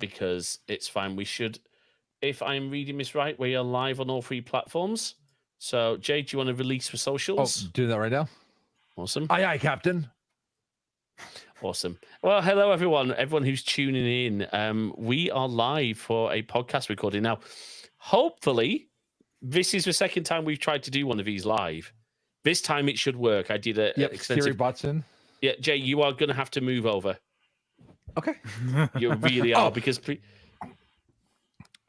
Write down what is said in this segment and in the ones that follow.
because it's fine. We should, if I'm reading this right, we are live on all 3 platforms. So, Jay, do you want to release for socials? doing that right now. Awesome. Aye, Captain. Awesome. Well, hello, everyone who's tuning in. We are live for a podcast recording. Now, hopefully, this is the second time we've tried to do one of these live. This time it should work. I did a extensive... Siri Botson. Yeah, Jay, you are going to have to move over. Okay. You really are, because...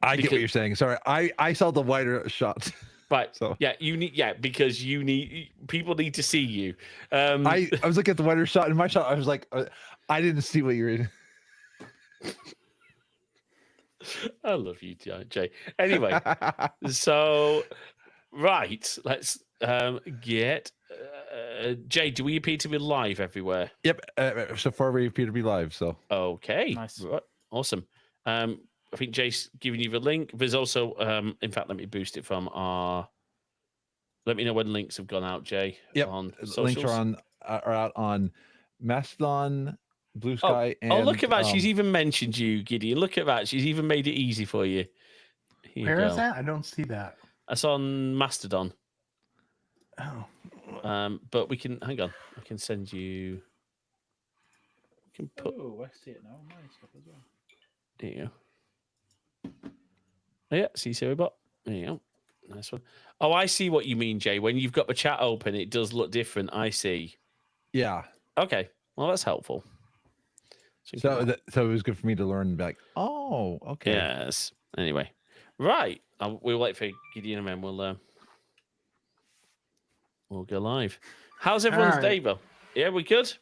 I get what you're saying. Sorry, I saw the wider shot. But so because people need to see you. I was looking at the wider shot. In my shot, I was like, I didn't see what you were in. I love you, Jay. Anyway, so right, let's get Jay. Do we appear to be live everywhere? Yep. So far, we appear to be live. So okay, nice, right. Awesome. I think Jay's giving you the link. There's also, in fact, let me boost it from our. Let me know when links have gone out, Jay. Yep. On links are out on Mastodon, Blue Sky, and look at that! She's even mentioned you, Gideon. Look at that! She's even made it easy for you. Where is that? I don't see that. That's on Mastodon. Oh. But we can hang on. I can send you. We can put. Oh, I see it now. My stuff as well. There you go. Oh, yeah, see Siri Bot. There you go. Nice one. Oh, I see what you mean, Jay. When you've got the chat open, it does look different. I see. Yeah. Okay. Well, that's helpful. So it was good for me to learn. Like, oh, okay. Yes. Anyway, right. We'll wait for Gideon and then we'll go live. How's everyone's day, Bill? Yeah, we good?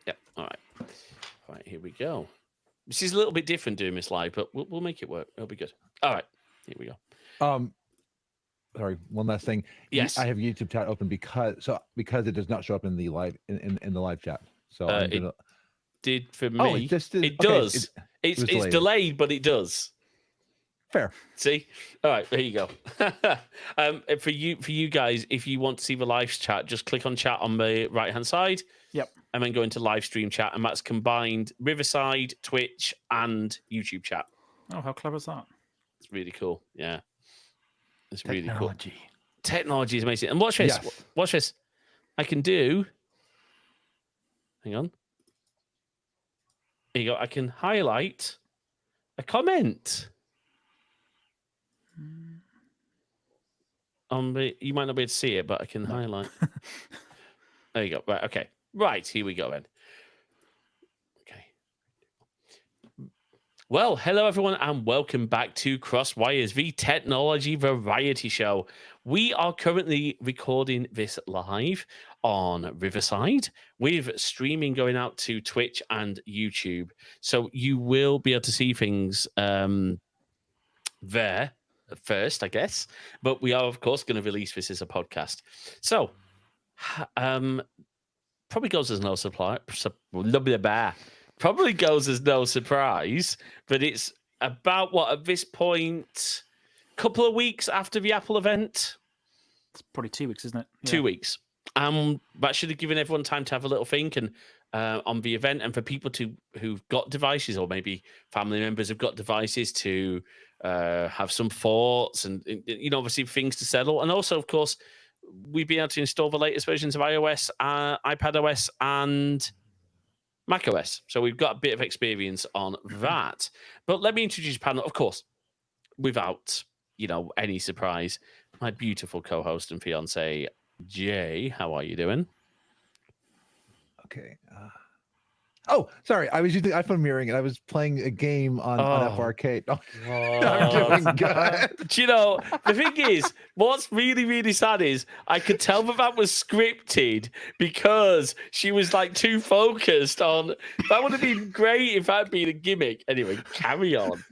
Yeah. All right. All right. Here we go. This is a little bit different doing this live, but we'll make it work. It'll be good. All right, here we go. Sorry, one last thing. Yes, I have YouTube chat open because it does not show up in the live in the live chat. So it did for me. Oh, it just did. It does. It's delayed, but it does. Fair. See? All right, there you go. For you guys, if you want to see the live chat, just click on chat on the right-hand side. Yep. And then go into live stream chat, and that's combined Riverside, Twitch, and YouTube chat. Oh, how clever is that? It's really cool. Yeah. It's Technology. really cool. Technology is amazing. And watch this. Yes. Watch this. I can do... Hang on. There you go. I can highlight a comment. You might not be able to see it, but I can highlight. There you go. Right. Okay. Right. Here we go then. Okay. Well, hello everyone, and welcome back to Crosswires, the technology variety show. We are currently recording this live on Riverside with streaming going out to Twitch and YouTube. So you will be able to see things there first, I guess. But we are, of course, going to release this as a podcast. So, probably goes as no surprise. Probably goes as no surprise, but it's about what at this point, couple of weeks after the Apple event. It's probably 2 weeks, isn't it? Yeah. 2 weeks. That should have given everyone time to have a little think and on the event, and for people who've got devices, or maybe family members have got devices, to have some thoughts and obviously things to settle, and also, of course, we've been able to install the latest versions of iOS, iPadOS, and macOS. So we've got a bit of experience on that. But let me introduce the panel, of course, without, any surprise, my beautiful co-host and fiance, Jay. How are you doing? Okay. Oh, sorry. I was using iPhone mirroring and I was playing a game on Apple Arcade. Oh, I'm doing good. The thing is, what's really, really sad is I could tell that was scripted because she was like too focused on. That would have been great if that had been a gimmick. Anyway, carry on.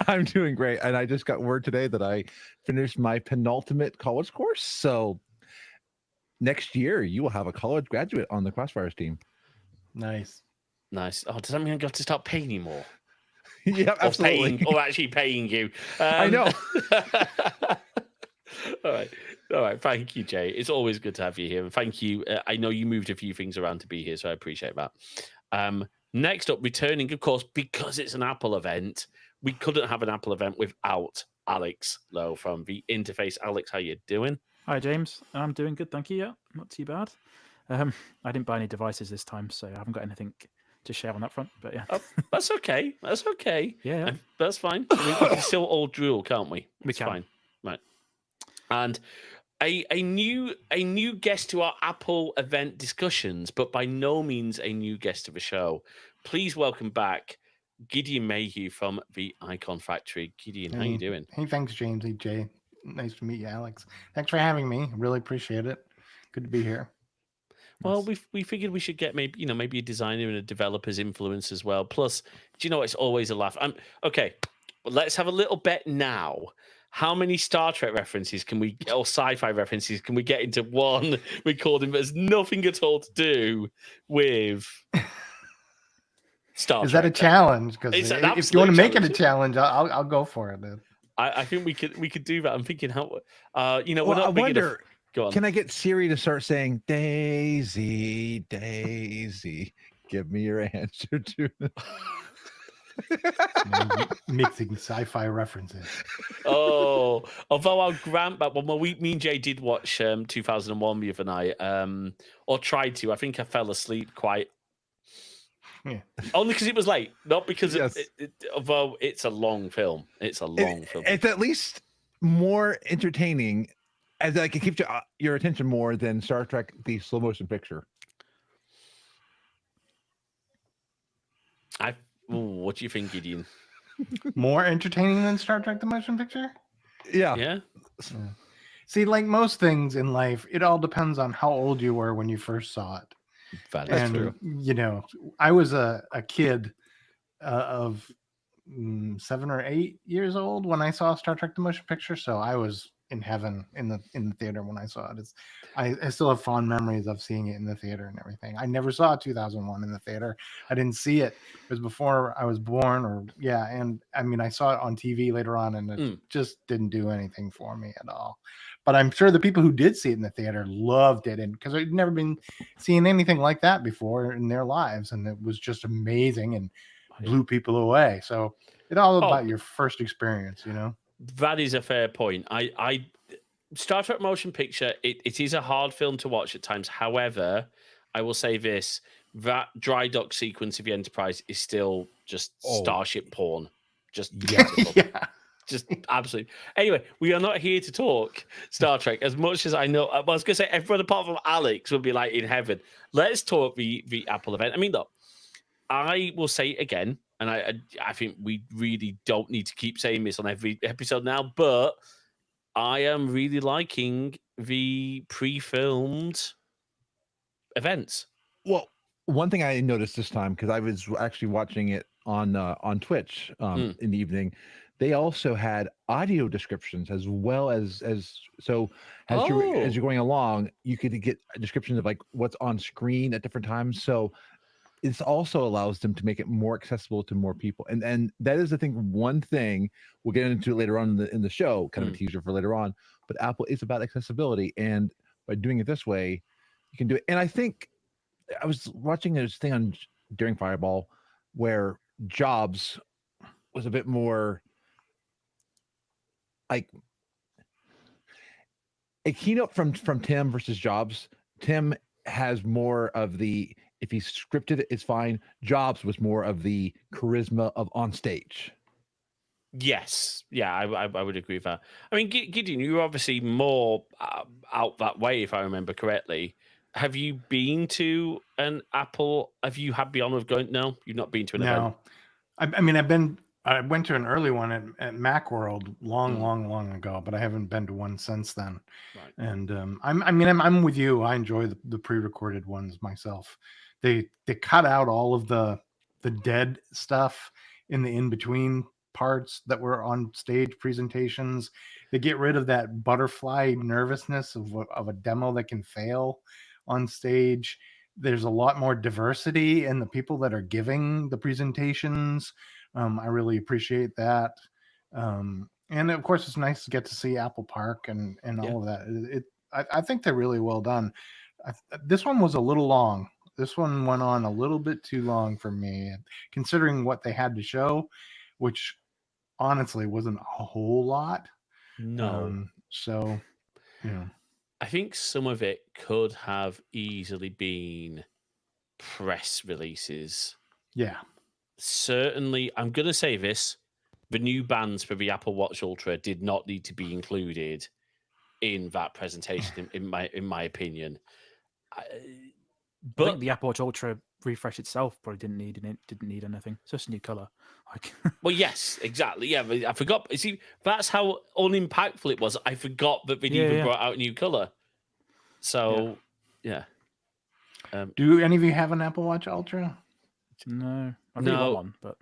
I'm doing great. And I just got word today that I finished my penultimate college course. So next year you will have a college graduate on the Crossfires team. Nice. Oh, does that mean I'm going to have to start paying you more? Yeah, absolutely. Or actually paying you. I know. All right. Thank you, Jay. It's always good to have you here. And thank you. I know you moved a few things around to be here, so I appreciate that. Next up, returning, of course, because it's an Apple event. We couldn't have an Apple event without Alex Lowe from the Interface. Alex, how you doing? Hi, James. I'm doing good, thank you. Yeah, not too bad. I didn't buy any devices this time, so I haven't got anything to share on that front. But yeah, That's okay. That's okay. Yeah. That's fine. We can still all drool, can't we? It's can. fine. Right. And a new guest to our Apple event discussions, but by no means a new guest to the show. Please welcome back Gideon Mayhew from the Icon Factory. Gideon, how you doing? Hey, thanks, James. Hey, Jay. Nice to meet you, Alex. Thanks for having me. Really appreciate it. Good to be here. Well, we figured we should get maybe a designer and a developer's influence as well. Plus, do you know it's always a laugh? Okay. Well, let's have a little bet now. How many Star Trek references or sci-fi references can we get into one recording that has nothing at all to do with Star Trek? Is that a challenge? Because if you want to make it a challenge, I'll go for it. Then. I think we could do that. I'm thinking how we're Well, not I wonder. Go on. Can I get Siri to start saying Daisy, Daisy? Give me your answer to mixing sci-fi references. Oh, although I'll grant that when me and Jay did watch 2001 the other night, or tried to, I think I fell asleep quite. Yeah. Only because it was late, not because Yes. although it's a long film. It's a long film. It's at least more entertaining, as like it keeps your attention more than Star Trek: The Slow Motion Picture. What do you think, Gideon? More entertaining than Star Trek: The Motion Picture? Yeah. Yeah. See, like most things in life, it all depends on how old you were when you first saw it. That's true. You know, I was a kid of 7 or 8 years old when I saw Star Trek: The Motion Picture, so I was in heaven in the theater when I saw it. I still have fond memories of seeing it in the theater and everything. I never saw 2001 in the theater. I didn't see it. It was before I was born, and I mean I saw it on TV later on, and it just didn't do anything for me at all. But I'm sure the people who did see it in the theater loved it, and because they'd never been seeing anything like that before in their lives, and it was just amazing and blew people away. So it's all about your first experience, you know. That is a fair point. I Star Trek Motion Picture, it is a hard film to watch at times. However, I will say this: that dry dock sequence of the Enterprise is still just starship porn. Just beautiful. Yeah. Just absolutely. Anyway, we are not here to talk Star Trek as much as I know. I was going to say everyone apart from Alex will be like in heaven. Let's talk the Apple event. I mean, look, I will say it again, and I think we really don't need to keep saying this on every episode now, but I am really liking the pre-filmed events. Well, one thing I noticed this time, because I was actually watching it on Twitch in the evening, they also had audio descriptions as well as so as you're going along, you could get descriptions of like what's on screen at different times. So it also allows them to make it more accessible to more people, and that is, I think, one thing we'll get into later on in the show, kind of a teaser for later on. But Apple is about accessibility, and by doing it this way, you can do it. And I think I was watching this thing during Fireball where Jobs was a bit more like a keynote from Tim versus Jobs. Tim has more of the, if he's scripted, it's fine. Jobs was more of the charisma of on stage. Yes. Yeah, I would agree with that. I mean, Gideon, you're obviously more out that way, if I remember correctly. Have you been to an Apple? Have you had the honor of going? No, you've not been to an event. I mean, I went to an early one at Macworld long ago, but I haven't been to one since then. Right. And I'm with you. I enjoy the pre-recorded ones myself. They cut out all of the dead stuff in the in-between parts that were on stage presentations. They get rid of that butterfly nervousness of a demo that can fail on stage. There's a lot more diversity in the people that are giving the presentations. I really appreciate that. And of course, it's nice to get to see Apple Park and all of that. I think they're really well done. This one was a little long. This one went on a little bit too long for me, considering what they had to show, which honestly wasn't a whole lot. No. So, you know, I think some of it could have easily been press releases. yeah. Certainly, I'm going to say this: the new bands for the Apple Watch Ultra did not need to be included in that presentation, in my opinion. I But think the Apple Watch Ultra refresh itself probably didn't need anything. It's just a new color. Like, well, yes, exactly. Yeah, but I forgot. See, that's how unimpactful it was. I forgot that they'd even brought out a new color. So, yeah. Do any of you have an Apple Watch Ultra? No, I really want one, but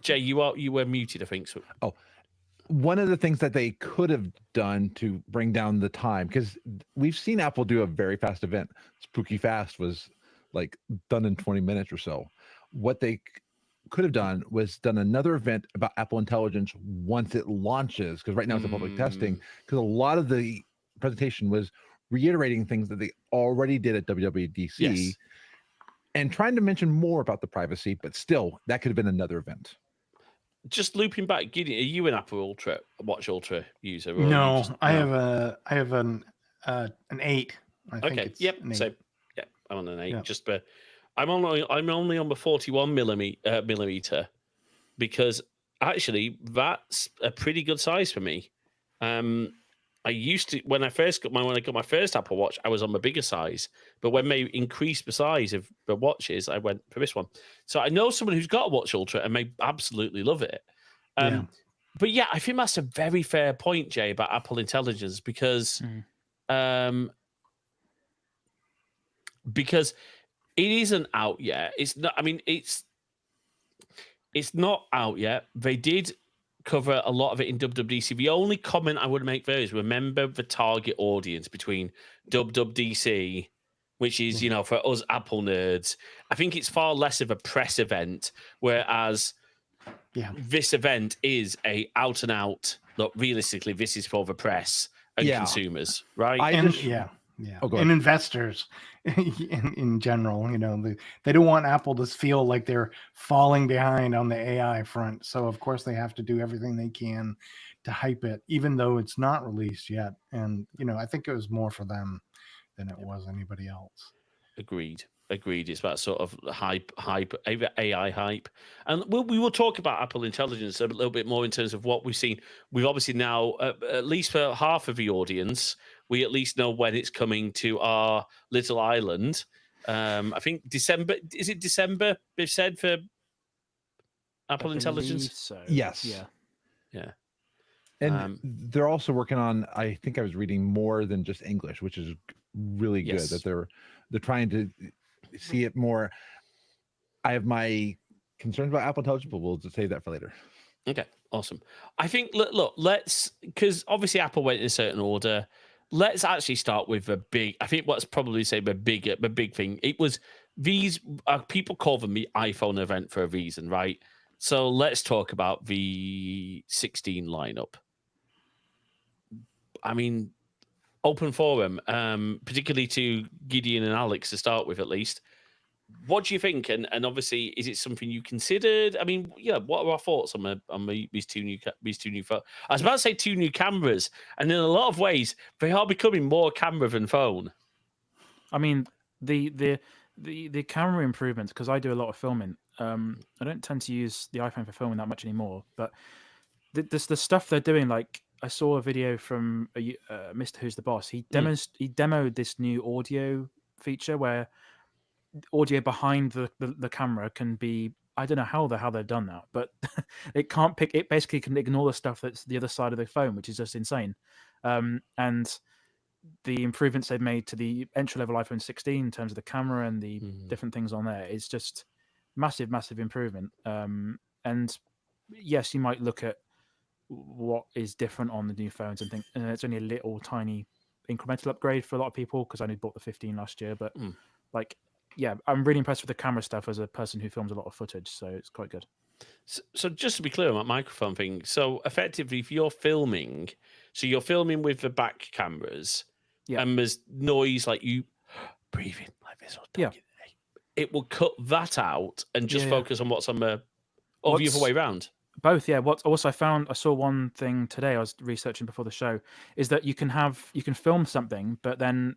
Jay, you were muted, I think. So. Oh, one of the things that they could have done to bring down the time, because we've seen Apple do a very fast event. Spooky Fast was like done in 20 minutes or so. What they could have done was done another event about Apple Intelligence once it launches, because right now it's in public testing, because a lot of the presentation was reiterating things that they already did at WWDC. Yes. And trying to mention more about the privacy, but still, that could have been another event. Just looping back, Gideon, are you an Apple Watch Ultra user? Or No, just, I have an 8. I think okay. it's Yep. an 8. So yeah, I'm on an 8. Yeah. Just I'm only on the 41 millimeter because actually that's a pretty good size for me. I used to when I got my first Apple Watch, I was on the bigger size. But when they increased the size of the watches, I went for this one. So I know someone who's got a Watch Ultra and may absolutely love it. But yeah, I think that's a very fair point, Jay, about Apple Intelligence because it isn't out yet. It's not. I mean, it's not out yet. They did cover a lot of it in WWDC. The only comment I would make there is remember the target audience between WWDC, which is, for us Apple nerds. I think it's far less of a press event, whereas this event is a out and out, look, realistically, this is for the press and consumers, right? And investors in general, they don't want Apple to feel like they're falling behind on the AI front. So of course they have to do everything they can to hype it, even though it's not released yet. And, I think it was more for them than it was anybody else. Agreed. It's that sort of hype, AI hype. And we will talk about Apple Intelligence a little bit more in terms of what we've seen. We've obviously now, at least for half of the audience, we at least know when it's coming to our little island. I think December. Is it December, they've said, for Apple Intelligence? So. Yes. Yeah. And they're also working on, I think I was reading more than just English, which is really good that they're trying to see it more. I have my concerns about Apple Intelligence, but we'll just save that for later. Okay, awesome. I think, look, let's, because obviously Apple went in a certain order. Let's actually start with the big, I think what's probably say the big thing. It was these, people call them the iPhone event for a reason, right? So let's talk about the 16 lineup. I mean, open forum, particularly to Gideon and Alex to start with, at least. What do you think? And obviously, is it something you considered? I mean, what are our thoughts on these two new phones? I was about to say 2 new cameras, and in a lot of ways, they are becoming more camera than phone. I mean, the camera improvements, because I do a lot of filming. I don't tend to use the iPhone for filming that much anymore, but the stuff they're doing, like I saw a video from Mr. Who's the Boss. He demoed this new audio feature where audio behind the camera can be, I don't know how they've done that, but it basically can ignore the stuff that's the other side of the phone, which is just insane. And the improvements they've made to the entry-level iPhone 16 in terms of the camera and the different things on there is just massive improvement. And yes, you might look at what is different on the new phones and think it's only a little tiny incremental upgrade for a lot of people, because I only bought the 15 last year, but I'm really impressed with the camera stuff as a person who films a lot of footage, so it's quite good. So just to be clear on that microphone thing, so effectively, if you're filming, with the back cameras, and there's noise like you breathing like this or talking, it will cut that out and just Yeah. focus on what's on the, or the other way around. Both, yeah. What also I saw one thing today I was researching before the show, is that you can film something, but then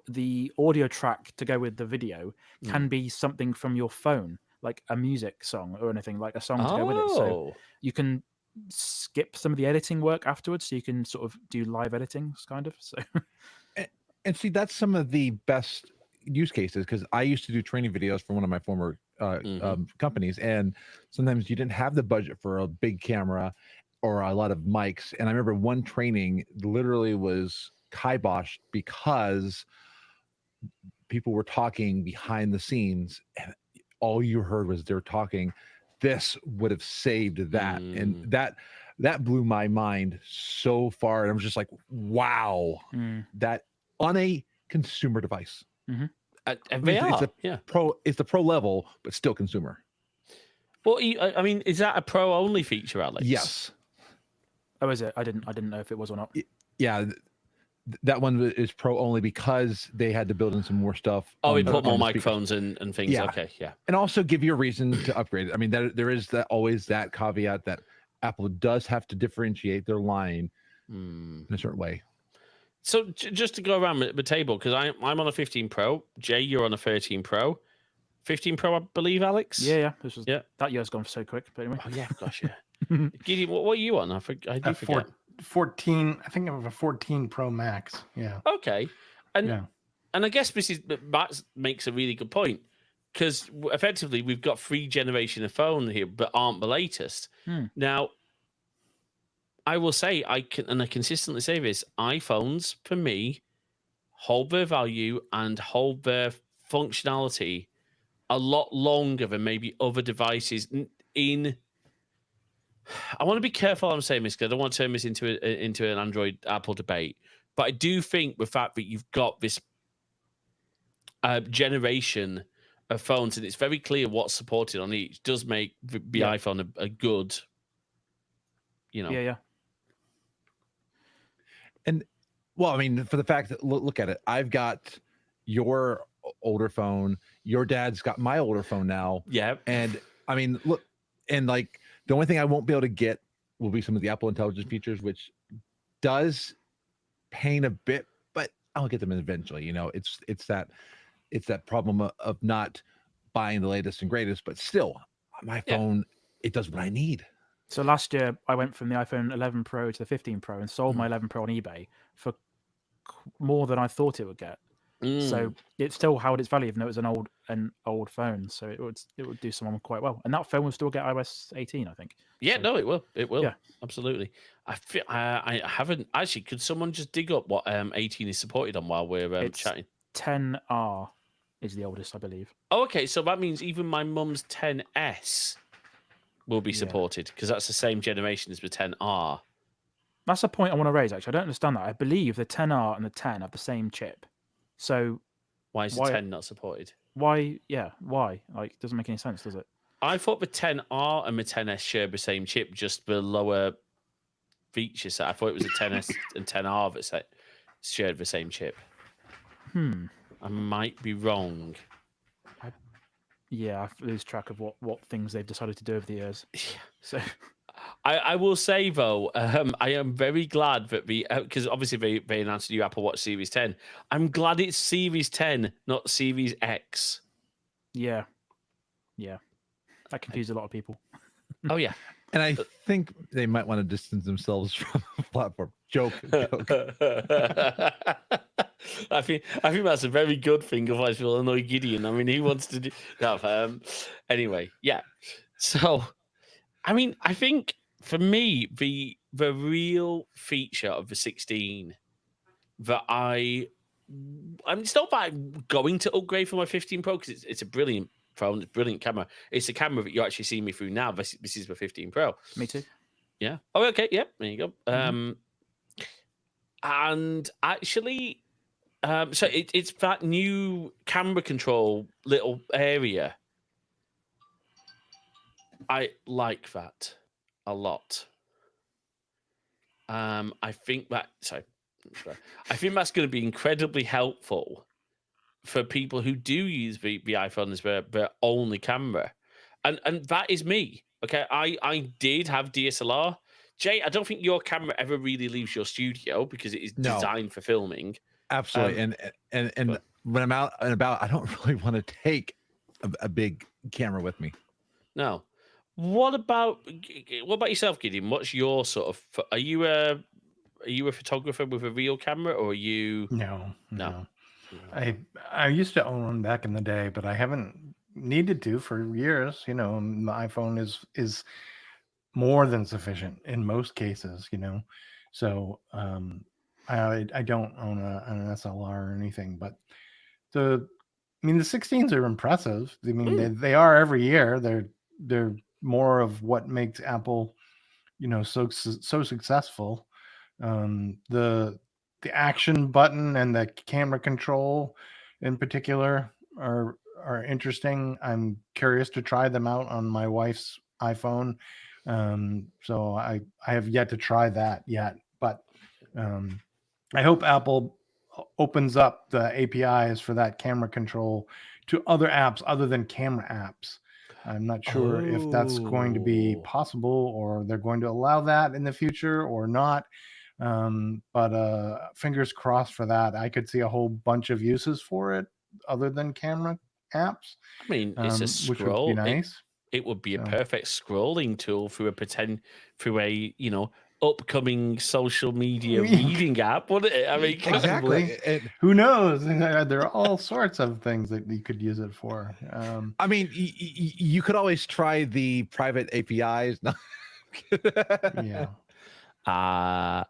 the audio track to go with the video can be something from your phone, like a music song or anything, like a song to go with it. So you can skip some of the editing work afterwards, so you can sort of do live editing, kind of. So and see, that's some of the best use cases, because I used to do training videos for one of my former companies, and sometimes you didn't have the budget for a big camera or a lot of mics. And I remember one training literally was kiboshed because people were talking behind the scenes, and all you heard was they're talking. This would have saved that, and that blew my mind so far. And I was just like, wow, that on a consumer device. It's the pro level, but still consumer. Well, I mean, is that a pro only feature, Alex? Yes. Oh, is it? I didn't know if it was or not. Yeah, that one is pro only because they had to build in some more stuff. Oh, we put more microphones and things. Yeah. Okay, yeah. And also give you a reason to upgrade it. I mean, there is always that caveat that Apple does have to differentiate their line in a certain way. So just to go around the table, because I'm on a 15 Pro. Jay, you're on a 13 Pro. 15 Pro, I believe, Alex? Yeah. That year's gone so quick, but anyway. Oh, yeah, gosh, yeah. Gideon, what are you on? I do forget. 14, I think I have a 14 Pro Max. Yeah. Okay. And I guess Matt makes a really good point, because effectively we've got 3 generation of phone here, but aren't the latest. Now, I will say, I consistently say this, iPhones, for me, hold their value and hold their functionality a lot longer than maybe other devices I want to be careful how I'm saying this, because I don't want to turn this into an Android Apple debate, but I do think the fact that you've got this generation of phones and it's very clear what's supported on each does make the iPhone a good, Yeah. And well, I mean, for the fact that look at it, I've got your older phone, your dad's got my older phone now. Yeah. And I mean, look, and like the only thing I won't be able to get will be some of the Apple Intelligence features, which does pain a bit, but I'll get them eventually. It's that problem of not buying the latest and greatest, but still, my phone, it does what I need. So last year, I went from the iPhone 11 Pro to the 15 Pro and sold my 11 Pro on eBay for more than I thought it would get. So it still held its value, even though it was an old phone. So it would do someone quite well, and that phone will still get iOS 18, I think. Yeah, so, no, it will. It will. Yeah, absolutely. I haven't actually. Could someone just dig up what 18 is supported on while we're chatting? 10R is the oldest, I believe. Oh, okay. So that means even my mum's 10S will be supported, because that's the same generation as the 10R. That's a point I want to raise. Actually, I don't understand that. I believe the 10R and the 10 have the same chip. So why is the 10 not supported? Why? Yeah, why? Like, it doesn't make any sense, does it? I thought the 10R and the 10S shared the same chip, just the lower feature set. I thought it was the 10S and 10R that shared the same chip. I might be wrong. I lose track of what things they've decided to do over the years. So I will say, though, I am very glad that because obviously they announced the new Apple Watch Series 10. I'm glad it's Series 10, not Series X. Yeah. That confused a lot of people. Oh, yeah. And I think they might want to distance themselves from the platform. Joke. I think that's a very good thing, otherwise we'll annoy Gideon. I mean, he wants to do that. Anyway, yeah. So, I mean, I think for me, the real feature of the 16 that I mean, it's not that I'm going to upgrade for my 15 Pro, because it's a brilliant phone, it's a brilliant camera. It's the camera that you actually see me through now. This is the 15 Pro. Me too. Yeah. Oh, okay. Yeah. There you go. And actually, so it's that new camera control little area. I like that a lot. I think that's going to be incredibly helpful for people who do use the iPhone as their only camera, and that is me. Okay, I did have DSLR. Jay, I don't think your camera ever really leaves your studio because it is No. designed for filming. Absolutely. And but- when I'm out and about, I don't really want to take a big camera with me. No. What about yourself, Gideon? What's your sort of? Are you a photographer with a real camera, or are you? No. I used to own one back in the day, but I haven't needed to for years. You know, and the iPhone is more than sufficient in most cases. You know, so I don't own an SLR or anything, but the 16s are impressive. I mean, they are every year. They're more of what makes Apple, you know, so successful. The action button and the camera control in particular are interesting. I'm curious to try them out on my wife's iPhone. So I have yet to try that yet, but I hope Apple opens up the APIs for that camera control to other apps other than camera apps. I'm not sure if that's going to be possible or they're going to allow that in the future or not. But fingers crossed for that. I could see a whole bunch of uses for it other than camera apps. I mean, it's a scroll. Which would be nice. It would be a perfect scrolling tool through a upcoming social media reading app, wouldn't it? I mean, Exactly. Who knows? There are all sorts of things that you could use it for. I mean, you could always try the private APIs. Yeah.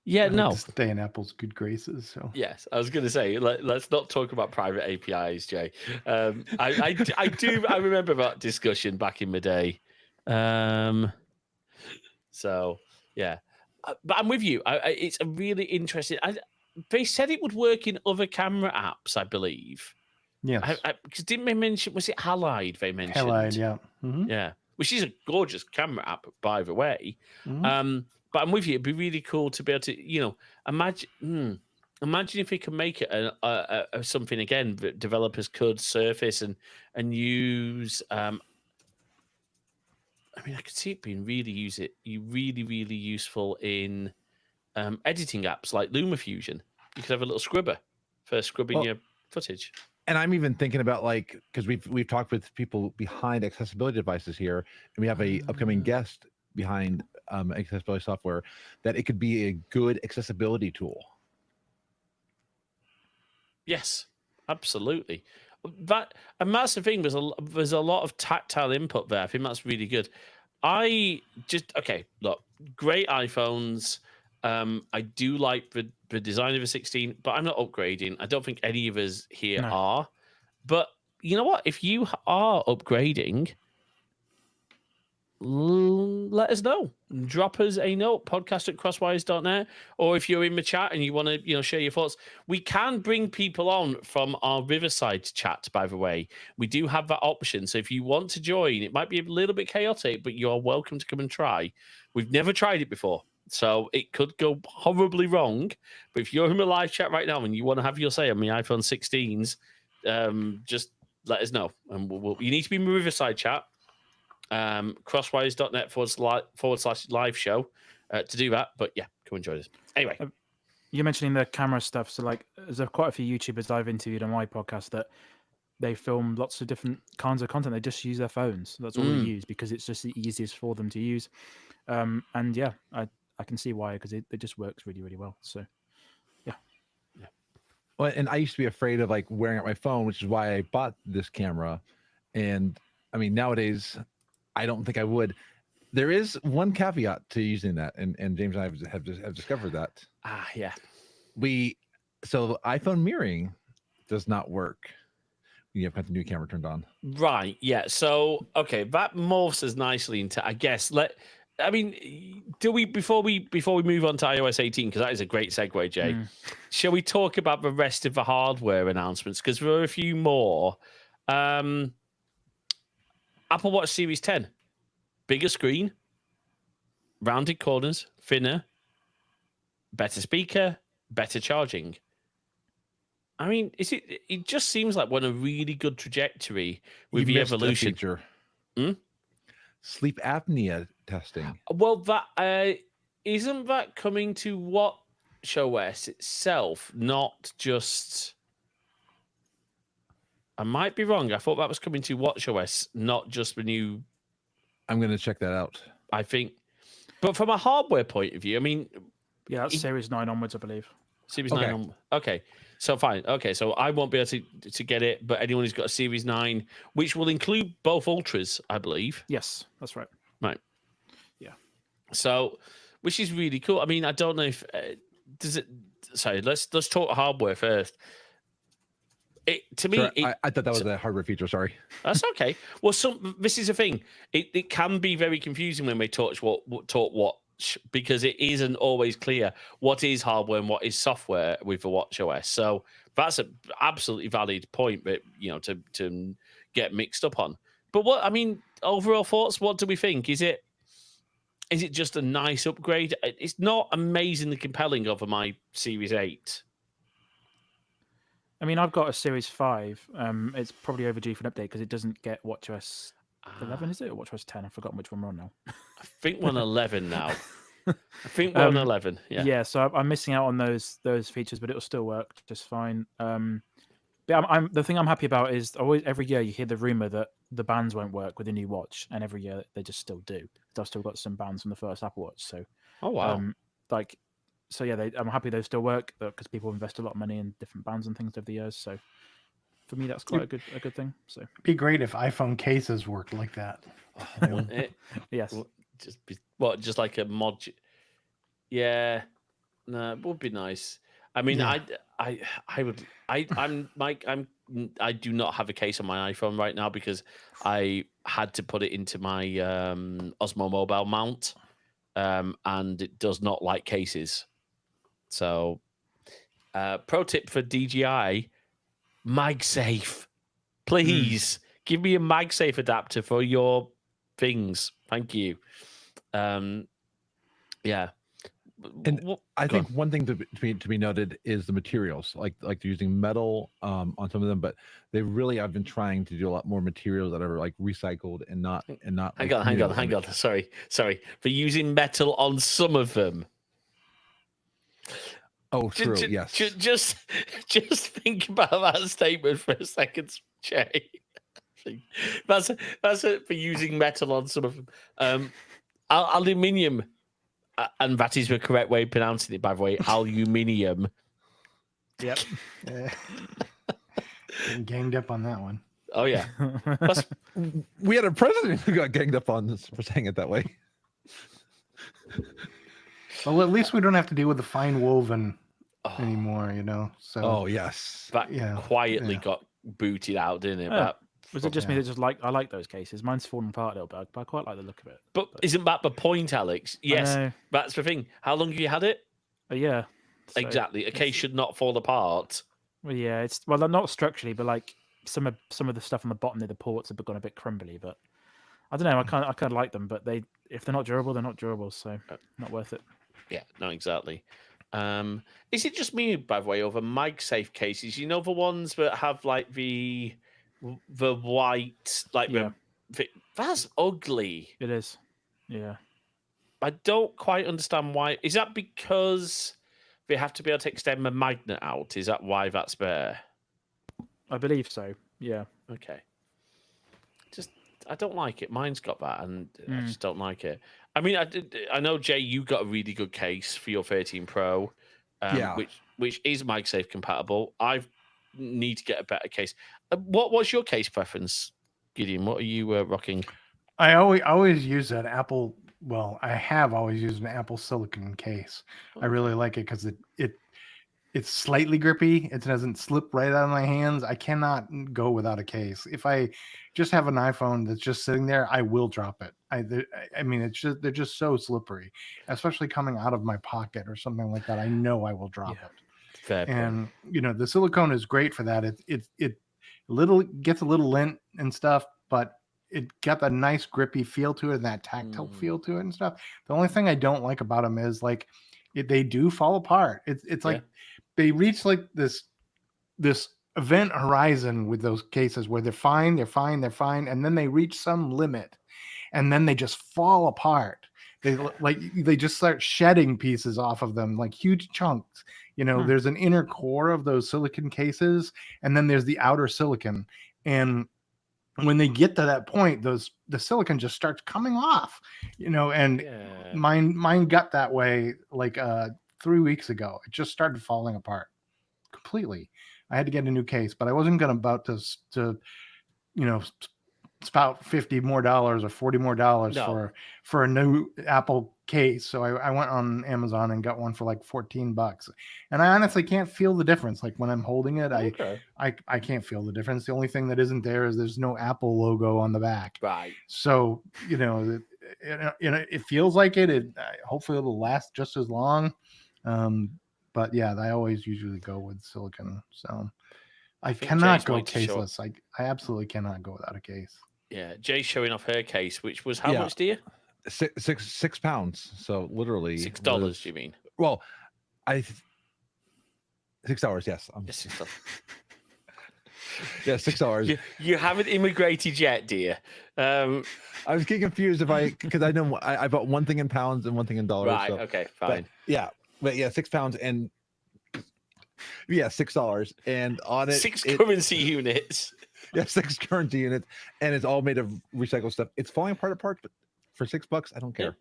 Yeah, I'd like no. to stay in Apple's good graces. So Yes, I was going to say let's not talk about private APIs, Jay. I remember that discussion back in the day. So yeah, but I'm with you. It's a really interesting. They said it would work in other camera apps, I believe. yes, Because didn't they mention? Was it Halide? They mentioned. Halide, yeah. Mm-hmm. Yeah, which is a gorgeous camera app, by the way. Mm-hmm. But I'm with you. It'd be really cool to be able to, imagine if we could make it a something again that developers could surface and use. I mean, I could see it being really, really useful in editing apps like LumaFusion. You could have a little scribber for scrubbing your footage. And I'm even thinking about because we've talked with people behind accessibility devices here, and we have a upcoming guest behind accessibility software, that it could be a good accessibility tool. Yes, absolutely. That's the thing. There's a lot of tactile input there. I think that's really good. Look, great iPhones. I do like the design of a 16, but I'm not upgrading. I don't think any of us here are. But you know what? If you are upgrading, let us know. Drop us a note, podcast@crosswires.net, or if you're in the chat and you want to share your thoughts, we can bring people on from our Riverside chat, by the way. We do have that option, so if you want to join, it might be a little bit chaotic, but you're welcome to come and try. We've never tried it before, so it could go horribly wrong, but if you're in the live chat right now and you want to have your say on the iPhone 16s, just let us know, and you need to be in the Riverside chat. Crosswires.net /live show to do that. But yeah, come and join us. Anyway, you're mentioning the camera stuff. So there's quite a few YouTubers I've interviewed on my podcast that they film lots of different kinds of content. They just use their phones. That's all they use because it's just the easiest for them to use. And yeah, I can see why, because it just works really, really well. So yeah. Well, and I used to be afraid of wearing out my phone, which is why I bought this camera. And I mean, nowadays, I don't think I would. There is one caveat to using that, and James and I have discovered that. Yeah. So iPhone mirroring does not work when you have got the new camera turned on. Right. Yeah. So that morphs us nicely into, I guess. Do we before we move on to iOS 18, because that is a great segue, Jay? Shall we talk about the rest of the hardware announcements? Because there are a few more. Apple Watch Series 10, bigger screen, rounded corners, thinner, better speaker, better charging. I mean, is it? It just seems like we're on a really good trajectory with You the missed a evolution. feature. Hmm? Sleep apnea testing. Well, that isn't that coming to watchOS itself, not just. I might be wrong. I thought that was coming to watchOS, not just the new. I'm going to check that out. I think, but from a hardware point of view, I mean, Yeah, that's Series 9 onwards, I believe. Series Okay. 9 on. Okay, so fine. Okay, so I won't be able to get it, but anyone who's got a Series 9, which will include both Ultras, I believe. Yes, that's right. Right. Yeah. So, which is really cool. I mean, I don't know if does it. Sorry, let's talk hardware first. To me, Sorry, I thought that was a hardware feature. Sorry. that's okay. Well, this is the thing. It can be very confusing when we talk watch because it isn't always clear what is hardware and what is software with the watchOS. So that's an absolutely valid point, but to get mixed up on. But what I mean, overall thoughts. What do we think? Is it just a nice upgrade? It's not amazingly compelling over my Series 8. I mean, I've got a Series 5. It's probably overdue for an update because it doesn't get watchOS 11, is it? Or watchOS 10? I've forgotten which one we're on now. I think we're on 11 now. I think we're on 11. Yeah. Yeah, so I'm missing out on those features, but it'll still work just fine. But I'm the thing I'm happy about is every year you hear the rumor that the bands won't work with the new watch, and every year they just still do. I've still got some bands from the first Apple Watch, so Oh wow. So yeah, I'm happy they still work because people invest a lot of money in different bands and things over the years. So for me, that's quite a good thing. So It'd be great if iPhone cases worked like that. Wouldn't it? yes, Just like a mod. Yeah, no, it would be nice. I mean, Yeah. I'm Mike. I do not have a case on my iPhone right now because I had to put it into my Osmo Mobile mount, and it does not like cases. So, pro tip for DJI: MagSafe. Please give me a MagSafe adapter for your things. Thank you. Yeah. And I think one thing to be noted is the materials. Like they're using metal on some of them, but I've been trying to do a lot more materials that are like recycled and not. Hang on. Sorry. For using metal on some of them. Oh, true. Yes. Just think about that statement for a second, Jay. That's it for using metal on some of them. Aluminium, and that is the correct way of pronouncing it, by the way. Aluminium. yep. Getting ganged up on that one. Oh yeah. We had a president who got ganged up on this for saying it that way. Well, at least we don't have to deal with the fine woven anymore, So. Oh yes. That quietly got booted out, didn't it? Yeah. Was it just me that just I like those cases? Mine's fallen apart a little bit, but I quite like the look of it. But isn't that the point, Alex? Yes, that's the thing. How long have you had it? A year. So exactly. A case should not fall apart. Well, yeah, it's not structurally, but like some of the stuff on the bottom of the ports have gone a bit crumbly. But I don't know. I kind of like them, but if they're not durable, they're not durable. So not worth it. Yeah, no, exactly. Is it just me, by the way, over MagSafe cases? You know, the ones that have like the white, like that's ugly. It is. Yeah. I don't quite understand why. Is that because they have to be able to extend the magnet out? Is that why that's there? I believe so. Yeah. Okay. I don't like it. Mine's got that, and I just don't like it. I mean, I know, Jay, you got a really good case for your 13 Pro, which is MagSafe compatible. I need to get a better case. What's your case preference, Gideon? What are you rocking? I always use that Apple. Well, I have always used an Apple silicon case. I really like it because it's slightly grippy. It doesn't slip right out of my hands. I cannot go without a case. If I just have an iPhone that's just sitting there, I will drop it. I mean, they're just so slippery, especially coming out of my pocket or something like that. I know I will drop it. Fair and point. The silicone is great for that. It gets a little lint and stuff, but it got that nice grippy feel to it and that tactile feel to it and stuff. The only thing I don't like about them is like they do fall apart. It's like they reach like this this event horizon with those cases where they're fine, and then they reach some limit, and then they just fall apart. They just start shedding pieces off of them, like huge chunks. There's an inner core of those silicon cases, and then there's the outer silicon. And when they get to that point, the silicon just starts coming off, and mine got that way like 3 weeks ago. It just started falling apart completely. I had to get a new case, but I wasn't about to spout $50 more or $40 more for a new Apple case. So I went on Amazon and got one for like $14, and I honestly can't feel the difference. Like when I'm holding it, I can't feel the difference. The only thing that isn't there is there's no Apple logo on the back. Right. So it feels like it. Hopefully it'll last just as long. But yeah, I always usually go with silicon. So I cannot go caseless. I absolutely cannot go without a case. Yeah, Jay's showing off her case, which was how much, dear? £6. So literally $6. You mean? Well, $6. Yes, $6. Yeah, $6. You haven't immigrated yet, dear. I was getting confused because I know I bought one thing in pounds and one thing in dollars. Right. So, okay. Fine. But £6 and $6 and on it 6 currency units. Yeah, 6 currency units, and it's all made of recycled stuff. It's falling apart, but for $6, I don't care. Yeah,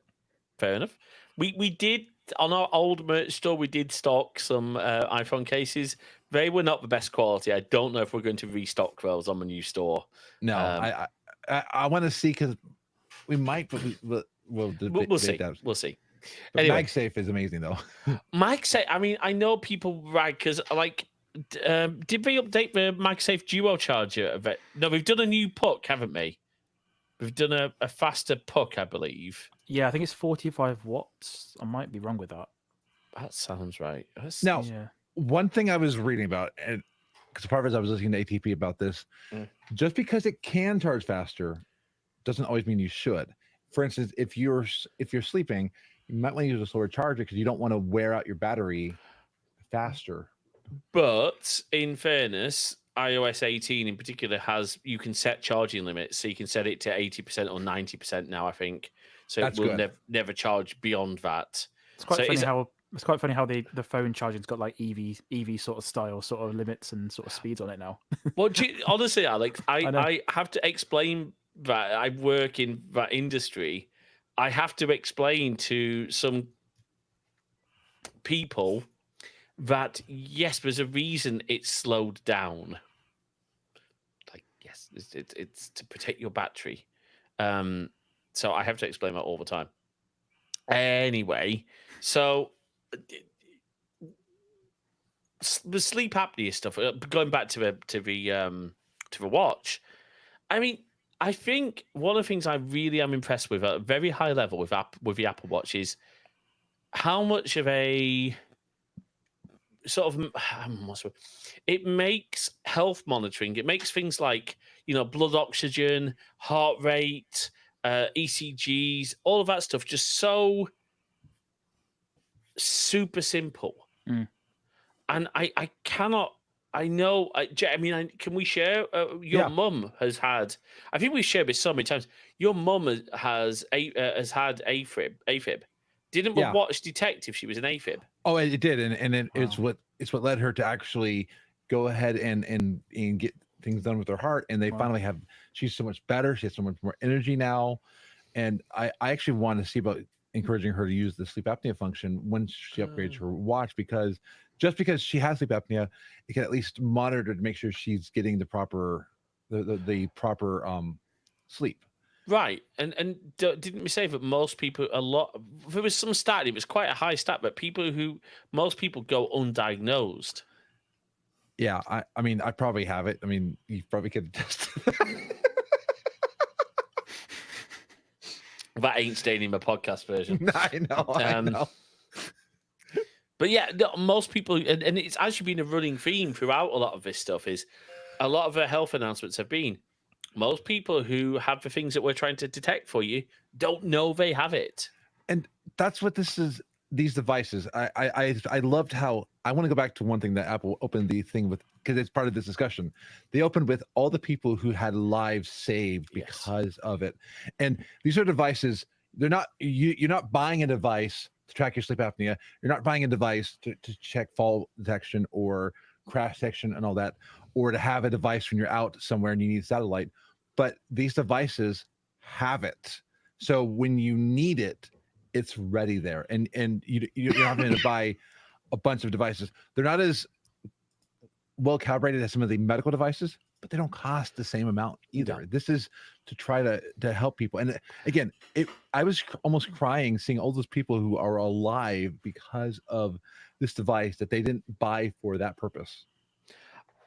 fair enough. We did on our old merch store. We did stock some iPhone cases. They were not the best quality. I don't know if we're going to restock those on the new store. No, I want to see because we might, but we'll see. That. We'll see. But anyway, MagSafe is amazing though. MagSafe. I mean, I know people rag because like. Did we update the MagSafe Duo charger? No, we've done a new puck, haven't we? We've done a faster puck, I believe. Yeah, I think it's 45 watts. I might be wrong with that. That sounds right. Now, one thing I was reading about, and because part of it I was listening to ATP about this, just because it can charge faster doesn't always mean you should. For instance, if you're sleeping, you might want to use a slower charger because you don't want to wear out your battery faster. But in fairness, iOS 18 in particular you can set charging limits, so you can set it to 80% or 90% now, I think. So that's it will never charge beyond that. It's quite funny how the phone charging's got like EV sort of style, sort of limits and sort of speeds on it now. Well, honestly, Alex, I have to explain that I work in that industry. I have to explain to some people that yes, there's a reason it's slowed down. Like yes, it's to protect your battery. So I have to explain that all the time. Anyway, so the sleep apnea stuff. Going back to the watch. I mean, I think one of the things I really am impressed with at a very high level with the Apple Watch is how much of a sort of it makes health monitoring. It makes things like blood oxygen, heart rate, ECGs, all of that stuff just so super simple. And I cannot. I know. I mean, can we share? Your mum has had. I think we've shared this so many times. Your mum has had AFib. Didn't the watch detect if she was an AFib? Oh, it did, and it's what led her to actually go ahead and get things done with her heart. And they finally have. She's so much better. She has so much more energy now, and I actually want to see about encouraging her to use the sleep apnea function when she upgrades her watch, because just because she has sleep apnea, it can at least monitor to make sure she's getting the proper the proper sleep. Right, and didn't we say that most people, there was some stat, it was quite a high stat, but most people go undiagnosed. Yeah, I mean, I probably have it. I mean, you probably could test. That ain't staying in my podcast version. I know. But yeah, most people, and it's actually been a running theme throughout a lot of this stuff, is a lot of the health announcements have been, most people who have the things that we're trying to detect for you don't know they have it. And that's what this is, these devices. I loved how, I want to go back to one thing that Apple opened the thing with because it's part of this discussion. They opened with all the people who had lives saved because of it. And these are devices, they're not, you're not buying a device to track your sleep apnea. You're not buying a device to check fall detection or crash detection and all that, or to have a device when you're out somewhere and you need satellite. But these devices have it. So when you need it, it's ready there. And you're not having to buy a bunch of devices. They're not as well calibrated as some of the medical devices, but they don't cost the same amount either. No. This is to try to help people. And again, I was almost crying seeing all those people who are alive because of this device that they didn't buy for that purpose.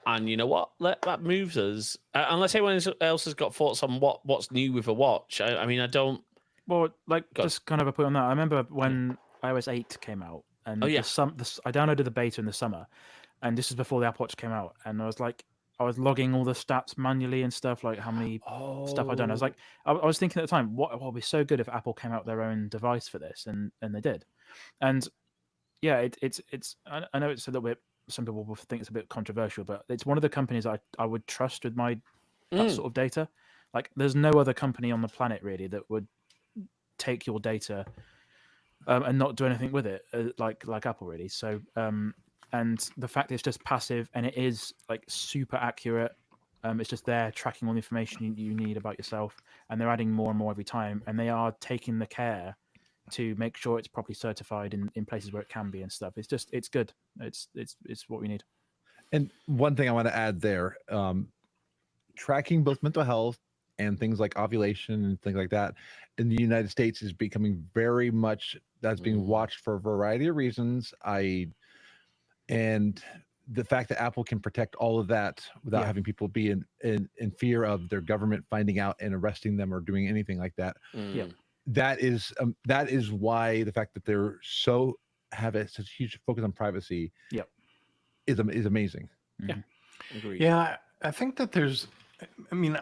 And you know what? That moves us. Unless anyone else has got thoughts on what's new with a watch. I mean, I don't. Well, like just kind of a point on that. I remember when iOS 8 came out, and I downloaded the beta in the summer, and this is before the Apple Watch came out, and I was logging all the stats manually and stuff, like how many stuff I'd done. I was like, I was thinking at the time, what would be so good if Apple came out with their own device for this, and they did. And yeah, it's I know it's a little bit, some people will think it's a bit controversial, but it's one of the companies I would trust with that sort of data. Like, there's no other company on the planet really that would take your data and not do anything with it, like Apple really. So and the fact it's just passive and it is like super accurate. It's just there tracking all the information you need about yourself, and they're adding more and more every time, and they are taking the care to make sure it's properly certified in places where it can be and stuff. It's good. It's what we need. And one thing I want to add there, tracking both mental health and things like ovulation and things like that in the United States is becoming very much, that's being watched for a variety of reasons. And the fact that Apple can protect all of that without having people be in fear of their government finding out and arresting them or doing anything like that. That is why the fact that they're have such a huge focus on privacy is amazing. Yeah, agreed. Yeah, I think that there's, I mean,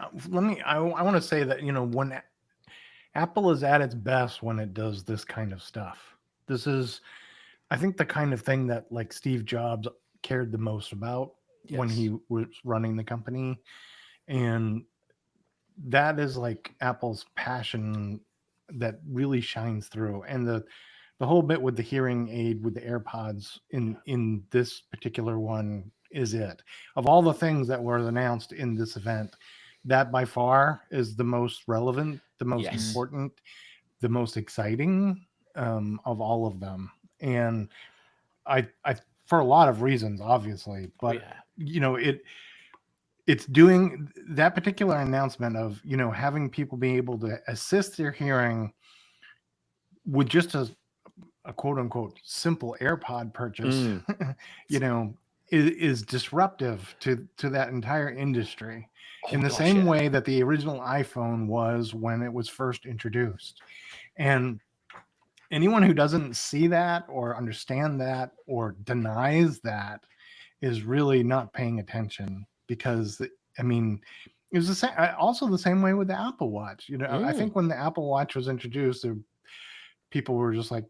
I want to say that, when Apple is at its best when it does this kind of stuff. This is, I think, the kind of thing that like Steve Jobs cared the most about when he was running the company. And that is like Apple's passion that really shines through. And the whole bit with the hearing aid with the AirPods in this particular one is it. Of all the things that were announced in this event, that by far is the most relevant, the most important, the most exciting of all of them. And I for a lot of reasons, obviously, but it's doing that particular announcement of, having people be able to assist their hearing with just a quote unquote simple AirPod purchase, is disruptive to that entire industry in the same way that the original iPhone was when it was first introduced. And anyone who doesn't see that or understand that or denies that is really not paying attention, because I mean, it was the same, also the same way with the Apple Watch. I think when the Apple Watch was introduced, people were just like,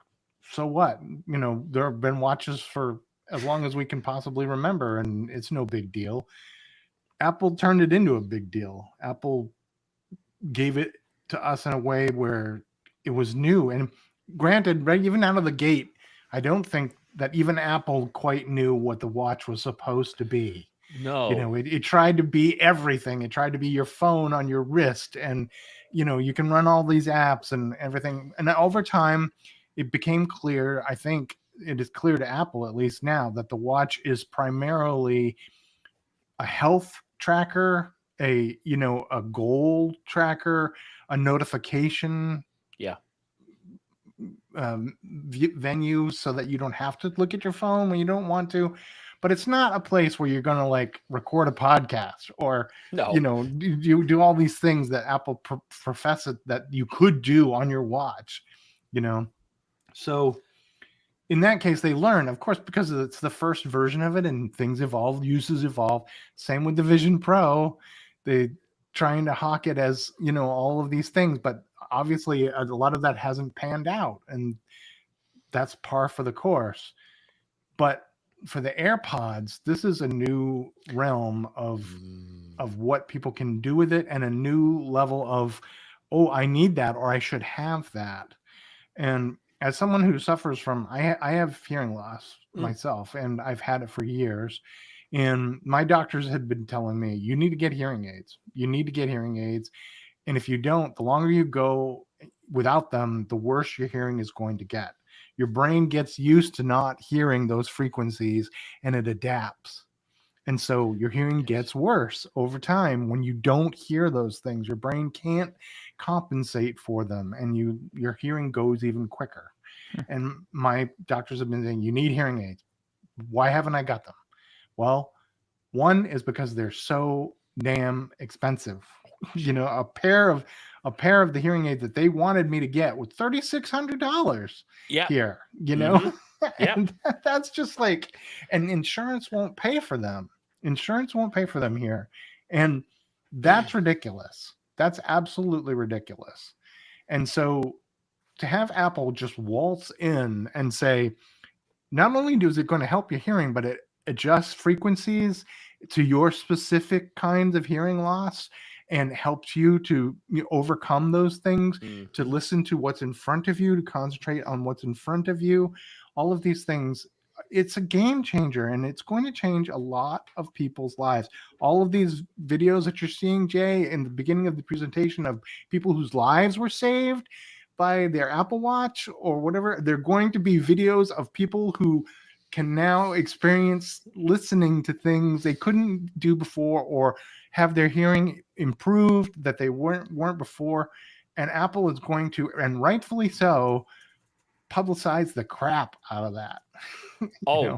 so what? There have been watches for as long as we can possibly remember, and it's no big deal. Apple turned it into a big deal. Apple gave it to us in a way where it was new. And granted, right, even out of the gate, I don't think that even Apple quite knew what the watch was supposed to be. No. It tried to be everything. It tried to be your phone on your wrist, and you can run all these apps and everything. And over time, it became clear, I think it is clear to Apple, at least now, that the watch is primarily a health tracker, a goal tracker, a notification venue, so that you don't have to look at your phone when you don't want to. But it's not a place where you're going to like record a podcast or you do all these things that Apple professes that you could do on your watch. So in that case, they learn, of course, because it's the first version of it and things evolve, uses evolve. Same with the Vision Pro. They trying to hawk it as, all of these things, but obviously a lot of that hasn't panned out, and that's par for the course. But for the AirPods, this is a new realm of what people can do with it, and a new level of, oh, I need that, or I should have that. And as someone who suffers from, I have hearing loss myself, and I've had it for years. And my doctors had been telling me, you need to get hearing aids. You need to get hearing aids. And if you don't, the longer you go without them, the worse your hearing is going to get. Your brain gets used to not hearing those frequencies, and it adapts. And so your hearing gets worse over time when you don't hear those things. Your brain can't compensate for them, and your hearing goes even quicker. And my doctors have been saying, you need hearing aids. Why haven't I got them? Well, one is because they're so damn expensive. A pair of the hearing aids that they wanted me to get was $3,600 here, and that's just like, and insurance won't pay for them. Insurance won't pay for them here. And that's ridiculous. That's absolutely ridiculous. And so to have Apple just waltz in and say, not only is it going to help your hearing, but it adjusts frequencies to your specific kinds of hearing loss and helps you to overcome those things, to listen to what's in front of you, to concentrate on what's in front of you. All of these things, it's a game changer, and it's going to change a lot of people's lives. All of these videos that you're seeing, Jay, in the beginning of the presentation of people whose lives were saved by their Apple Watch or whatever, they're going to be videos of people who can now experience listening to things they couldn't do before, or have their hearing improved that they weren't before. And Apple is going to, and rightfully so, publicize the crap out of that.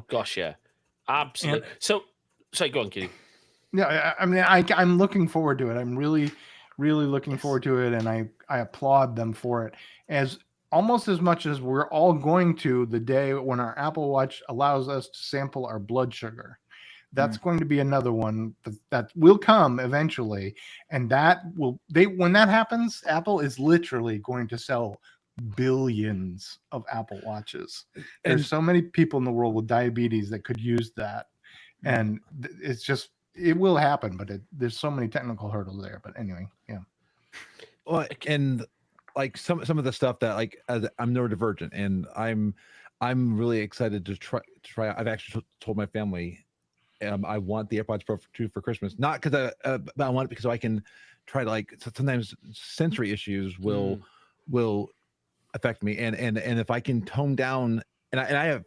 Gosh, yeah, absolutely. Sorry, go on, Kitty. Yeah, I mean, I'm looking forward to it. I'm really looking forward to it, and I applaud them for it, as almost as much as we're all going to the day when our Apple Watch allows us to sample our blood sugar. That's going to be another one that will come eventually, and when that happens, Apple is literally going to sell billions of Apple Watches. There's so many people in the world with diabetes that could use that, and it will happen, but there's so many technical hurdles there. But anyway, yeah. Well, and like some of the stuff that, like, as I'm neurodivergent, and I'm really excited to try. I've actually told my family I want the AirPods Pro 2 for Christmas, not because but I want it because I can try to, like, sometimes sensory issues will affect me, and if I can tone down, and I have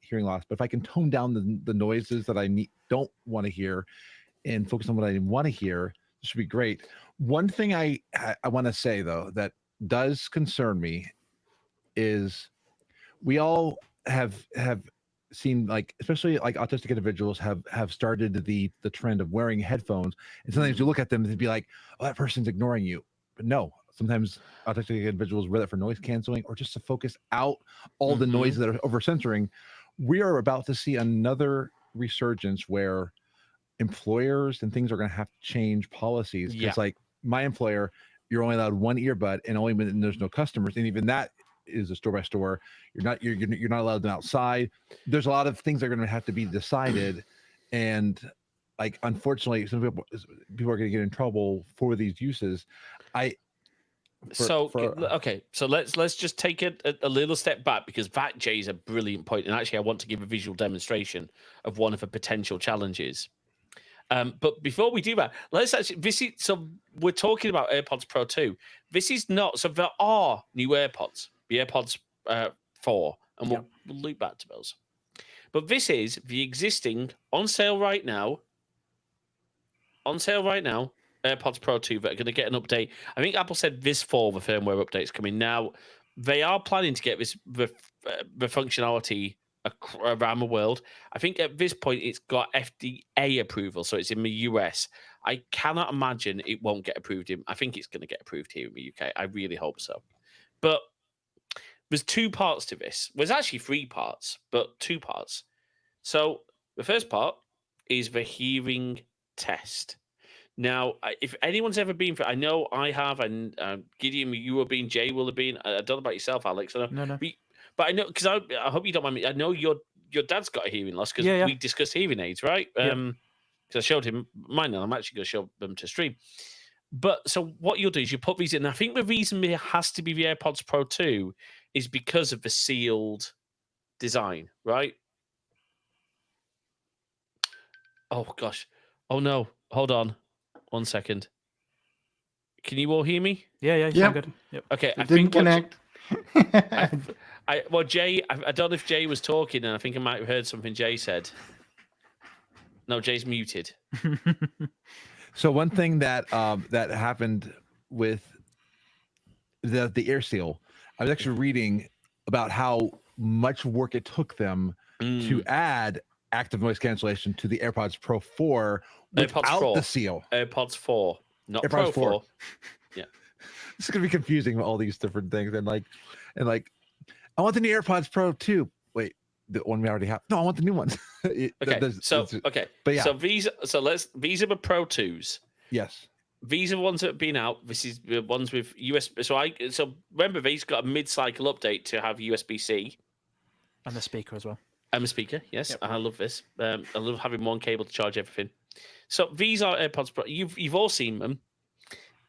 hearing loss, but if I can tone down the noises that I don't want to hear and focus on what I want to hear, this should be great. One thing I want to say, though, that does concern me is we all have seen, like, especially like autistic individuals have started the trend of wearing headphones, and sometimes you look at them and be like, oh, that person's ignoring you. But no, sometimes autistic individuals wear that for noise canceling, or just to focus out all the noises that are over censoring. We are about to see another resurgence where employers and things are going to have to change policies. It's like my employer, you're only allowed one earbud, and only when there's no customers, and even that is a store by store. You're not allowed them outside. There's a lot of things that are going to have to be decided, and, like, unfortunately, some people are going to get in trouble for these uses. So let's just take it a little step back, because that, Jay, is a brilliant point, and actually I want to give a visual demonstration of one of the potential challenges. But before we do that, let's actually so we're talking about AirPods Pro 2. This is not, so there are new AirPods, the AirPods 4, and we'll loop back to those. But this is the existing on sale right now AirPods Pro 2 that are going to get an update. I think Apple said this fall the firmware update's coming. Now, they are planning to get the functionality around the world. I think at this point it's got FDA approval, so it's in the US. I cannot imagine it won't get approved I think it's going to get approved here in the UK. I really hope so. But there's two parts to this. There's actually three parts, but two parts. So the first part is the hearing test. Now, if anyone's ever been for, I know I have, and Gideon, you have been, Jay will have been. I don't know about yourself, Alex. No. But I know, because I hope you don't mind me. I know you're your dad's got a hearing loss because Yeah. we discussed hearing aids, right? Yeah. Because I showed him mine, and I'm actually going to show them to stream. But so what you'll do is you put these in. I think the reason it has to be the AirPods Pro 2 is because of the sealed design, right? Oh gosh. Oh no. Hold on. 1 second. Can you all hear me? Yeah, you Yep. sound good. Yep. Okay. It didn't connect. Well, Jay, I don't know if Jay was talking, and I think I might have heard something Jay said. No, Jay's muted. So one thing that that happened with the Air Seal, I was actually reading about how much work it took them to add active noise cancellation to the AirPods Pro 4 without 4. the seal. AirPods 4, not AirPods Pro 4. 4. It's gonna be confusing all these different things, and like, I want the new AirPods Pro 2. Wait, the one we already have. No, I want the new ones. Okay, but yeah. so these are the Pro 2s. Yes. These are the ones that have been out. This is the ones with USB. So remember, these got a mid-cycle update to have USB-C And the speaker as well. and a speaker. Yes, Yep. I love this. I love having one cable to charge everything. So these are AirPods Pro. You've all seen them,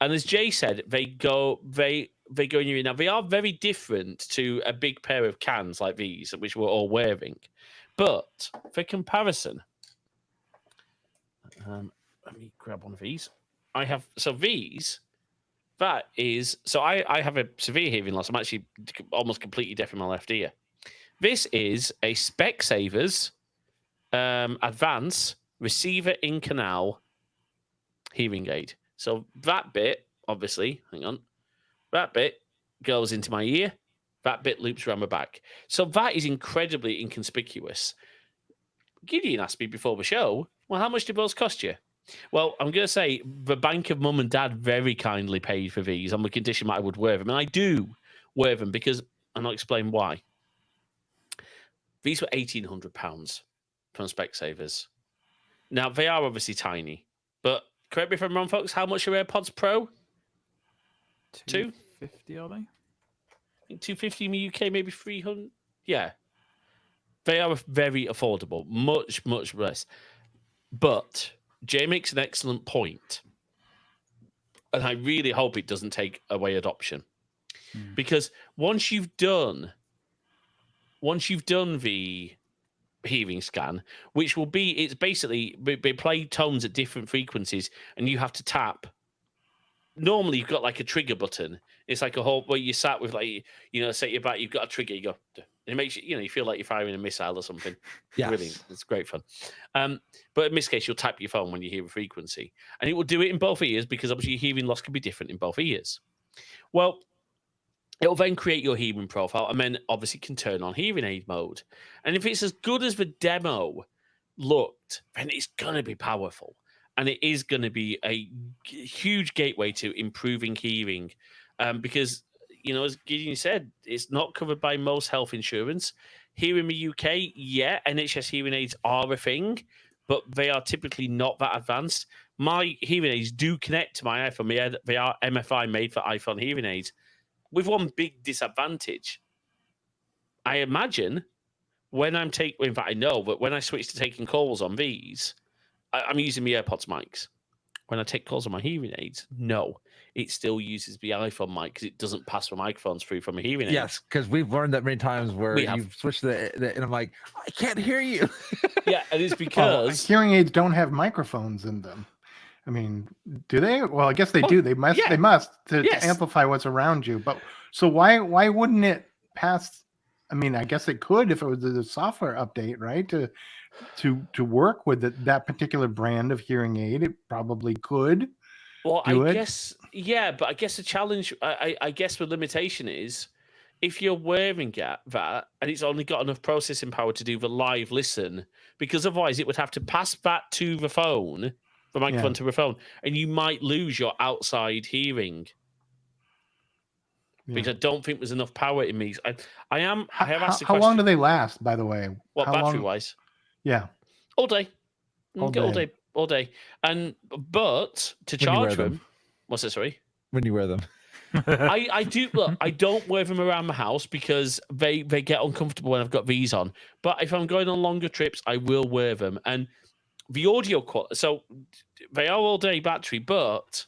and as Jay said, they go in your ear. Now they are very different to a big pair of cans like these, which we're all wearing. But for comparison, let me grab one of these. I have these. That is I have a severe hearing loss. I'm actually almost completely deaf in my left ear. This is a Specsavers Advance receiver in canal hearing aid. So that bit, obviously, hang on, that bit goes into my ear. That bit loops around my back. So that is incredibly inconspicuous. Gideon asked me before the show, well, how much did those cost you? Well, I'm going to say the bank of mum and dad very kindly paid for these on the condition that I would wear them. And I do wear them because, and I'll explain why. These were £1,800 from Specsavers. Now, they are obviously tiny, but correct me if I'm wrong, folks, how much are AirPods Pro? 250, are they? I think 250 in the UK, maybe 300. Yeah. They are very affordable, much, much less. But Jay makes an excellent point, and I really hope it doesn't take away adoption, because once you've done the hearing scan, which will be, it's basically they play tones at different frequencies, and you have to tap. Normally, you've got like a trigger button. It's like a whole where you sat with like set your back. You've got a trigger. You go. It makes you you feel like you're firing a missile or something. Yes. Brilliant. It's great fun. But in this case, you'll tap your phone when you hear a frequency, and it will do it in both ears because obviously your hearing loss can be different in both ears. Well, it'll then create your hearing profile, and then obviously can turn on hearing aid mode. And if it's as good as the demo looked, then it's going to be powerful. And it is going to be a huge gateway to improving hearing because, as Gideon said, it's not covered by most health insurance. Here in the UK, yeah, NHS hearing aids are a thing, but they are typically not that advanced. My hearing aids do connect to my iPhone. They are MFI made for iPhone hearing aids with one big disadvantage. I imagine when I'm taking, in fact, I know, but when I switch to taking calls on these, I'm using the AirPods mics. When I take calls on my hearing aids, no, it still uses the iPhone mic because it doesn't pass the microphones through from a hearing aid. Yes, because we've learned that many times where you've switched and I'm like, I can't hear you. Yeah, and it's because hearing aids don't have microphones in them. I mean, do they? Well, I guess they do. They must. Yeah. They must to amplify what's around you. But so why wouldn't it pass? I mean, I guess it could if it was a software update, right? To work with that particular brand of hearing aid, it probably could. Well, I guess, yeah, but I guess the challenge, I guess the limitation is if you're wearing that and it's only got enough processing power to do the live listen, because otherwise it would have to pass that to the phone, the microphone to the phone, and you might lose your outside hearing. Because I don't think there's enough power in these. I have asked the question. How long do they last, by the way? What, battery-wise? Yeah. All day. All day. But to charge them, what's that, sorry? When you wear them. I do look. I don't wear them around my house because they get uncomfortable when I've got these on. But if I'm going on longer trips, I will wear them. And the audio quality. So they are all day battery, but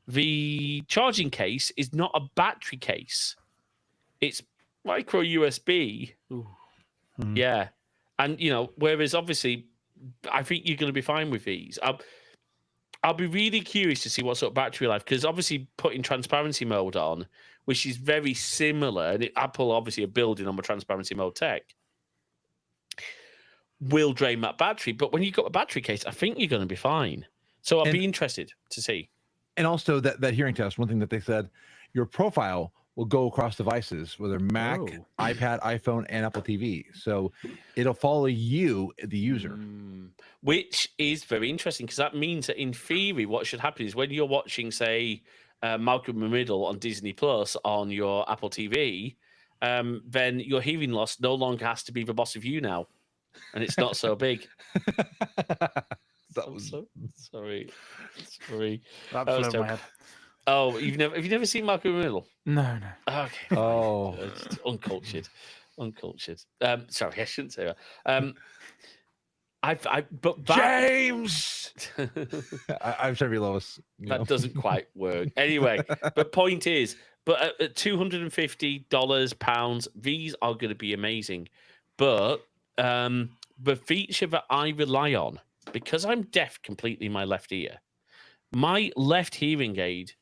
the charging case is not a battery case. It's micro USB. Ooh. Yeah, and whereas obviously, I think you're going to be fine with these. I'll be really curious to see what sort of battery life, because obviously putting transparency mode on, which is very similar, and Apple obviously are building on the transparency mode tech, will drain that battery. But when you've got a battery case, I think you're going to be fine. So I'll be interested to see. And also that hearing test, one thing that they said, your profile will go across devices, whether Mac, iPad, iPhone, and Apple TV. So it'll follow you, the user. Which is very interesting, because that means that in theory, what should happen is when you're watching, say, Malcolm in the Middle on Disney Plus on your Apple TV, then your hearing loss no longer has to be the boss of you now, and it's not so big. Sorry. That flew over my head. Oh, have you never seen Malcolm in the Middle? No. Okay. Oh, It's uncultured. Sorry, I shouldn't say that. But James. I'm sorry, Lois. That doesn't quite work. Anyway, but point is, at $250, these are going to be amazing. But the feature that I rely on, because I'm deaf completely in my left ear, my left hearing aid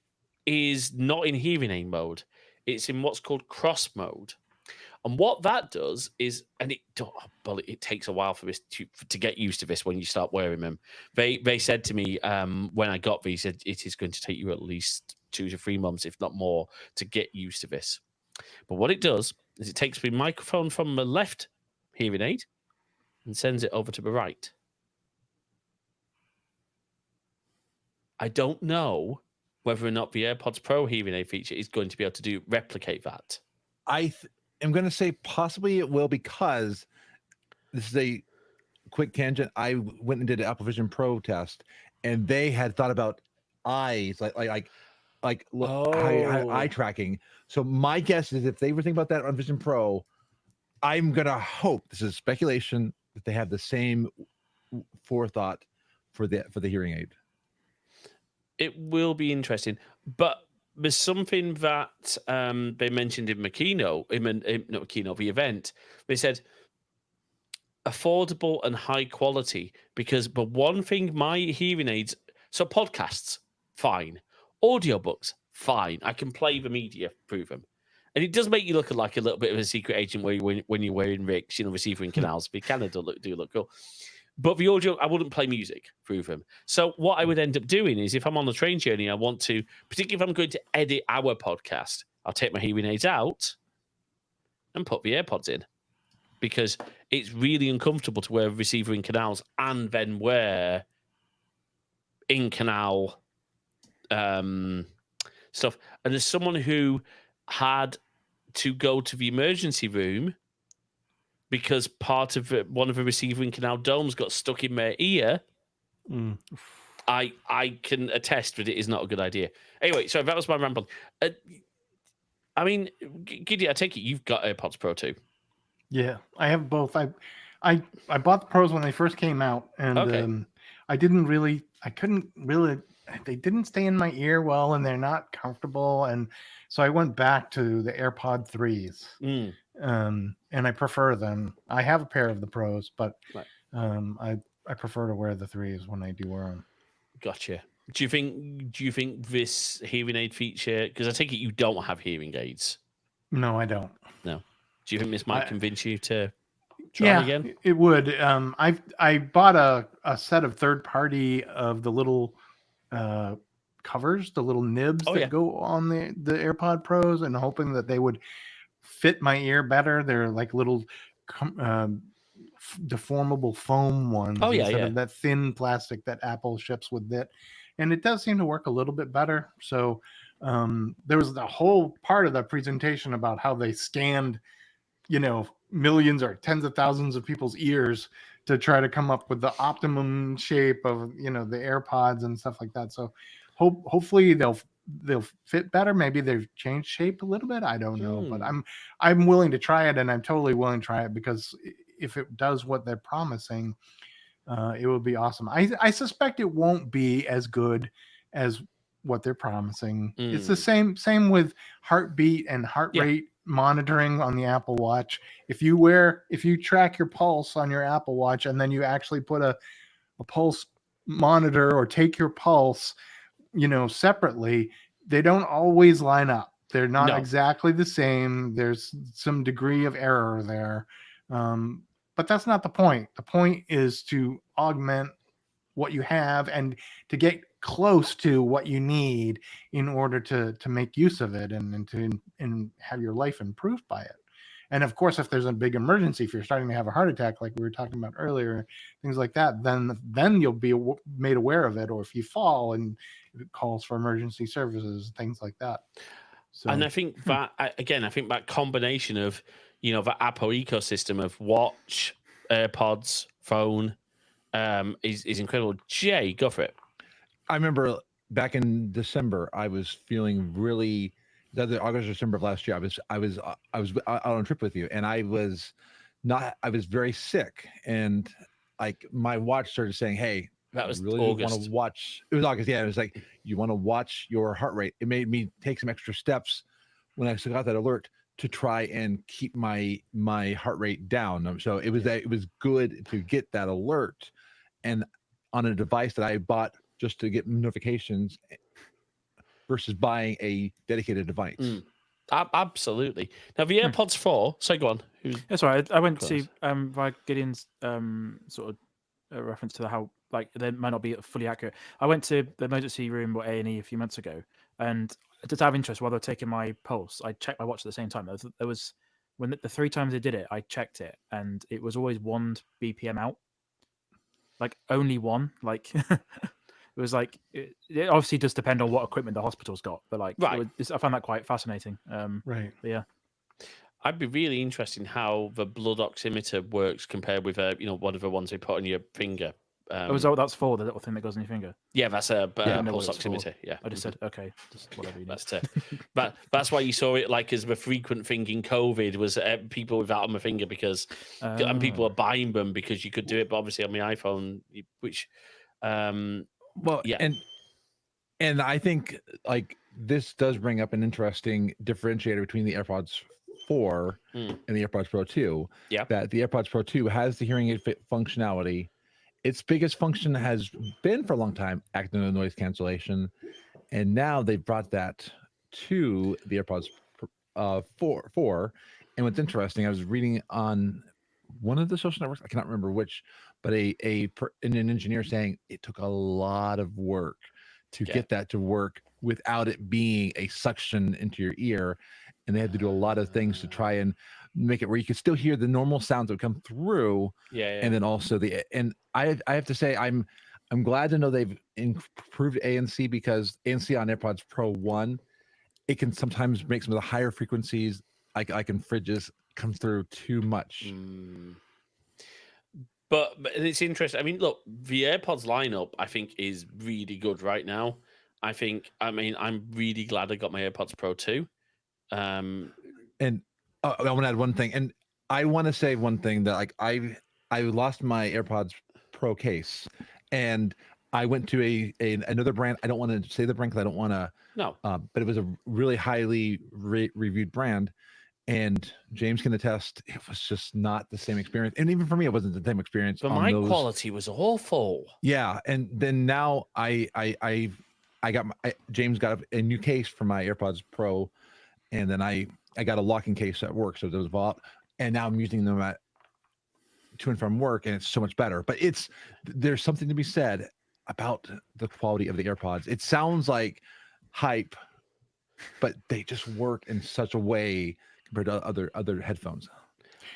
is not in hearing aid mode. It's in what's called cross mode. And what that does is, and it takes a while for this to get used to this when you start wearing them. They said to me when I got these, it is going to take you at least 2 to 3 months, if not more, to get used to this. But what it does is it takes the microphone from the left hearing aid and sends it over to the right. I don't know whether or not the AirPods Pro hearing aid feature is going to be able to replicate that. I'm going to say possibly it will, because this is a quick tangent. I went and did an Apple Vision Pro test, and they had thought about eyes, eye tracking. So my guess is if they were thinking about that on Vision Pro, I'm going to hope, this is speculation, that they have the same forethought for the hearing aid. It will be interesting, but there's something that they mentioned in the event. They said affordable and high quality, but one thing my hearing aids, so podcasts, fine. Audiobooks, fine. I can play the media through them. And it does make you look like a little bit of a secret agent when you're wearing rigs, receiving canals. But Canada do look cool. But the audio, I wouldn't play music through them. So what I would end up doing is, if I'm on the train journey, I want to, particularly if I'm going to edit our podcast, I'll take my hearing aids out and put the AirPods in, because it's really uncomfortable to wear a receiver in canals and then wear in-canal stuff. And as someone who had to go to the emergency room because part of one of the receiving canal domes got stuck in my ear, I can attest that it is not a good idea. Anyway, so that was my ramble. I mean, Giddy, I take it you've got AirPods Pro too. Yeah, I have both. I bought the Pros when they first came out, and Okay. I couldn't really. They didn't stay in my ear well, and they're not comfortable, and so I went back to the AirPod 3s. And I prefer them. I have a pair of the Pros, but I prefer to wear the 3s when I do wear them. Gotcha. Do you think this hearing aid feature, because I take it you don't have hearing aids? No, I don't. No. Do you think this might convince you to try again? It would. I bought a set of third party of the little covers, the little nibs that go on the AirPod Pros, and hoping that they would fit my ear better. They're like little deformable foam ones instead of that thin plastic that Apple ships with it. And it does seem to work a little bit better. So there was the whole part of the presentation about how they scanned, millions or tens of thousands of people's ears to try to come up with the optimum shape of, the AirPods and stuff like that. So hopefully they'll fit better. Maybe they've changed shape a little bit. I don't know, but Hmm. I'm willing to try it, and I'm totally willing to try it because if it does what they're promising, it will be awesome. I suspect it won't be as good as what they're promising. It's the same with heartbeat and heart Yeah. rate monitoring on the Apple Watch. If you track your pulse on your Apple Watch and then you actually put a pulse monitor or take your pulse, separately, they don't always line up. They're not No. exactly the same. There's some degree of error there. But that's not the point. The point is to augment what you have and to get close to what you need in order to make use of it and have your life improved by it. And of course, if there's a big emergency, if you're starting to have a heart attack, like we were talking about earlier, things like that, then you'll be made aware of it. Or if you fall and it calls for emergency services, things like that. So, and I think that again, I think that combination of the Apple ecosystem of watch, AirPods, phone, is incredible. Jay, go for it. I remember back in December, I was feeling really. The August or December of last year, I was out on a trip with you, and I was very sick, and like my watch started saying, "Hey, That was you really want August. to watch." It was August, yeah. It was like you want to watch your heart rate. It made me take some extra steps when I got that alert to try and keep my heart rate down. So it was good to get that alert, and on a device that I bought just to get notifications versus buying a dedicated device. Absolutely. Now the AirPods 4. So go on. That's right. I went Close. to via Gideon's sort of reference to how like they might not be fully accurate. I went to the emergency room or A&E a few months ago, and just out of interest, while they were taking my pulse, I checked my watch at the same time. There was when the 3 times they did it, I checked it, and it was always 1 BPM out, like only 1. Like it was like it obviously does depend on what equipment the hospital's got, but like Right. I found that quite fascinating. right. But yeah. I'd be really interested in how the blood oximeter works compared with one of the ones they put on your finger. Is that what that's for? The little thing that goes on your finger? Yeah, that's a didn't know what pulse it was for. oximeter. Yeah, I just said okay, just whatever you need. that's why you saw it like as the frequent thing in COVID was people with that on the finger because and people are buying them because you could do it, but obviously on the iPhone, which Well, yeah. And I think like this does bring up an interesting differentiator between the AirPods 4 and the AirPods Pro 2. Yeah. That the AirPods Pro 2 has the hearing aid fit functionality. Its biggest function has been for a long time active noise cancellation, and now they've brought that to the AirPods 4. And what's interesting, I was reading on one of the social networks, I cannot remember which, but an engineer saying it took a lot of work to get that to work without it being a suction into your ear, and they had to do a lot of things to try and make it where you could still hear the normal sounds that would come through, and then also I have to say I'm glad to know they've improved ANC, because ANC on AirPods Pro 1, it can sometimes make some of the higher frequencies like in fridges come through too much. But it's interesting. I mean, look, the AirPods lineup I think is really good right now. I'm really glad I got my AirPods Pro 2. And I want to add one thing, and I want to say one thing that like I lost my AirPods Pro case, and I went to another brand. I don't want to say the brand because I don't want to. No. But it was a really highly reviewed brand, and James can attest it was just not the same experience. And even for me, it wasn't the same experience. But my quality was awful. Yeah, and then now James got a new case for my AirPods Pro, and then I got a locking case at work, so there was vault, and now I'm using them to and from work, and it's so much better. But there's something to be said about the quality of the AirPods. It sounds like hype, but they just work in such a way compared to other headphones.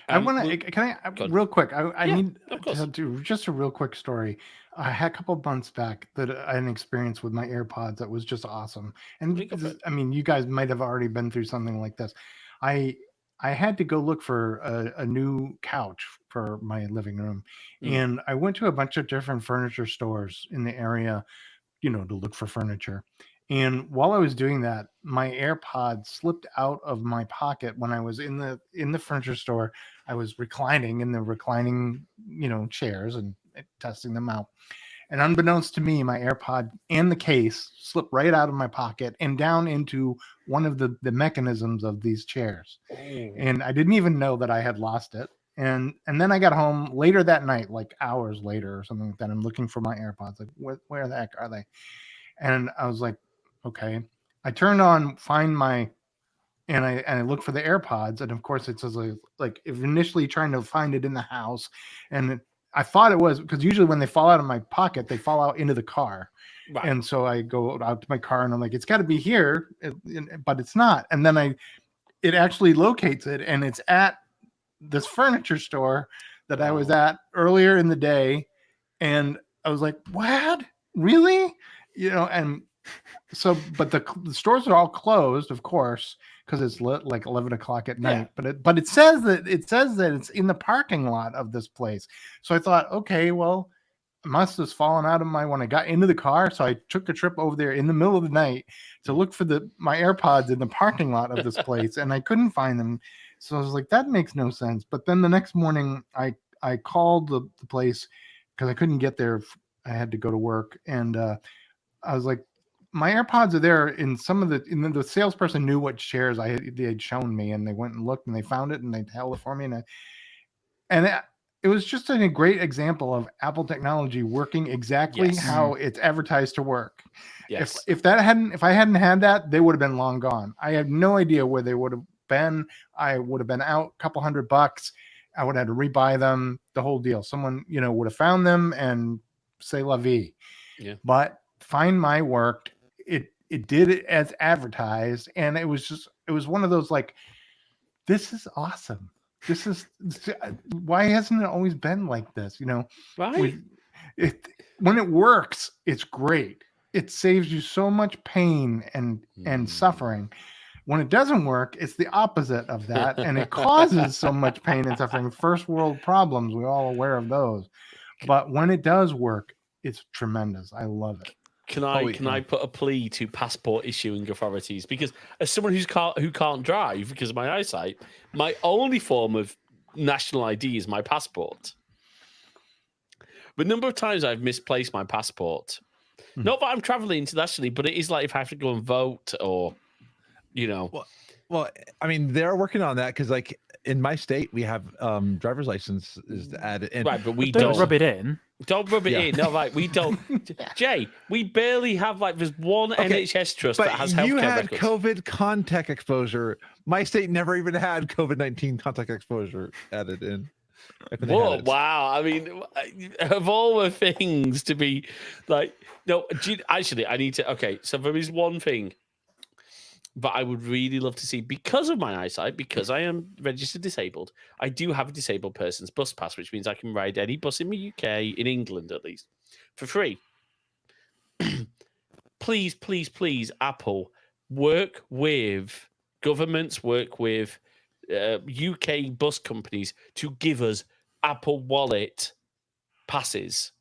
I want to. Can I real quick? I need to do just a real quick story. I had a couple of months back that I had an experience with my AirPods that was just awesome. And I mean, you guys might have already been through something like this. I had to go look for a new couch for my living room, and I went to a bunch of different furniture stores in the area, to look for furniture. And while I was doing that, my AirPod slipped out of my pocket when I was in the furniture store. I was reclining in the reclining, chairs and testing them out. And unbeknownst to me, my AirPod and the case slipped right out of my pocket and down into one of the mechanisms of these chairs. And I didn't even know that I had lost it. And then I got home later that night, like hours later or something like that. I'm looking for my AirPods. Like, where the heck are they? And I was like, okay. I turned on Find My, and I look for the AirPods, and of course it says like if initially trying to find it in the house, and I thought it was because usually when they fall out of my pocket, they fall out into the car. Right. And so I go out to my car and I'm like, it's got to be here, but it's not. And then it actually locates it, and it's at this furniture store that I was at earlier in the day. And I was like, what? Really? And so, but the stores are all closed, of course, because it's like 11 o'clock at night. Yeah. But it says that it's in the parking lot of this place. So I thought, okay, well, it must have fallen out of when I got into the car. So I took a trip over there in the middle of the night to look for my AirPods in the parking lot of this place, and I couldn't find them. So I was like, that makes no sense. But then the next morning, I called the place because I couldn't get there. I had to go to work, and I was like, my AirPods are there in the salesperson knew what chairs they had shown me, and they went and looked and they found it and they held it for me. And it was just a great example of Apple technology working exactly how it's advertised to work. Yes. If I hadn't had that, they would have been long gone. I have no idea where they would have been. I would have been out a couple $100. I would have had to rebuy them, the whole deal. Someone, would have found them and say la vie. Yeah. But Find My worked. It did it as advertised, and it was one of those like, this is awesome. Why hasn't it always been like this? Right. When it works, it's great. It saves you so much pain and suffering. When it doesn't work, it's the opposite of that, and it causes so much pain and suffering. First world problems, we're all aware of those. But when it does work, it's tremendous. I love it. Can I put a plea to passport issuing authorities? Because as someone who can't drive because of my eyesight, my only form of national ID is my passport. The number of times I've misplaced my passport, not that I'm traveling internationally, but it is like if I have to go and vote or, Well, I mean, they're working on that because, like, in my state, we have driver's license is added. And right, but we don't rub it in. Don't rub it in. No, like we don't. Jay, we barely have there's one NHS trust that has healthcare you had records. COVID contact exposure. My state never even had COVID-19 contact exposure added in. Whoa! Wow. I mean, of all the things to be like, no. Actually, I need to. Okay, so there is one thing. But I would really love to see, because of my eyesight, because I am registered disabled, I do have a disabled person's bus pass, which means I can ride any bus in the UK, in England at least, for free. Please, please, please, Apple, work with governments, work with UK bus companies to give us Apple Wallet passes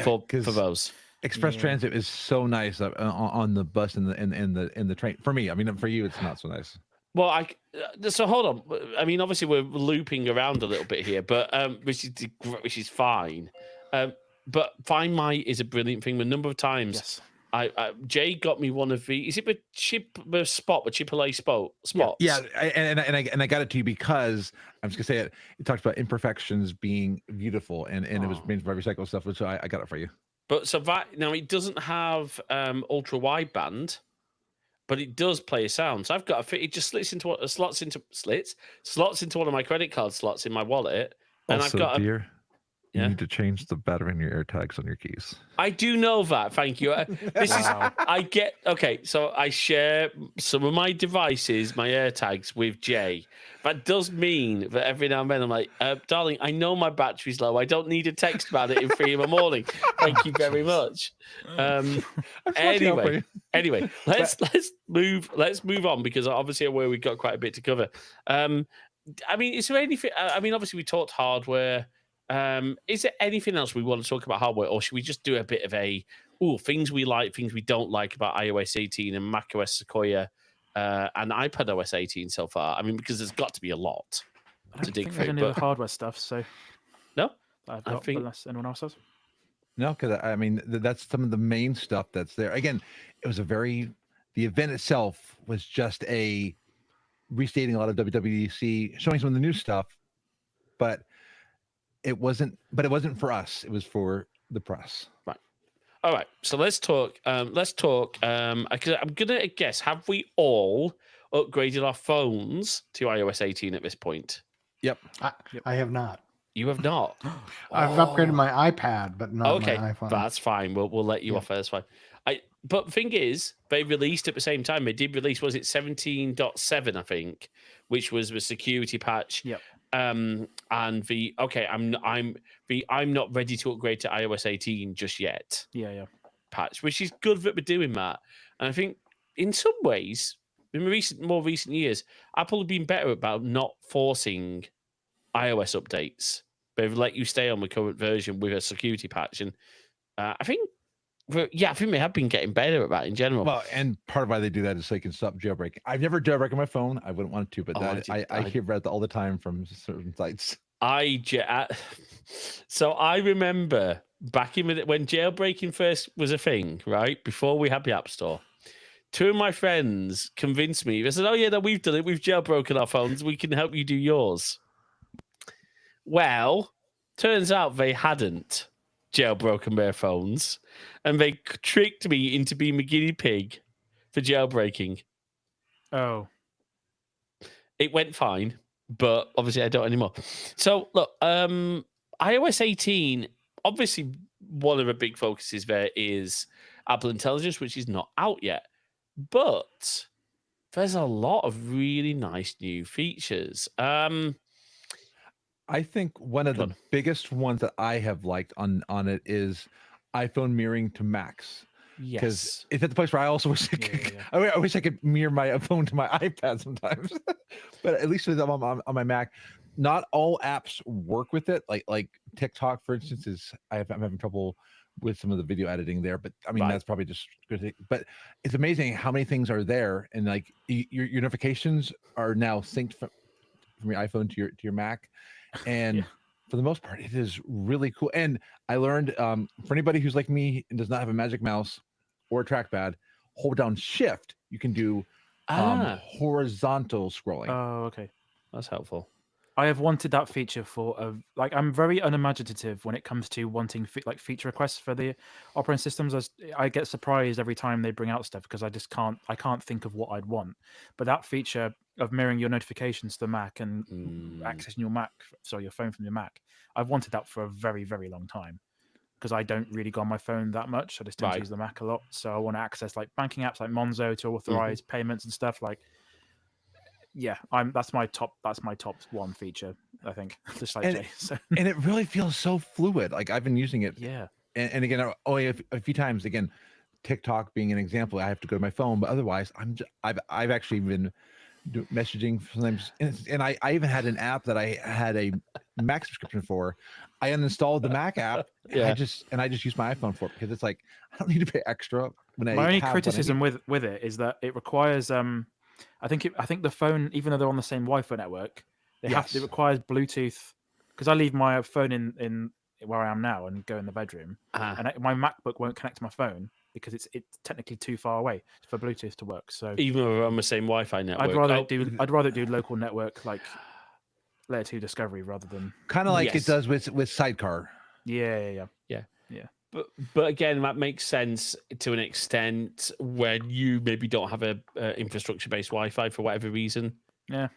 for those. Express Transit is so nice on the bus and the train. For me, I mean, for you, it's not so nice. Well, so hold on. I mean, obviously we're looping around a little bit here, but which is fine. But Find My is a brilliant thing. The number of times Jay got me one of the. Is it the AAA spots? Yeah, and I got it to you because I'm just gonna say it. It talks about imperfections being beautiful, and it was made by recycled stuff, so I got it for you. But so that now it doesn't have ultra wideband, but it does play a sound. So I've got it just slots into one of my credit card slots in my wallet, and also, I've got you need to change the battery in your AirTags on your keys. I do know that. Thank you. So I share some of my devices, my AirTags, with Jay. That does mean that every now and then I'm like, darling, I know my battery's low. I don't need a text about it in 3 a.m. Thank you very much. Anyway, let's move on, because obviously we've got quite a bit to cover. I mean, is there anything? I mean, obviously we talked hardware. Is there anything else we want to talk about hardware, or should we just do a bit of a things we like, things we don't like about iOS 18 and macOS Sequoia and iPadOS 18 so far. I mean, because there's got to be a lot I don't to dig think there's through. any other hardware stuff, so No, I've I got, think unless anyone else has. No, because I mean that's some of the main stuff that's there. Again, it was the event itself was just a restating a lot of WWDC, showing some of the new stuff, but it wasn't for us. It was for the press. Right. All right. So let's talk. I'm gonna guess. Have we all upgraded our phones to iOS 18 at this point? Yep. I have not. You have not. I've upgraded my iPad, but not my iPhone. That's fine. We'll let you off. That's fine. But the thing is, they released at the same time. They did release, was it 17.7, I think, which was the security patch. Yep. And I'm not ready to upgrade to iOS 18 just yet. Yeah. Patch, which is good that we're doing that. And I think in some ways, in more recent years, Apple have been better about not forcing iOS updates. They've let you stay on the current version with a security patch, and I think they have been getting better at that in general. Well, and part of why they do that is so they can stop jailbreaking. I've never jailbroken my phone. I wouldn't want to, but I hear about that all the time from certain sites. So I remember back when jailbreaking first was a thing, right? Before we had the App Store, two of my friends convinced me. They said, "Oh yeah, no, we've done it. We've jailbroken our phones. We can help you do yours." Well, turns out they hadn't jailbroken their phones, and they tricked me into being a guinea pig for jailbreaking. Oh. It went fine, but obviously I don't anymore. So look, iOS 18, obviously one of the big focuses there is Apple Intelligence, which is not out yet, but there's a lot of really nice new features. I think one of the biggest ones that I have liked on it is iPhone mirroring to Macs. Because it's at the place where I also wish I wish I could mirror my phone to my iPad sometimes. But at least with on my Mac, not all apps work with it. Like TikTok, for instance, I'm having trouble with some of the video editing there. But I mean, that's probably just good. But it's amazing how many things are there, and like your notifications are now synced from your iPhone to your Mac. And for the most part, it is really cool. And I learned for anybody who's like me and does not have a magic mouse or a trackpad, hold down Shift. You can do horizontal scrolling. Oh, okay. That's helpful. I have wanted that feature I'm very unimaginative when it comes to wanting feature requests for the operating systems. I get surprised every time they bring out stuff because I can't think of what I'd want. But that feature of mirroring your notifications to the Mac and accessing your phone from your Mac, I've wanted that for a very, very long time because I don't really go on my phone that much. I just tend to use the Mac a lot. So I want to access like banking apps like Monzo to authorize payments and stuff like. Yeah, that's my top one feature, I think. Just like Jay. So. And it really feels so fluid. Like I've been using it. Yeah. And again, only a few times. Again, TikTok being an example, I have to go to my phone, but otherwise, I've actually been messaging sometimes, and I even had an app that I had a Mac subscription for. I uninstalled the Mac app. And I just use my iPhone for it because it's like I don't need to pay extra. My only criticism with it is that it requires I think the phone, even though they're on the same Wi-Fi network, it requires Bluetooth. Because I leave my phone in where I am now and go in the bedroom, and my MacBook won't connect to my phone because it's technically too far away for Bluetooth to work. So even though we're on the same Wi-Fi network, I'd rather do local network like Layer 2 Discovery rather than kind of like it does with Sidecar. Yeah. But again, that makes sense to an extent when you maybe don't have a infrastructure-based Wi-Fi for whatever reason. Yeah.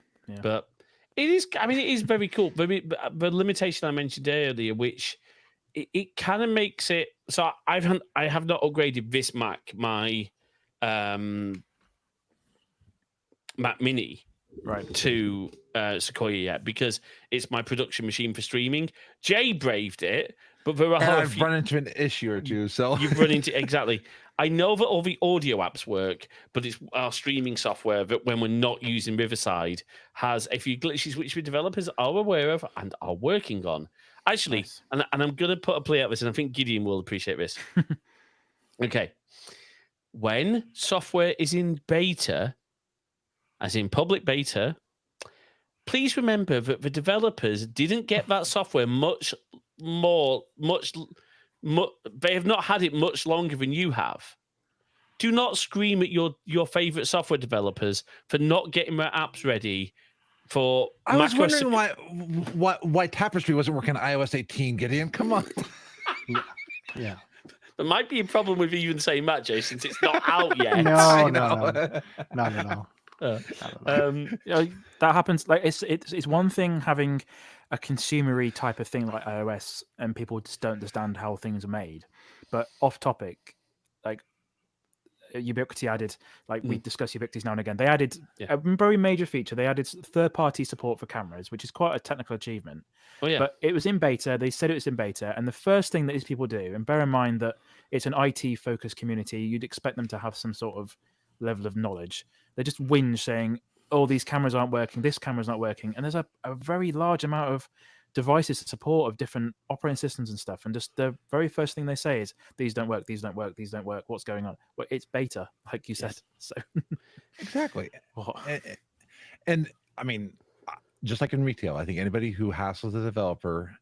But it is. I mean, it is very cool. But the limitation I mentioned earlier, which it kind of makes it. So I have not upgraded this Mac, my Mac Mini, to Sequoia yet because it's my production machine for streaming. Jay braved it. But there are I've run into an issue or two, so you've run into exactly. I know that all the audio apps work, but it's our streaming software that when we're not using Riverside has a few glitches which the developers are aware of and are working on. Actually, and I'm going to put a play out this, and I think Gideon will appreciate this. Okay. When software is in beta, as in public beta, please remember that the developers didn't get that software they have not had it much longer than you have. Do not scream at your favorite software developers for not getting their apps ready for I was macOS. wondering why Tapestry wasn't working on iOS 18, Gideon. Come on. Yeah. There might be a problem with even saying that, Jay, since it's not out yet. No, not at all. That happens. Like it's one thing having a consumery type of thing like iOS, and people just don't understand how things are made. But off topic, like Ubiquiti added, like we discuss Ubiquitis now and again. They added a very major feature. They added third-party support for cameras, which is quite a technical achievement. Oh yeah. But it was in beta. They said it was in beta, and the first thing that these people do, and bear in mind that it's an IT-focused community, you'd expect them to have some sort of level of knowledge. They just whinge saying, "Oh, these cameras aren't working. This camera's not working," and there's a very large amount of devices to support of different operating systems and stuff, and just the very first thing they say is these don't work, these don't work, these don't work. What's going on? Well, it's beta, like you said. So Exactly. And I mean, just like in retail, I think anybody who hassles a developer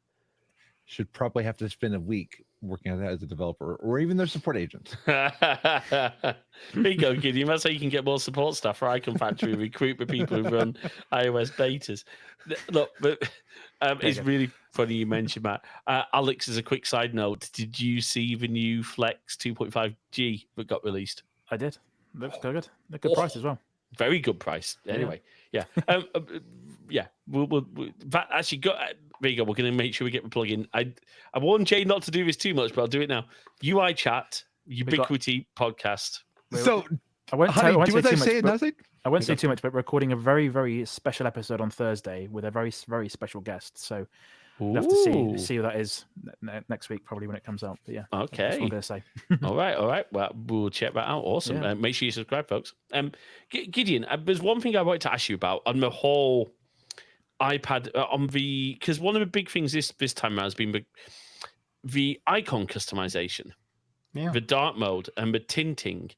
should probably have to spend a week working on that as a developer, or even their support agent. There you go, Gideon. That's how you can get more support staff for Icon Factory. Recruit the people who run iOS betas. Look, but it's really funny you mentioned that. Alex, as a quick side note, did you see the new Flex 2.5G that got released? I did. Looks good. A good price as well. Very good price. Anyway, yeah. We'll that actually got. There you go. We're going to make sure we get the plug-in. I warned Jay not to do this too much, but I'll do it now. UI chat, Ubiquiti podcast. So I won't honey, say too say much. it, I won't say too much, but we're recording a very, very special episode on Thursday with a very, very special guest. So we'll have to see who that is next week, probably when it comes out. But yeah, okay. That's what I'm going to say. All right. Well, we'll check that out. Awesome. Yeah. Make sure you subscribe, folks. Gideon, there's one thing I wanted to ask you about on the whole iPad because one of the big things this time around has been the icon customization, the dark mode, and the tinting.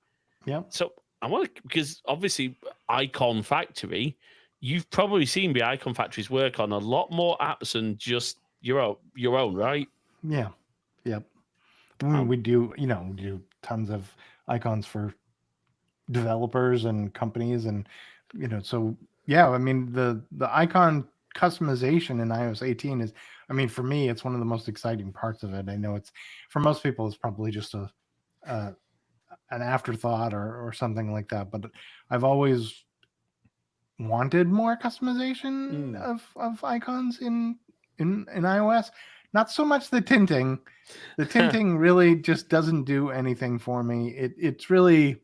Yeah. So I want to, because obviously Icon Factory, you've probably seen the Icon Factories work on a lot more apps than just your own, right? Yeah. Yep. We do tons of icons for developers and companies, and so yeah, I mean the icon customization in iOS 18 is, I mean, for me, it's one of the most exciting parts of it. I know it's, for most people, it's probably just an afterthought or something like that, but I've always wanted more customization of icons in iOS. Not so much the tinting. The tinting really just doesn't do anything for me. It's really,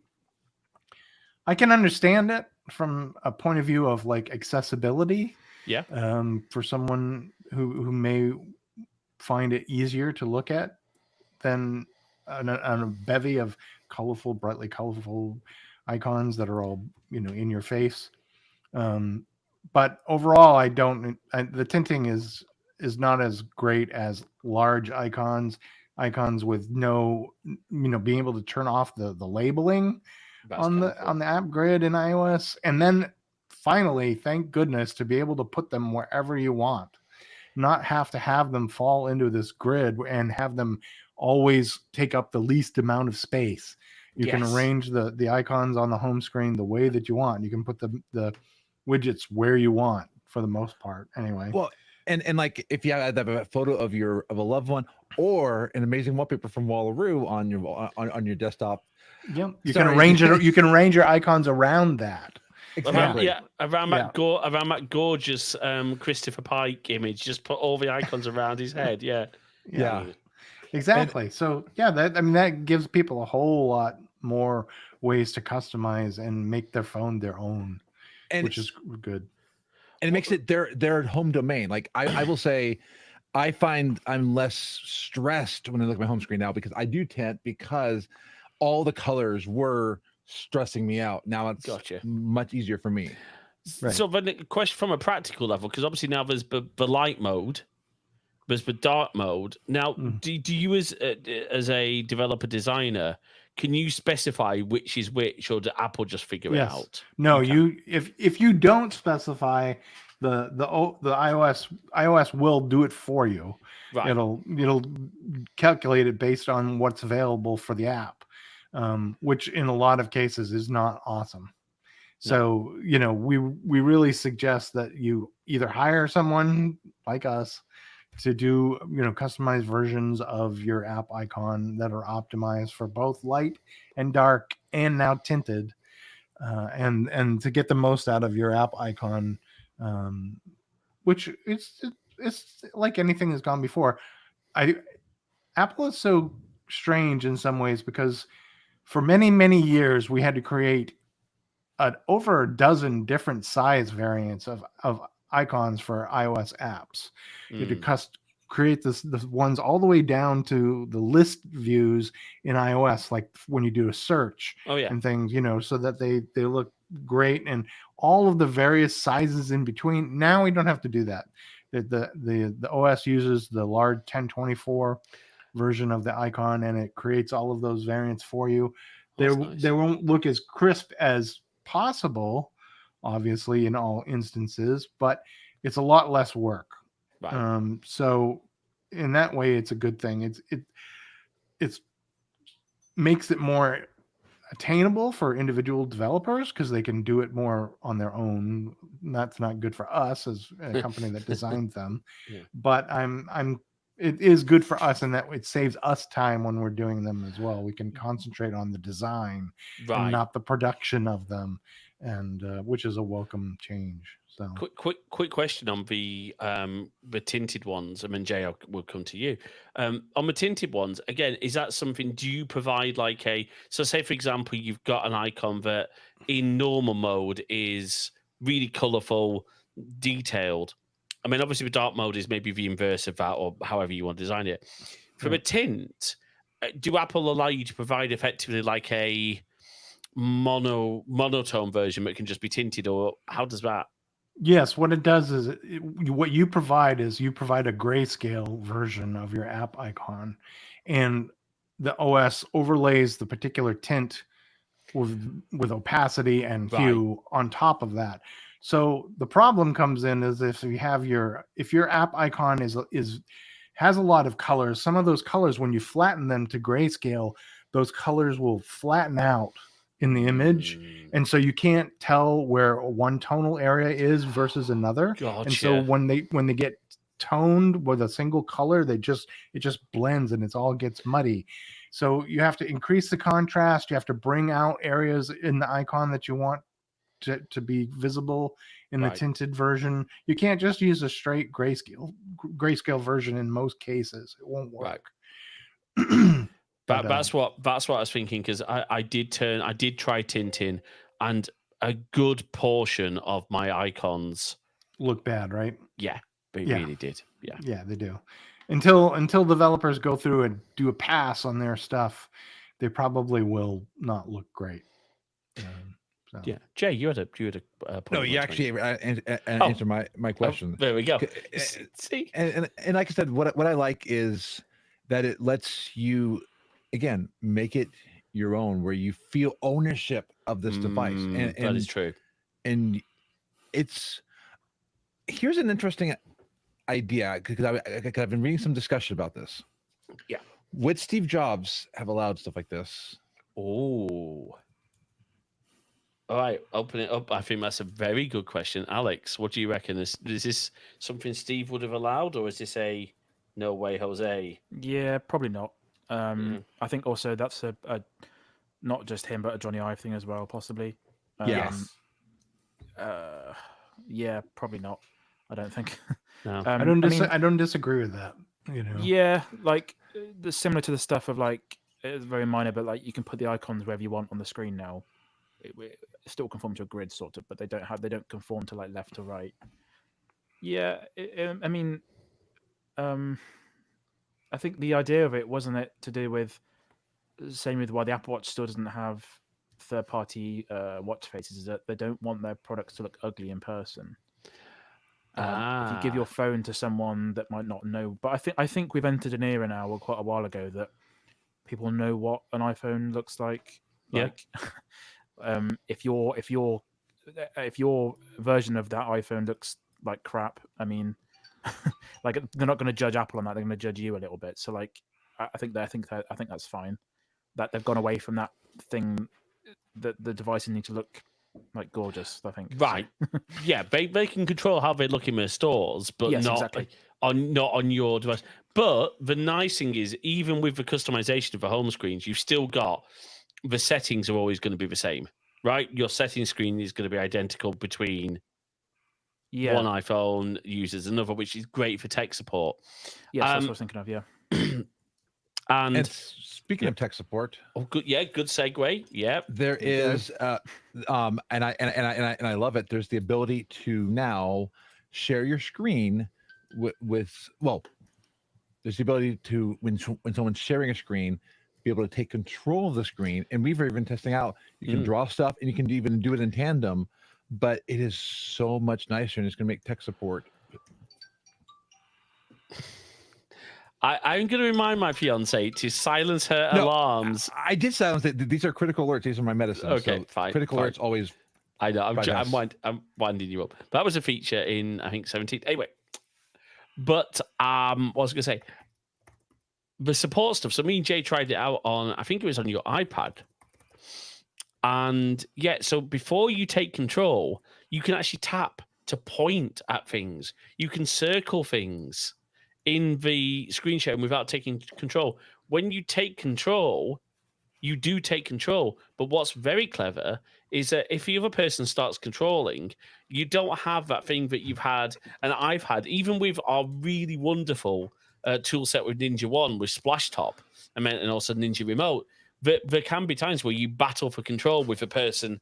I can understand it from a point of view of like accessibility. Yeah. For someone who may find it easier to look at than on a bevy of brightly colorful icons that are all in your face. But overall, the tinting is not as great as large icons with no, being able to turn off the labeling on the app grid in iOS, and then finally, thank goodness, to be able to put them wherever you want, not have to have them fall into this grid and have them always take up the least amount of space. You can arrange the icons on the home screen the way that you want. You can put the widgets where you want for the most part. Anyway. Well, and like if you have a photo of a loved one or an amazing wallpaper from Wallaroo on your desktop, you can arrange it. You can arrange your icons around that. Exactly. Around that gorgeous Christopher Pike image. Just put all the icons around his head. Yeah. Exactly. So that gives people a whole lot more ways to customize and make their phone their own, which is good. And it makes it their home domain. Like I will say, I find I'm less stressed when I look at my home screen now because I do tint, because all the colors were stressing me out. Now it's much easier for me. Right. So then the question from a practical level, because obviously now there's the light mode, there's the dark mode. Now, do you as a developer designer can you specify which is which, or does Apple just figure it Yes. out? No, Okay. if you don't specify the iOS will do it for you. Right. It'll calculate it based on what's available for the app, which in a lot of cases is not awesome. So, we really suggest that you either hire someone like us to do, customized versions of your app icon that are optimized for both light and dark and now tinted, and to get the most out of your app icon, which it's like anything that's gone before. Apple is so strange in some ways because for many, many years we had to create over a dozen different size variants of icons for iOS apps. You had to create the ones all the way down to the list views in iOS, like when you do a search and things, so that they look great, and all of the various sizes in between. Now we don't have to do that. The OS uses the large 1024 version of the icon, and it creates all of those variants for you. They won't look as crisp as possible, obviously, in all instances, but it's a lot less work. Right. So in that way, it's a good thing. It's makes it more attainable for individual developers because they can do it more on their own. That's not good for us as a company that designs them, but it is good for us in that it saves us time when we're doing them as well. We can concentrate on the design and not the production of them, and which is a welcome change. So quick question on the tinted ones. I mean, Jay, we'll come to you. On the tinted ones, again, is that something? Do you provide so say for example, you've got an icon that in normal mode is really colorful, detailed. I mean, obviously, the dark mode is maybe the inverse of that, or however you want to design it. From a tint, do Apple allow you to provide effectively like a monotone version that can just be tinted, or how does that? Yes, what it does is what you provide is you provide a grayscale version of your app icon, and the OS overlays the particular tint with opacity and hue on top of that. So the problem comes in is if your app icon has a lot of colors, some of those colors, when you flatten them to grayscale, those colors will flatten out in the image, and so you can't tell where one tonal area is versus another. Gotcha. And so when they get toned with a single color, it just blends and it all gets muddy. So you have to increase the contrast. You have to bring out areas in the icon that you want to be visible in the tinted version. You can't just use a straight grayscale version in most cases. It won't work. That's what I was thinking, because I did try tinting, and a good portion of my icons look bad, right? Yeah, they really did. Yeah, they do. Until developers go through and do a pass on their stuff, they probably will not look great. So. Yeah, Jay, you had a point. No, you actually answered my question. There we go. See, and like I said, what I like is that it lets you, again, make it your own, where you feel ownership of this device. And that is true. And here's an interesting idea, because I've been reading some discussion about this. Yeah. Would Steve Jobs have allowed stuff like this? Oh. All right, open it up. I think that's a very good question. Alex, what do you reckon? Is this something Steve would have allowed, or is this a no way, Jose? Yeah, probably not. I think also that's a not just him, but a Johnny Ive thing as well, possibly. Yes. Yeah, probably not. I don't think. No, I don't disagree with that. Yeah, like similar to the stuff of like it's very minor, but like you can put the icons wherever you want on the screen now. It still conform to a grid sort of, but they don't conform to like left to right. Yeah, I mean, I think the idea of it wasn't it to do with same with why the Apple Watch still doesn't have third-party watch faces, is that they don't want their products to look ugly in person. If you give your phone to someone that might not know, but I think we've entered an era now, or quite a while ago, that people know what an iPhone looks like. Yeah. Like, if your version of that iPhone looks like crap, I mean, like they're not going to judge Apple on that. They're going to judge you a little bit. So like, I think that's fine. That they've gone away from that thing that the devices need to look like gorgeous. I think. Right. Yeah, they can control how they look in their stores, but Yes, not exactly. not on your device. But the nice thing is, even with the customization of the home screens, you've still got the settings are always going to be the same, right? Your settings screen is going to be identical between one iPhone users another, which is great for tech support. Yes, that's what I was thinking of. Yeah. And speaking of tech support, good segue. Yeah, there is, and I love it. There's the ability to now share your screen with there's the ability to when someone's sharing a screen, be able to take control of the screen. And we've even testing out. You can draw stuff, and you can even do it in tandem. But it is so much nicer, and it's going to make tech support. I'm going to remind my fiance to silence her alarms. I did silence it. These are critical alerts. These are my medicine. Okay, so fine. Critical alerts always. I know. I'm winding you up. That was a feature in, I think, 17. Anyway, but what was I going to say? The support stuff. So me and Jay tried it out on, I think it was on your iPad. And yeah, so before you take control, you can actually tap to point at things. You can circle things in the screen sharing without taking control. When you take control, you do take control. But what's very clever is that if the other person starts controlling, you don't have that thing that you've had, and I've had, even with our really wonderful tool set with Ninja One with Splash Top and also Ninja Remote. There can be times where you battle for control with a person.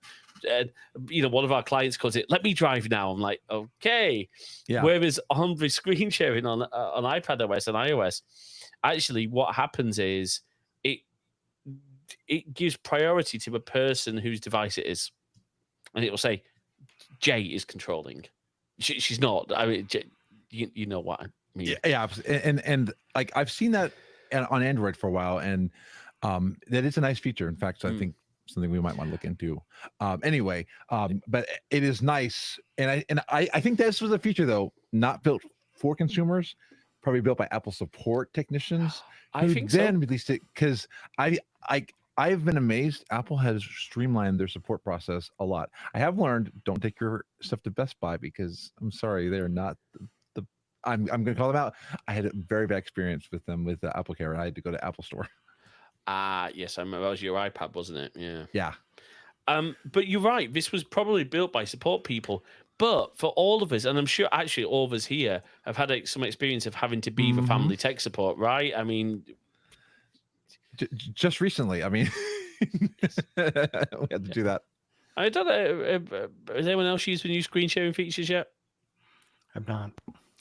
One of our clients calls it, "Let me drive now." I'm like, okay. Yeah. Whereas on the screen sharing on iPadOS and iOS, actually what happens is it gives priority to the person whose device it is. And it will say, Jay is controlling. She's not. I mean, you know what I mean. Yeah. And like I've seen that on Android for a while, and that is a nice feature. In fact, I think something we might want to look into. Anyway, but it is nice, and I think this was a feature though not built for consumers, probably built by Apple support technicians. I think then so. released it because I've been amazed. Apple has streamlined their support process a lot. I have learned don't take your stuff to Best Buy because I'm sorry, they're not the I'm going to call them out. I had a very bad experience with them with the Apple Care. I had to go to Apple Store. Yes, I remember. That was your iPad, wasn't it? Yeah. Yeah. But you're right. This was probably built by support people. But for all of us, and I'm sure actually all of us here have had some experience of having to be the family tech support, right? I mean, just recently. I mean, we had to do that. I don't know. Has anyone else used the new screen sharing features yet? I've not.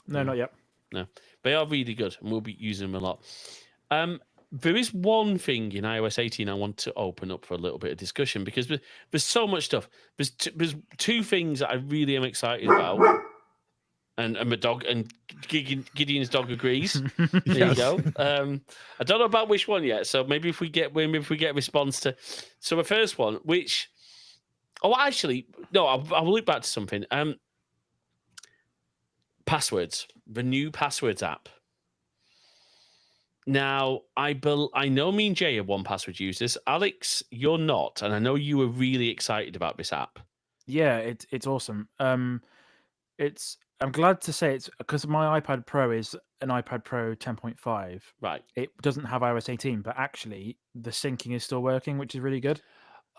No, not yet. No, they are really good, and we'll be using them a lot. There is one thing in iOS 18 I want to open up for a little bit of discussion because there's so much stuff. There's two things that I really am excited about, and my dog and Gideon's dog agrees. There you go. I don't know about which one yet, so maybe if we get a response to. So the first one, which, actually, no, I'll look back to something. Passwords, the new Passwords app. Now, I know me and Jay are 1Password users. Alex, you're not, and I know you were really excited about this app. Yeah, it's awesome. I'm glad to say it's because my iPad Pro is an iPad Pro 10.5. Right. It doesn't have iOS 18, but actually the syncing is still working, which is really good.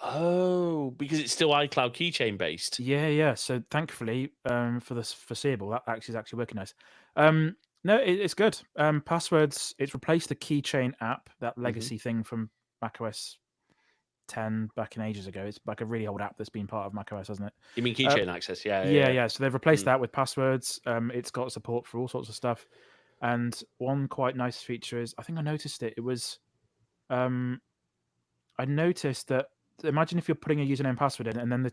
Oh, because it's still iCloud keychain based. Yeah. So thankfully, for the foreseeable, that is actually working nice. No, it's good. Passwords, it's replaced the keychain app, that legacy thing from macOS 10 back in ages ago. It's like a really old app that's been part of macOS, hasn't it? You mean keychain access? Yeah. So they've replaced that with Passwords. It's got support for all sorts of stuff. And one quite nice feature is, I think I noticed it. It was, I noticed that, imagine if you're putting a username and password in and then the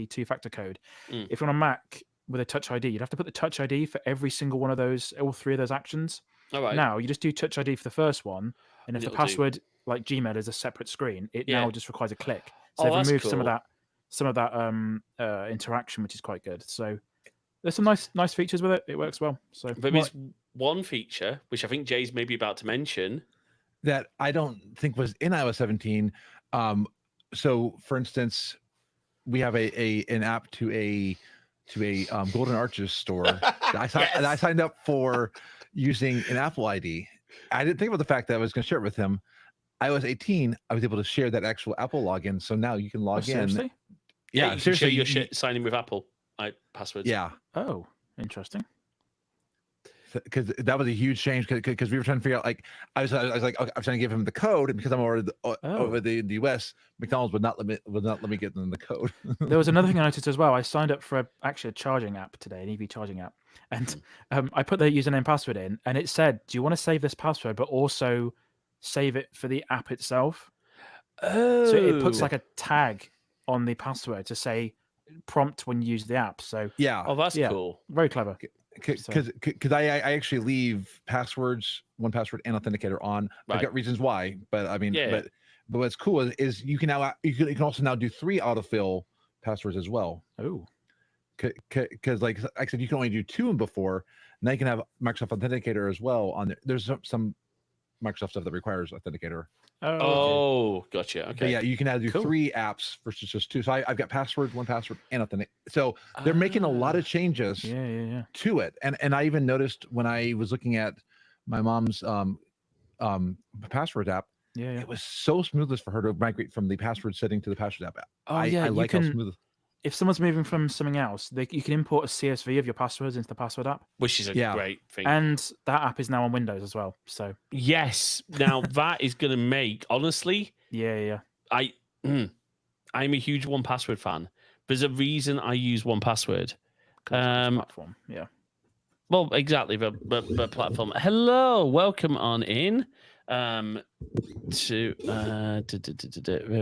two-factor code. If you're on a Mac with a Touch ID, you'd have to put the Touch ID for every single one of those, all three of those actions. All right. Now you just do Touch ID for the first one, And if the It'll do. password, like Gmail, is a separate screen, it Yeah. now just requires a click. So Oh, they've that's removed cool. some of that interaction, which is quite good. So there's some nice features with it. It works well. So There is one feature which I think Jay's maybe about to mention. that I don't think was in iOS 17. So, for instance, we have an app to a Golden Arches store that I signed up for using an Apple ID. I didn't think about the fact that I was going to share it with him. iOS 18, I was able to share that actual Apple login. So now you can log in. seriously? Yeah, you seriously. can share your signing with Apple passwords. Yeah. Oh, interesting. Because that was a huge change. Because we were trying to figure out, like, I was like, okay, I was trying to give him the code, and because I'm over the US, McDonald's would not let me get them the code. There was another thing I noticed as well. I signed up for a charging app today, an EV charging app, and I put the username and password in, and it said, "Do you want to save this password, but also save it for the app itself?" Oh, So it puts like a tag on the password to say prompt when you use the app. So Yeah. oh, that's yeah. cool. Very clever. Because I actually leave passwords, 1Password, and Authenticator on. Right. I've got reasons why, but I mean, Yeah. but what's cool is you can can also now do 3 autofill passwords as well. Oh, because like I said, you can only do 2 before. Now you can have Microsoft Authenticator as well on there. There's some Microsoft stuff that requires Authenticator. Oh, gotcha. Okay. But yeah, you can now do Cool. 3 apps versus just 2. So I've got password, 1Password, and Authenticator. So they're making a lot of changes to it. And I even noticed when I was looking at my mom's password app, it was so smooth for her to migrate from the password setting to the password app. I like how smooth. If someone's moving from something else, you can import a CSV of your passwords into the password app, which is a great thing. And that app is now on Windows as well. So yes, now that is going to make, honestly, I'm a huge 1Password fan. There's a reason I use 1Password. Platform, yeah. Well, exactly, the platform. Hello, welcome on in. There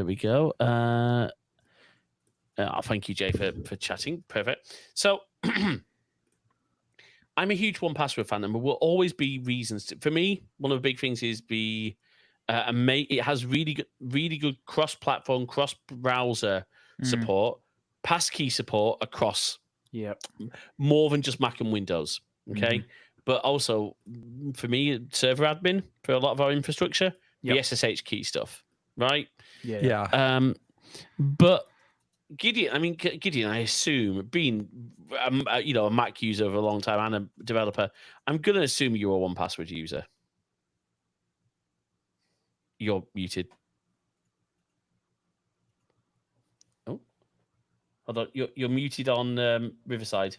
we go. Thank you, Jay, for chatting. Perfect. So, I'm a huge 1Password fan, and there will always be reasons. For me, one of the big things is it has really good cross-platform, cross-browser support, passkey support across more than just Mac and Windows. Okay, but also for me, server admin for a lot of our infrastructure, the SSH key stuff, right? Yeah. But Gideon, I assume, being a Mac user for a long time and a developer, I'm gonna assume you're a 1Password user. You're muted. Oh, hold on. You're muted on Riverside.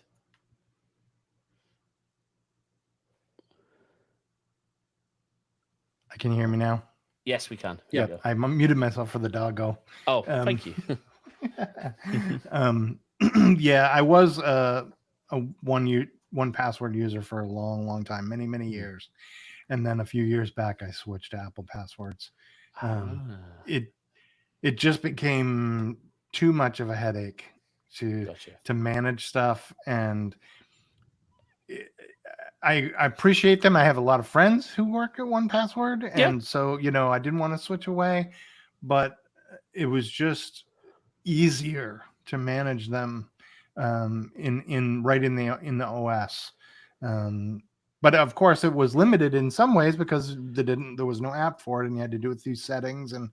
Can you hear me now? Yes, we can. Yeah, I muted myself for the doggo. Oh, thank you. Yeah, I was a 1Password user for a long time, many years, and then a few years back I switched to Apple Passwords. It just became too much of a headache to manage stuff, and I appreciate them. I have a lot of friends who work at 1Password, and so I didn't want to switch away, but it was just easier to manage them in the OS. But of course, it was limited in some ways because there was no app for it, and you had to do it through settings and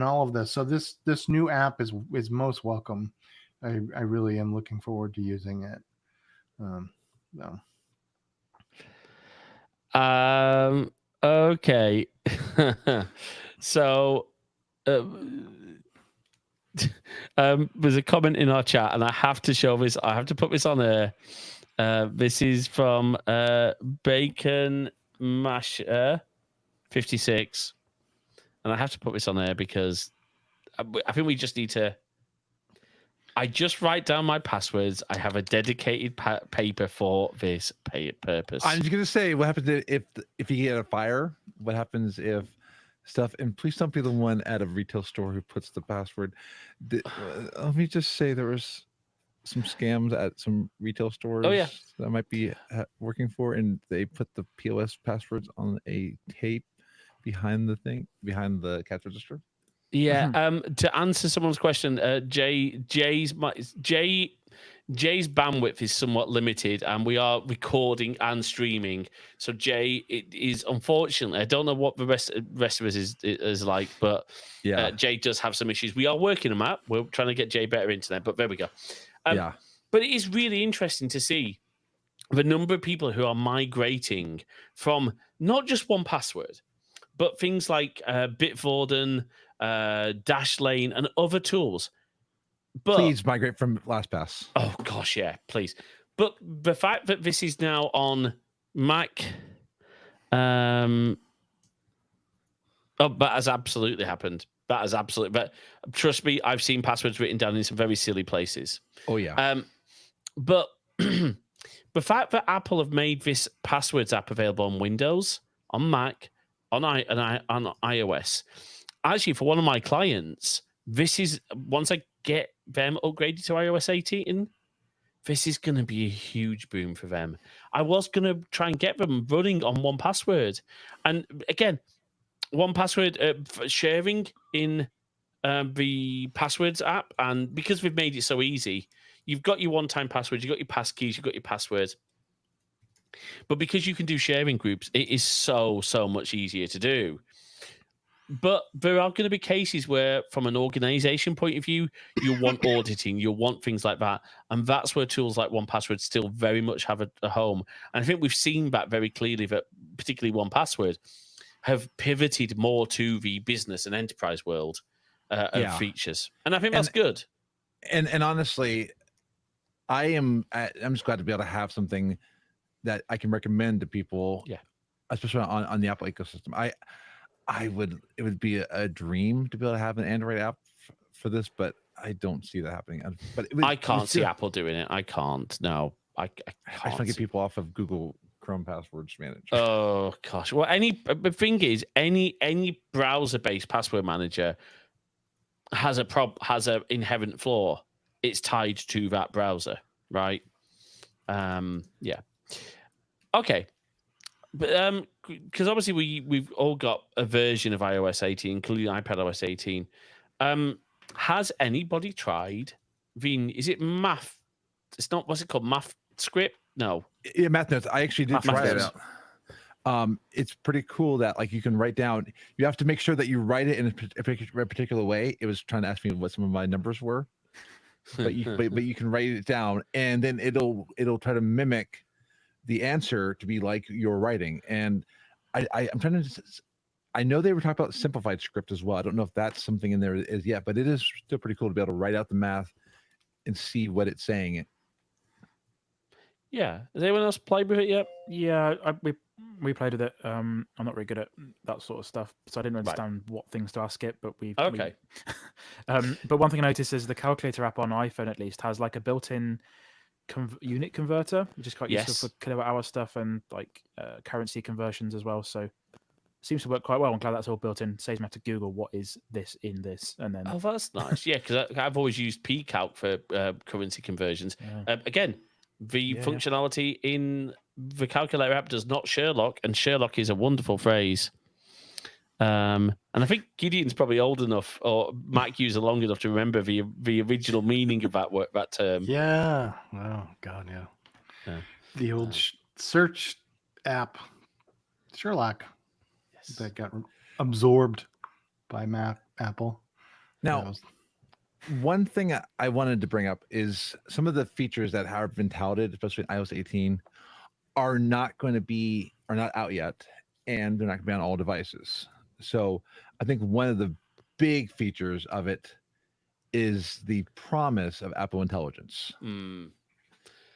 all of this. So this new app is most welcome. I really am looking forward to using it. Okay. So there's a comment in our chat, and I have to show this. I have to put this on air. This is from Bacon Masher 56, and I have to put this on air because I think we just need to. I just write down my passwords. I have a dedicated paper for this purpose. I was going to say, what happens if you get a fire? What happens if stuff? And please don't be the one at a retail store who puts the password. Let me just say there was some scams at some retail stores that I might be working for, and they put the POS passwords on a tape behind the cash register. Yeah. To answer someone's question, Jay's bandwidth is somewhat limited, and we are recording and streaming. So Jay, it is unfortunately, I don't know what the rest of us is like, but Yeah. Jay does have some issues. We are working on that. We're trying to get Jay better internet, but there we go. Yeah. But it is really interesting to see the number of people who are migrating from not just 1Password, but things like Bitwarden, Dashlane, and other tools. But Please migrate from LastPass. oh gosh, yeah, please. But the fact that this is now on Mac, that has absolutely happened. That has absolutely. But trust me, I've seen passwords written down in some very silly places. Oh yeah. But the fact that Apple have made this passwords app available on Windows, on Mac, on iOS, actually for one of my clients, this is once I get them upgraded to iOS 18, this is going to be a huge boom for them. I was going to try and get them running on 1Password, and again, 1Password sharing in the passwords app, and because we've made it so easy, you've got your one-time passwords, you've got your passkeys, you've got your passwords. But because you can do sharing groups, it is so much easier to do. But there are going to be cases where, from an organization point of view, you want auditing, you want things like that. And that's where tools like 1Password still very much have a home. And I think we've seen that very clearly, that particularly 1Password have pivoted more to the business and enterprise world of features. And I think that's good. And honestly, I'm just glad to be able to have something that I can recommend to people. Yeah. Especially on the Apple ecosystem. It would be a dream to be able to have an Android app for this, but I don't see that happening. But I can't see Apple doing it. I can't. No, I can't. I just want to get people off of Google Chrome passwords manager. Oh gosh. Well, the thing is, any browser-based password manager has a inherent flaw. It's tied to that browser, right? Yeah. Okay. But because obviously we've all got a version of iOS 18, including iPadOS 18. Has anybody tried is it Math? It's not, what's it called? Math Script? No. Yeah, Math Notes. I actually did try it out. It's pretty cool that like you can write down. You have to make sure that you write it in a particular way. It was trying to ask me what some of my numbers were, but you can write it down, and then it'll try to mimic the answer to be like your writing. And I'm trying to. I know they were talking about simplified script as well. I don't know if that's something in there is yet, but it is still pretty cool to be able to write out the math and see what it's saying. Yeah. Has anyone else played with it yet? Yeah, we played with it. I'm not very good at that sort of stuff, so I didn't understand what things to ask it. But okay. But one thing I noticed is the calculator app on iPhone at least has like a built-in unit converter, which is quite useful for kilowatt hour stuff and like currency conversions as well. So it seems to work quite well. I'm glad that's all built in. Saves me have to Google what is this in this, and then that's nice. Yeah, because I've always used pCalc for currency conversions. Again, the functionality in the calculator app does not Sherlock, and Sherlock is a wonderful phrase. And I think Gideon's probably old enough, or Mac user long enough to remember the original meaning of that term. Yeah. Oh God, yeah. The old search app, Sherlock, that got absorbed by Apple. Now, one thing I wanted to bring up is some of the features that have been touted, especially in iOS 18, are not out yet, and they're not going to be on all devices. So I think one of the big features of it is the promise of Apple Intelligence.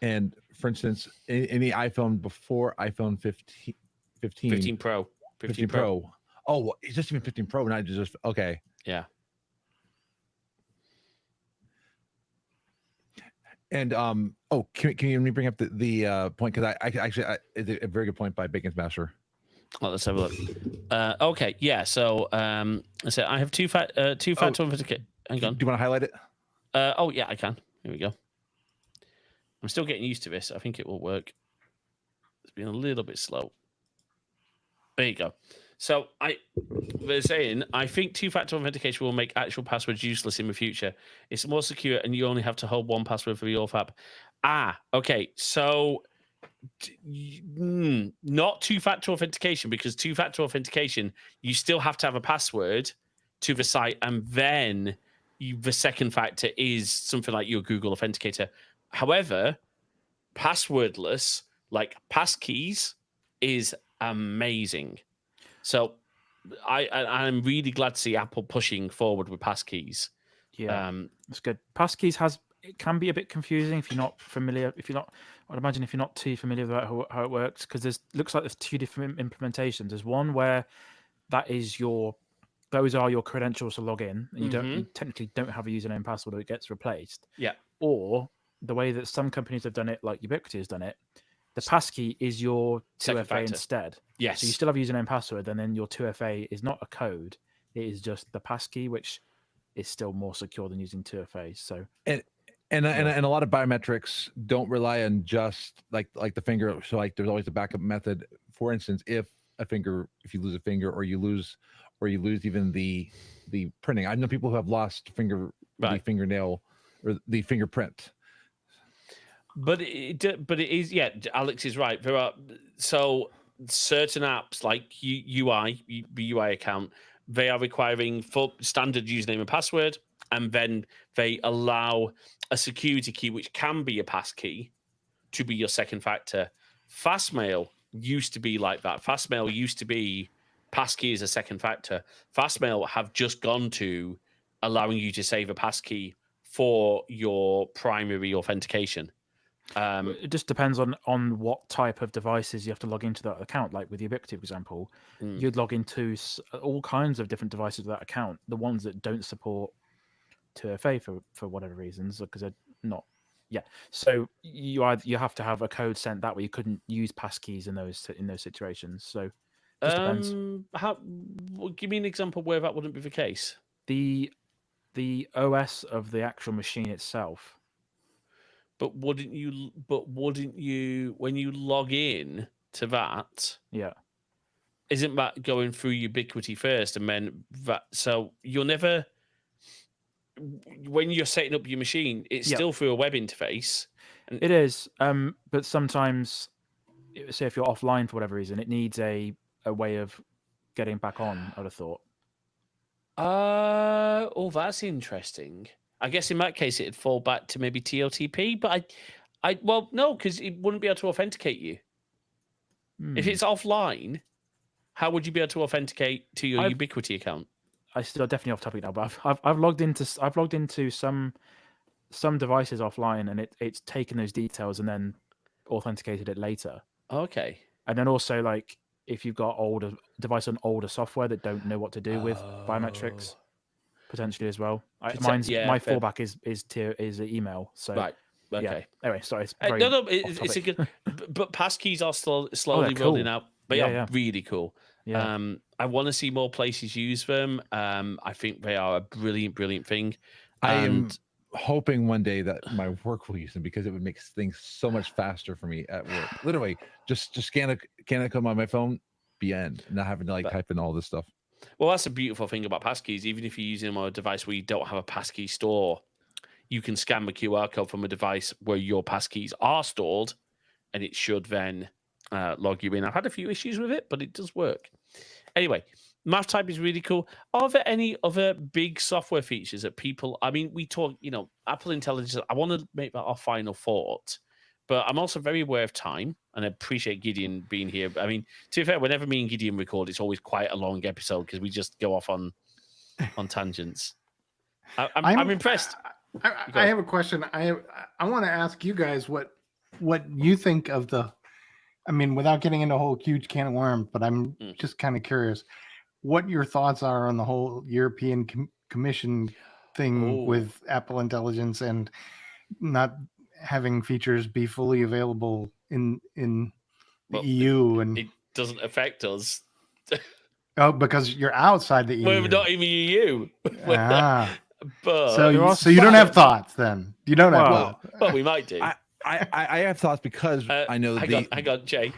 And for instance, in the iPhone before iPhone 15 Pro. Oh, it's just even 15 Pro, not just okay. Yeah. And can you bring up the point, because I actually it's a very good point by Bacon's Master. Well, let's have a look. Okay, yeah. So, so I have two-factor authentication. Hang on. Do you want to highlight it? Oh yeah, I can. Here we go. I'm still getting used to this. I think it will work. It's been a little bit slow. There you go. So they're saying, I think two-factor authentication will make actual passwords useless in the future. It's more secure, and you only have to hold one password for the auth app. Okay. So not two-factor authentication, because two-factor authentication, you still have to have a password to the site, and then the second factor is something like your Google Authenticator. However, passwordless, like passkeys, is amazing. So I'm really glad to see Apple pushing forward with passkeys. Yeah, that's good. Passkeys it can be a bit confusing if you're not familiar. I'd imagine if you're not too familiar with how it works, because looks like there's two different implementations. There's one where those are your credentials to log in, and you technically don't have a username and password, or it gets replaced. Yeah. Or the way that some companies have done it, like Ubiquiti has done it, the passkey is your 2FA instead. Yes. So you still have username and password, and then your 2FA is not a code; it is just the passkey, which is still more secure than using 2FA. So and a lot of biometrics don't rely on just like the finger. So like there's always a backup method. For instance, if you lose a finger, or you lose even the printing. I know people who have lost the fingernail or the fingerprint. But it is, yeah, Alex is right. There are certain apps like UI account, they are requiring full standard username and password, and then they allow a security key, which can be a passkey, to be your second factor. Fastmail used to be like that. Fastmail used to be passkey as a second factor. Fastmail have just gone to allowing you to save a passkey for your primary authentication. It just depends on what type of devices you have to log into that account. Like with Ubiquiti, for example, you'd log into all kinds of different devices with that account. The ones that don't support 2FA for whatever reasons, because they're not. Yeah, so you have to have a code sent that way. You couldn't use passkeys in those situations. So it just depends. Give me an example where that wouldn't be the case. The OS of the actual machine itself. But wouldn't you, when you log in to that? Yeah. Isn't that going through Ubiquiti first, and then that? So you'll never, when you're setting up your machine, it's still through a web interface. It is, but sometimes, say if you're offline for whatever reason, it needs a way of getting back on. I'd have thought. That's interesting. I guess in that case, it'd fall back to maybe TOTP, but no, because it wouldn't be able to authenticate you. If it's offline, how would you be able to authenticate to your Ubiquiti account? I still definitely off topic now, but I've logged into some devices offline, and it's taken those details and then authenticated it later. Okay. And then also, like, if you've got older software that don't know what to do with biometrics, potentially as well. My fallback is email. So right. Okay. Yeah. Anyway, sorry. It's a good. But passkeys are slowly rolling out. They are really cool. Yeah. I want to see more places use them. I think they are a brilliant thing. I am hoping one day that my work will use them, because it would make things so much faster for me at work. Literally, just scan a code on my phone, be end, not having to type in all this stuff. Well, that's a beautiful thing about passkeys. Even if you're using them on a device where you don't have a passkey store, you can scan the QR code from a device where your passkeys are stored, and it should then log you in. I've had a few issues with it, but it does work. Anyway, MathType is really cool. Are there any other big software features that people... I mean, we talk, Apple Intelligence. I want to make that our final thought, but I'm also very aware of time, and I appreciate Gideon being here. I mean, to be fair, whenever me and Gideon record, it's always quite a long episode because we just go off on tangents. I'm impressed. I have a question. I want to ask you guys what you think of the... I mean, without getting into a whole huge can of worms, but I'm just kind of curious what your thoughts are on the whole European Commission thing with Apple Intelligence and not having features be fully available in the EU. And it doesn't affect us. Oh, because you're outside the EU. We're not even EU. But so you don't have thoughts then? You don't have thoughts. Well, we might do. I have thoughts because I know hang on, Jay.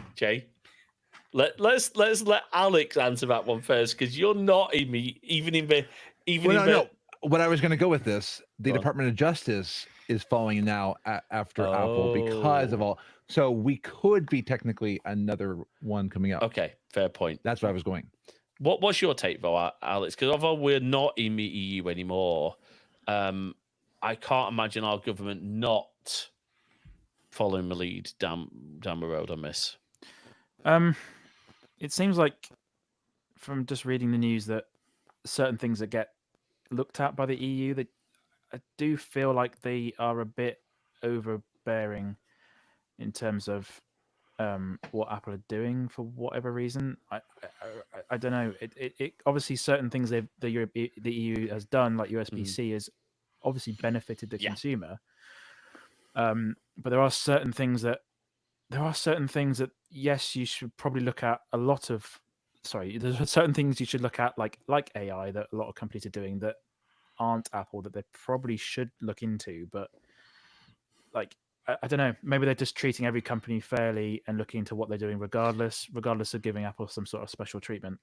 Let's let Alex answer that one first, because you're not No. What I was going to go with this, the Go on. Department of Justice is following now after Apple because of all. So we could be technically another one coming up. Okay, fair point. That's where I was going. What's your take, though, Alex? Because although we're not in the EU anymore, I can't imagine our government not following the lead down the road on this. It seems like from just reading the news that certain things that get looked at by the EU, that I do feel like they are a bit overbearing in terms of what Apple are doing for whatever reason. I don't know. It obviously certain things the EU has done, like USB-C, has obviously benefited the consumer. But there are certain things that yes, you should probably look at a lot of. Sorry, there's certain things you should look at, like AI, that a lot of companies are doing that aren't Apple, that they probably should look into. But like, I don't know, maybe they're just treating every company fairly and looking into what they're doing regardless of giving Apple some sort of special treatment.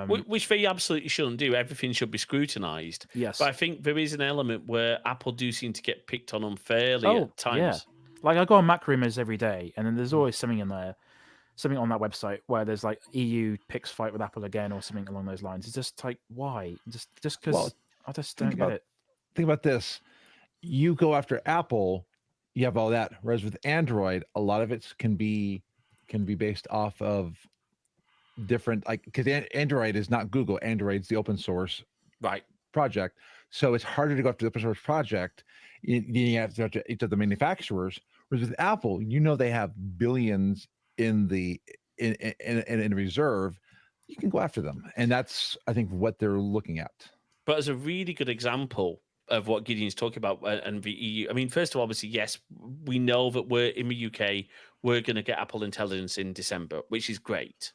Which they absolutely shouldn't do. Everything should be scrutinized. Yes. But I think there is an element where Apple do seem to get picked on unfairly at times. Yeah. Like, I go on Mac Rumors every day, and then there's always something in there, something on that website where there's like EU picks fight with Apple again or something along those lines. It's just like, why? Just because I just don't get it. Think about this. You go after Apple, you have all that. Whereas with Android, a lot of it can be based off of different, like, because Android is not Google. Android's the open source project. So it's harder to go after the open source project. You have to go to each of the manufacturers. Whereas with Apple, they have billions in reserve. You can go after them, and that's, I think, what they're looking at. But as a really good example of what Gideon's talking about and the EU, I mean, first of all, obviously, yes, we know that we're in the UK, we're going to get Apple Intelligence in December, which is great.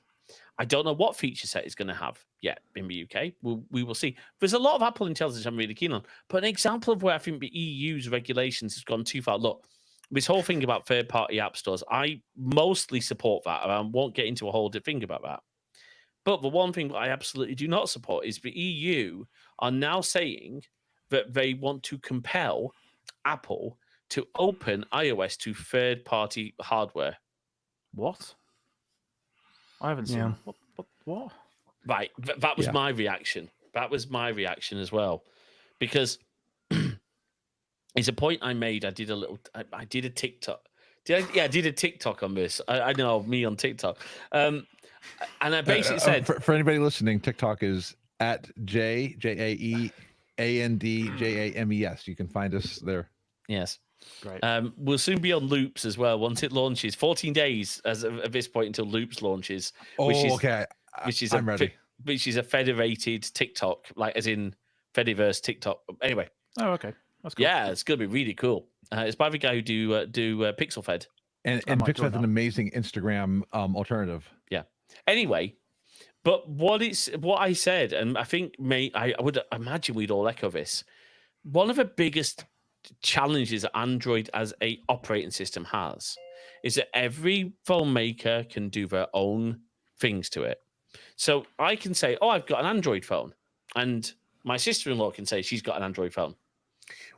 I don't know what feature set it's going to have yet in the UK. We will see. There's a lot of Apple Intelligence I'm really keen on, but an example of where I think the EU's regulations has gone too far. Look, this whole thing about third-party app stores, I mostly support that, and I won't get into a whole thing about that. But the one thing that I absolutely do not support is the EU are now saying that they want to compel Apple to open iOS to third-party hardware. What? I haven't seen. What? Right, that was my reaction. That was my reaction as well, because it's a point I made. I did a TikTok. I did a TikTok on this. I know me on TikTok. And I basically said, for anybody listening, TikTok is at JAEANDJAMES. You can find us there. Yes. Great. We'll soon be on Loops as well once it launches. 14 days as of this point until Loops launches. Okay. I'm ready. Which is a federated TikTok, like as in Fediverse TikTok. Anyway. Oh, okay. That's cool. Yeah, it's going to be really cool. It's by the guy who do Pixel Fed. And Pixelfed's an amazing Instagram alternative. Yeah. Anyway, but what I said, and I think I would imagine we'd all echo this. One of the biggest challenges that Android as a operating system has is that every phone maker can do their own things to it. So I can say, oh, I've got an Android phone, and my sister-in-law can say she's got an Android phone.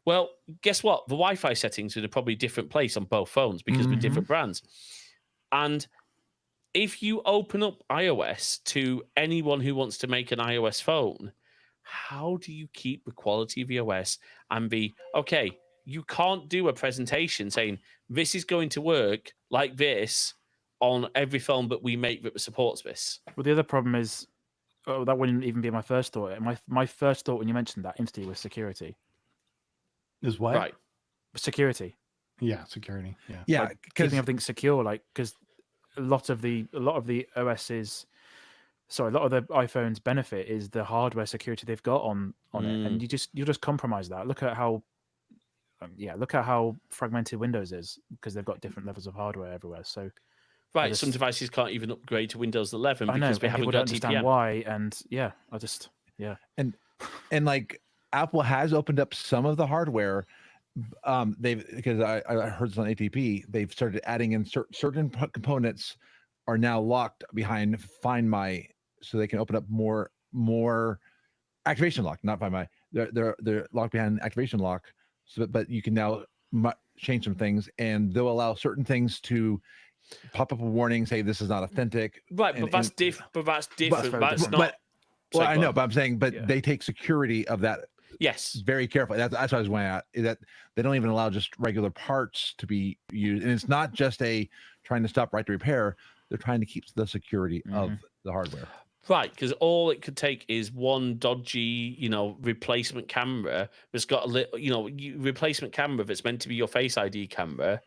Well, guess what? The Wi-Fi settings are in a probably different place on both phones because they're different brands. And if you open up iOS to anyone who wants to make an iOS phone, how do you keep the quality of the OS and you can't do a presentation saying this is going to work like this on every phone but we make that supports this. Well, the other problem is, that wouldn't even be my first thought. My first thought when you mentioned that instantly was security. Is what? Right. Security. Yeah, security. Yeah. Yeah, like keeping everything secure, because a lot of the OS's, sorry, a lot of the iPhones benefit is the hardware security they've got on it, and you just compromise that. Look at how fragmented Windows is because they've got different levels of hardware everywhere. So some devices can't even upgrade to Windows 11 because they haven't got got understand TPM. why, and and like Apple has opened up some of the hardware. Because I heard this on ATP, they've started adding in certain components are now locked behind Find My, so they can open up more activation lock, not Find My. They're locked behind activation lock. So, but you can now change some things, and they'll allow certain things to pop up a warning, say this is not authentic. Right, but that's different. But that's different. very That's different. not. Well, Sorry, I go know, on. but I'm saying, but Yeah. they take security of that Yes. very carefully. That's what I was going at. Is that they don't even allow just regular parts to be used, and it's not just a trying to stop right to repair. They're trying to keep the security of the hardware. Right, because all it could take is one dodgy, replacement camera that's got a little, replacement camera that's meant to be your Face ID camera,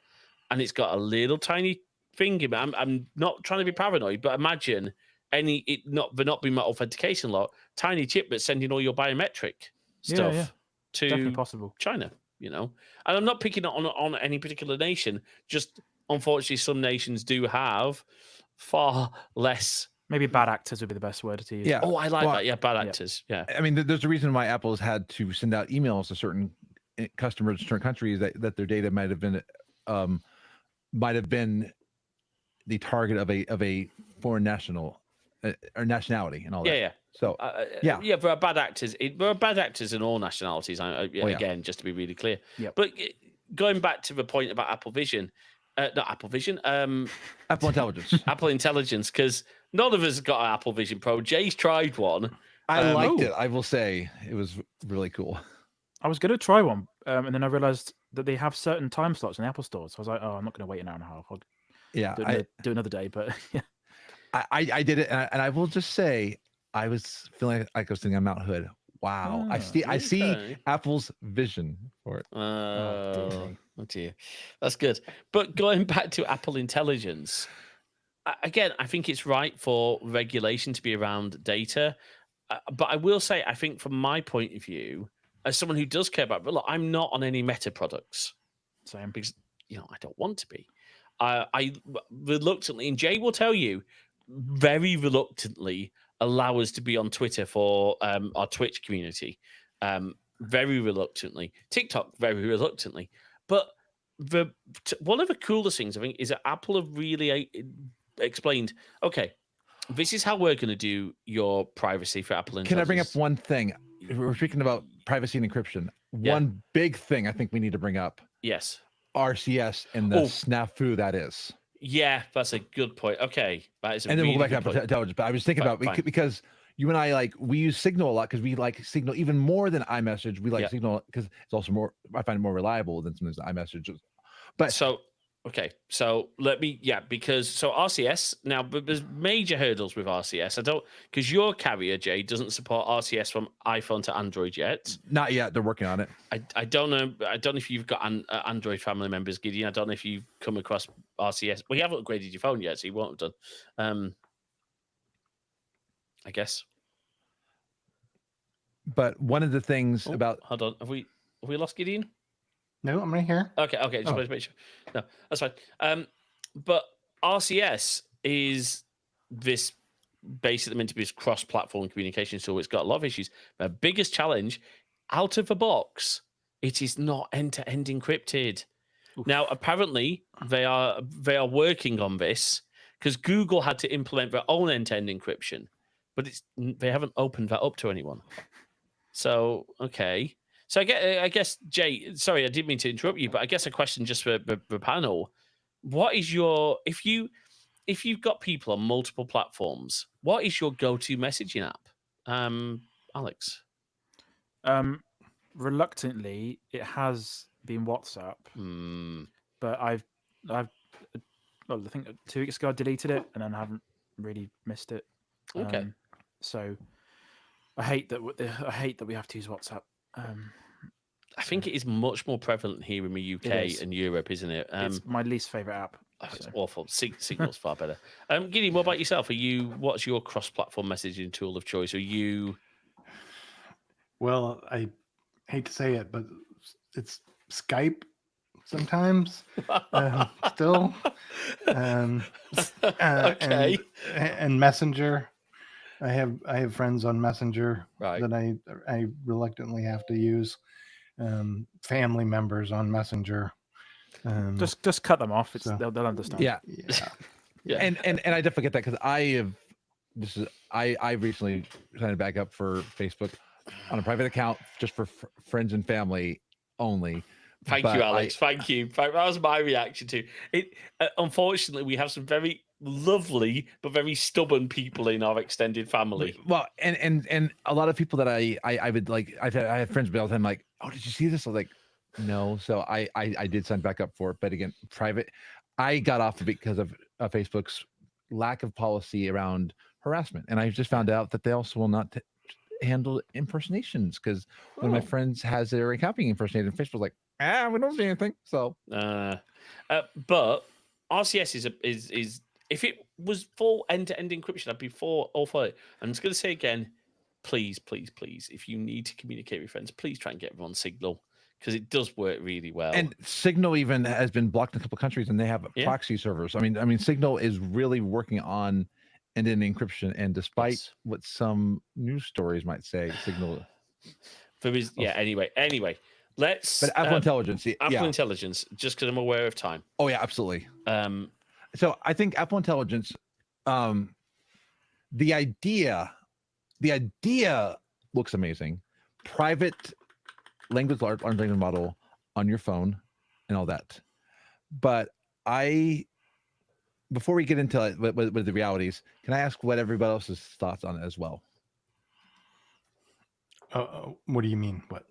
and it's got a little tiny thing in it. I'm not trying to be paranoid, but imagine it not being my authentication lock, tiny chip that's sending all your biometric stuff Definitely to possible. China. And I'm not picking on any particular nation. Just unfortunately, some nations do have far less. Maybe bad actors would be the best word to use. Yeah. Oh, I like Well, that. Yeah, bad actors. Yeah. I mean, there's a reason why Apple's had to send out emails to certain customers, certain countries that their data might have been the target of a foreign national or nationality and all that. Yeah. So yeah, there are bad actors. There are bad actors in all nationalities. Again, just to be really clear. Yep. But going back to the point about Apple Vision, not Apple Vision, Apple Intelligence. Apple Intelligence, because none of us have got an Apple Vision Pro. Jay's tried one. I liked it. I will say it was really cool. I was going to try one, and then I realized that they have certain time slots in the Apple Store. So I was like, oh, I'm not going to wait an hour and a half. I'll do another day. But yeah. I did it, and I will just say I was feeling like I was sitting on Mount Hood. Wow, I see Apple's vision for it. Oh dear, that's good. But going back to Apple Intelligence, again, I think it's right for regulation to be around data. But I will say, I think from my point of view, as someone who does care about, but look, I'm not on any Meta products, Same. because I don't want to be. I reluctantly, and Jay will tell you, very reluctantly allow us to be on Twitter for our Twitch community. Very reluctantly. TikTok, very reluctantly. But one of the coolest things, I think, is that Apple have really explained, okay, this is how we're going to do your privacy for Apple Intelligence. Can I bring up one thing? We're speaking about privacy and encryption. Yeah. One big thing I think we need to bring up. Yes. RCS and the snafu that is. Yeah, that's a good point. Okay. That is a and then really we'll go back good to Intelligence. But I was thinking about because you and I we use Signal a lot because we like Signal even more than iMessage. We like Signal because it's also more, I find it more reliable than sometimes iMessage. But so let me, because RCS, now, but there's major hurdles with RCS. Because your carrier, Jay, doesn't support RCS from iPhone to Android yet. Not yet. They're working on it. I don't know. I don't know if you've got Android family members, Gideon. I don't know if you've come across RCS. Well, you haven't upgraded your phone yet, so you won't have done. I guess. But one of the things about... Hold on. Have we lost Gideon? No, I'm right here. Okay. Just wanted to make sure. No, that's fine. But RCS is this basically meant to be this cross-platform communication tool. It's got a lot of issues. The biggest challenge, out of the box, it is not end-to-end encrypted. Oof. Now, apparently, they are working on this because Google had to implement their own end-to-end encryption, but they haven't opened that up to anyone. So, okay. So I guess, Jay, sorry, I didn't mean to interrupt you, but I guess a question just for the panel. What is if you've got people on multiple platforms, what is your go-to messaging app? Alex? Reluctantly, it has been WhatsApp. But I think 2 weeks ago I deleted it and then I haven't really missed it. Okay. So I hate that we have to use WhatsApp. I think it is much more prevalent here in the UK and Europe, isn't it? It's my least favorite app. It's awful. Signal's far better. Gideon, what about yourself? What's your cross-platform messaging tool of choice? Are you? Well, I hate to say it, but it's Skype sometimes. Still. Okay. And Messenger. I have friends on Messenger that I reluctantly have to use. Family members on Messenger. Just cut them off. They'll understand. Yeah. Yeah. And I definitely get that because I recently signed back up for Facebook on a private account just for friends and family only. Thank But you, Alex. Thank you. That was my reaction to it. Unfortunately, we have some very lovely but very stubborn people in our extended family. Well, and a lot of people that I would like, I had friends be all the time like, oh, did you see this? I was like, no. So I did sign back up for it, but again, private. I got off of it because of Facebook's lack of policy around harassment, and I just found out that they also will not handle impersonations because one of my friends has their account being impersonated, and Facebook's like, we don't see anything. So, but RCS is if it was full end-to-end encryption, I'd be all for it. I'm just going to say again, please, if you need to communicate with friends, please try and get everyone Signal because it does work really well. And Signal even has been blocked in a couple of countries, and they have proxy servers. I mean, Signal is really working on end-to-end encryption, and despite what some news stories might say, Signal. Anyway, let's. But Apple Intelligence, Apple Intelligence, just because I'm aware of time. Oh yeah, absolutely. So I think Apple Intelligence, the idea looks amazing. Private large language model on your phone and all that. But before we get into with the realities, can I ask what everybody else's thoughts on it as well? What do you mean? What?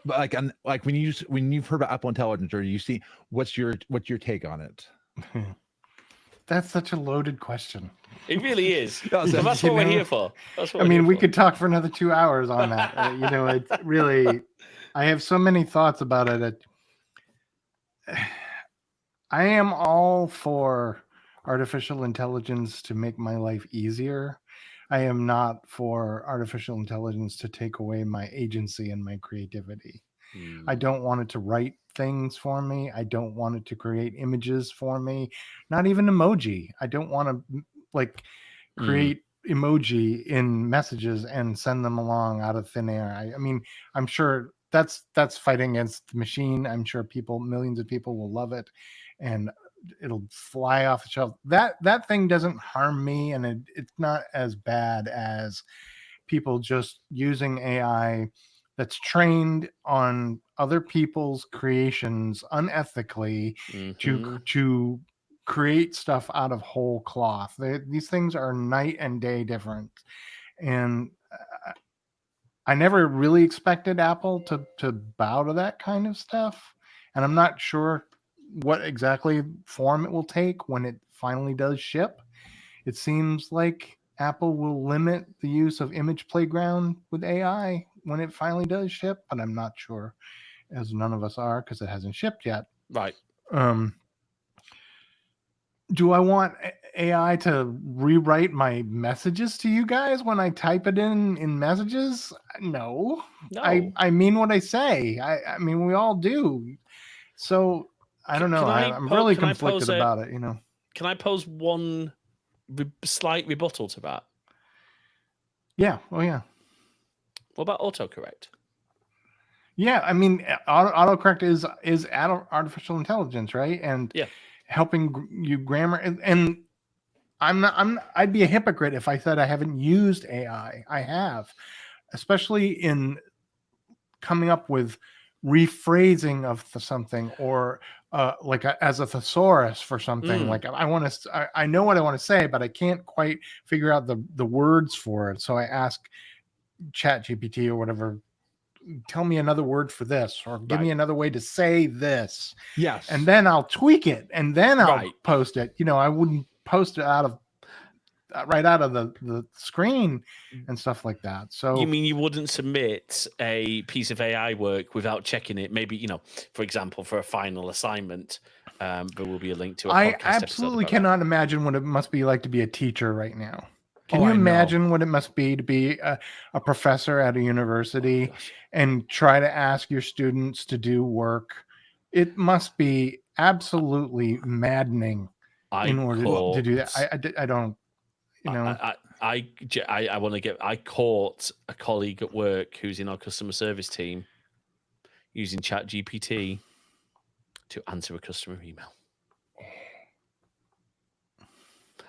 Like when you've heard about Apple Intelligence, or you see, what's your take on it? That's such a loaded question. It really is. That's what we're here for. We could talk for another 2 hours on that. It's really, I have so many thoughts about it. I am all for artificial intelligence to make my life easier. I am not for artificial intelligence to take away my agency and my creativity. I don't want it to write things for me. I don't want it to create images for me. Not even emoji. I don't want to create emoji in messages and send them along out of thin air. I mean, I'm sure that's fighting against the machine. I'm sure millions of people will love it, and it'll fly off the shelf. That thing doesn't harm me, and it's not as bad as people just using AI that's trained on other people's creations unethically to create stuff out of whole cloth. These things are night and day different. And I never really expected Apple to bow to that kind of stuff. And I'm not sure what exactly form it will take when it finally does ship. It seems like Apple will limit the use of Image Playground with AI when it finally does ship, but I'm not sure, as none of us are, because it hasn't shipped yet. Right. Do I want AI to rewrite my messages to you guys when I type it in messages? No. I mean what I say. I mean, we all do. So I don't know. I'm really conflicted about it. Can I pose one slight rebuttal to that? Yeah. Oh yeah. What about autocorrect? Yeah, I mean, autocorrect is artificial intelligence, right? And helping you grammar. And I'd be a hypocrite if I said I haven't used AI. I have, especially in coming up with rephrasing of something, or as a thesaurus for something. Like I know what I want to say, but I can't quite figure out the words for it. So I ask ChatGPT or whatever, tell me another word for this, or give me another way to say this. Yes. And then I'll tweak it, and then I'll post it. I wouldn't post it right out of the screen and stuff like that. So you mean you wouldn't submit a piece of AI work without checking it? Maybe, for example, for a final assignment, there will be a link to a podcast. I absolutely cannot imagine what it must be like to be a teacher right now. Can you I imagine what it must be to be a professor at a university and try to ask your students to do work? It must be absolutely maddening in order to do that. I don't, I caught a colleague at work who's in our customer service team using ChatGPT to answer a customer email.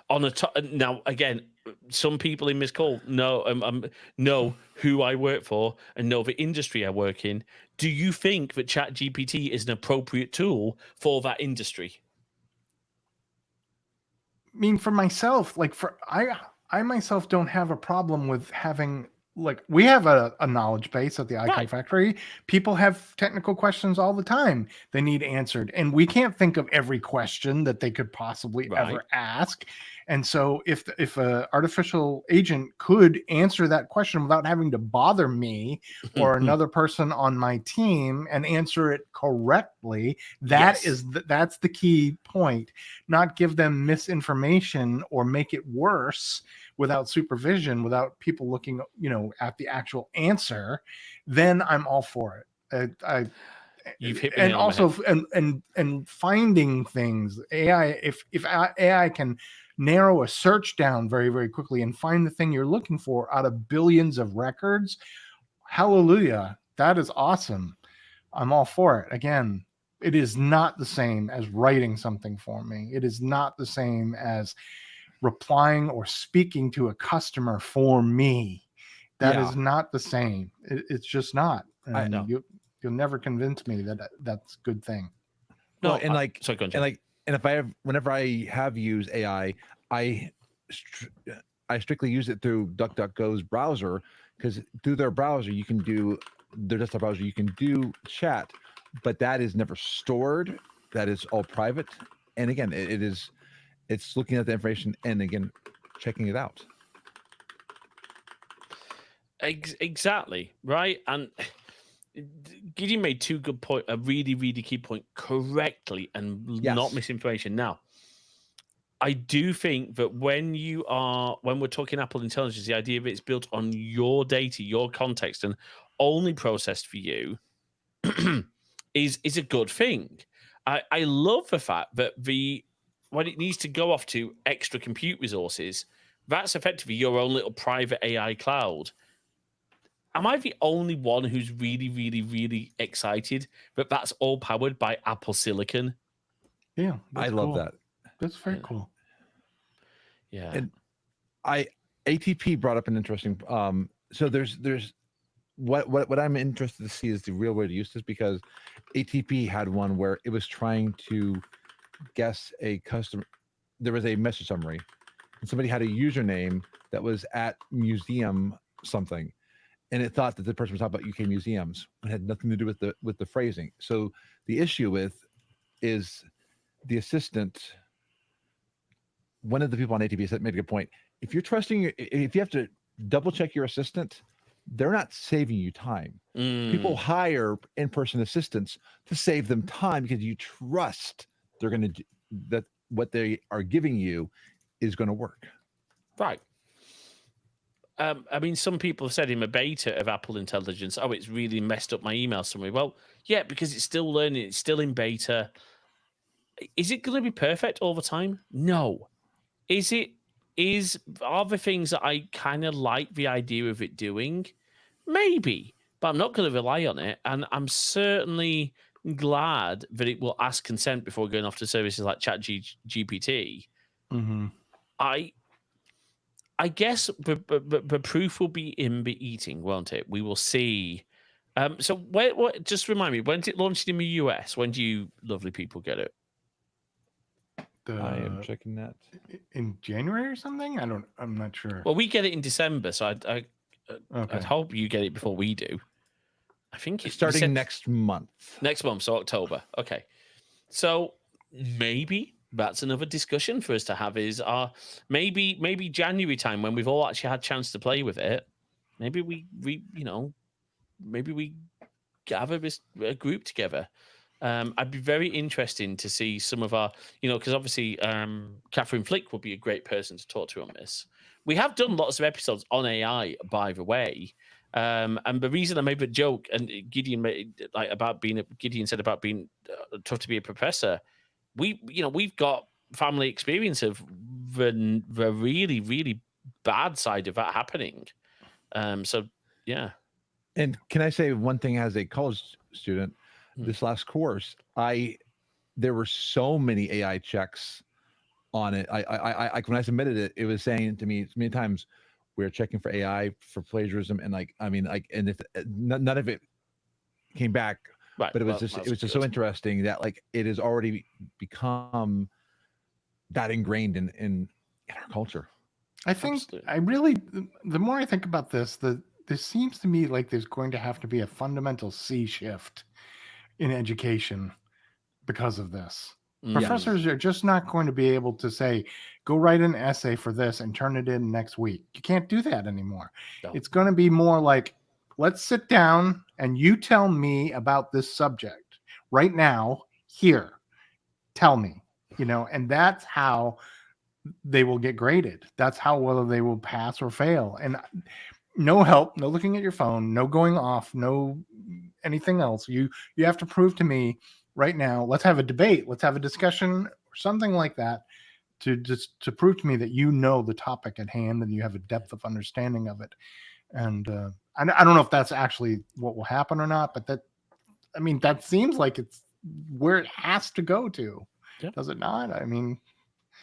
on a now again, some people in this call know who I work for and know the industry I work in. Do you think that ChatGPT is an appropriate tool for that industry? I mean, for myself, like I myself don't have a problem with having, like, we have a knowledge base at the Icon Right. Factory. People have technical questions all the time they need answered, and we can't think of every question that they could possibly Right. ever ask. And so if a artificial agent could answer that question without having to bother me or another person on my team and answer it correctly, that's the key point. Not give them misinformation or make it worse without supervision, without people looking, at the actual answer. Then I'm all for it. You've hit the And nail on the also and finding things. AI, if AI can narrow a search down very, very quickly and find the thing you're looking for out of billions of records, hallelujah, that is awesome. I'm all for it. Again, it is not the same as writing something for me. It is not the same as replying or speaking to a customer for me. That is not the same. It's just not. And know. You'll never convince me that that's a good thing. No, Well, and like, sorry, go on, and John. like, and if I have, whenever I have used AI, I strictly use it through DuckDuckGo's browser, because through their browser you can do their desktop browser, you can do chat, but that is never stored. That is all private. And again, it's looking at the information and again checking it out. Exactly, right. And Gideon made two good points, a really, really key point correctly and not misinformation. Now, I do think that when we're talking Apple Intelligence, the idea of it's built on your data, your context, and only processed for you is a good thing. I love the fact that when it needs to go off to extra compute resources, that's effectively your own little private AI cloud. Am I the only one who's really, really, really excited that that's all powered by Apple Silicon? Yeah, I love that. That's very cool. Yeah. And ATP brought up an interesting so there's what I'm interested to see is the real way to use this, because ATP had one where it was trying to guess a customer. There was a message summary and somebody had a username that was at museum something, and it thought that the person was talking about UK museums. It had nothing to do with the phrasing. So the issue is the assistant. One of the people on ATP said, made a good point. If you're trusting, if you have to double check your assistant, they're not saving you time. People hire in-person assistants to save them time because you trust they're going to do that. What they are giving you is going to work. Right. I mean, some people have said in a beta of Apple Intelligence, oh, it's really messed up my email summary. Well, yeah, because it's still learning, it's still in beta. Is it going to be perfect all the time? No. Are the things that I kind of like the idea of it doing? Maybe, but I'm not going to rely on it. And I'm certainly glad that it will ask consent before going off to services like ChatGPT. Mm-hmm. I guess the proof will be in the eating, won't it? We will see. So just remind me, when's it launched in the US? When do you lovely people get it? I am checking that. In January or something. I'm not sure. Well, we get it in December, so I'd hope you get it before we do. I think it's starting next month. Next month, so October. Okay, so maybe that's another discussion for us to have. Is maybe January time when we've all actually had a chance to play with it. Maybe we gather a group together. I'd be very interested to see some of our, because obviously Catherine Flick would be a great person to talk to on this. We have done lots of episodes on AI, by the way. And the reason I made the joke, and Gideon said about being tough to be a professor. We've got family experience of the really, really bad side of that happening. So yeah. And can I say one thing as a college student? This last course, there were so many AI checks on it. I when I submitted it, it was saying to me many times, we're checking for AI for plagiarism, and and if none of it came back, Right. but it was Well, it was just so interesting that like it has already become that ingrained in our culture. I think Absolutely. the more I think about this, this seems to me like there's going to have to be a fundamental sea shift in education because of this. Professors are just not going to be able to say, go write an essay for this and turn it in next week. You can't do that anymore. No. It's going to be more like, let's sit down and you tell me about this subject right now, here. Tell me, and that's how they will get graded. That's how whether they will pass or fail. And no help, no looking at your phone, no going off, no anything else. You have to prove to me right now. Let's have a debate. Let's have a discussion or something like that to prove to me that you know the topic at hand and you have a depth of understanding of it. And I don't know if that's actually what will happen or not, but that seems like it's where it has to go to. Yeah. Does it not? I mean,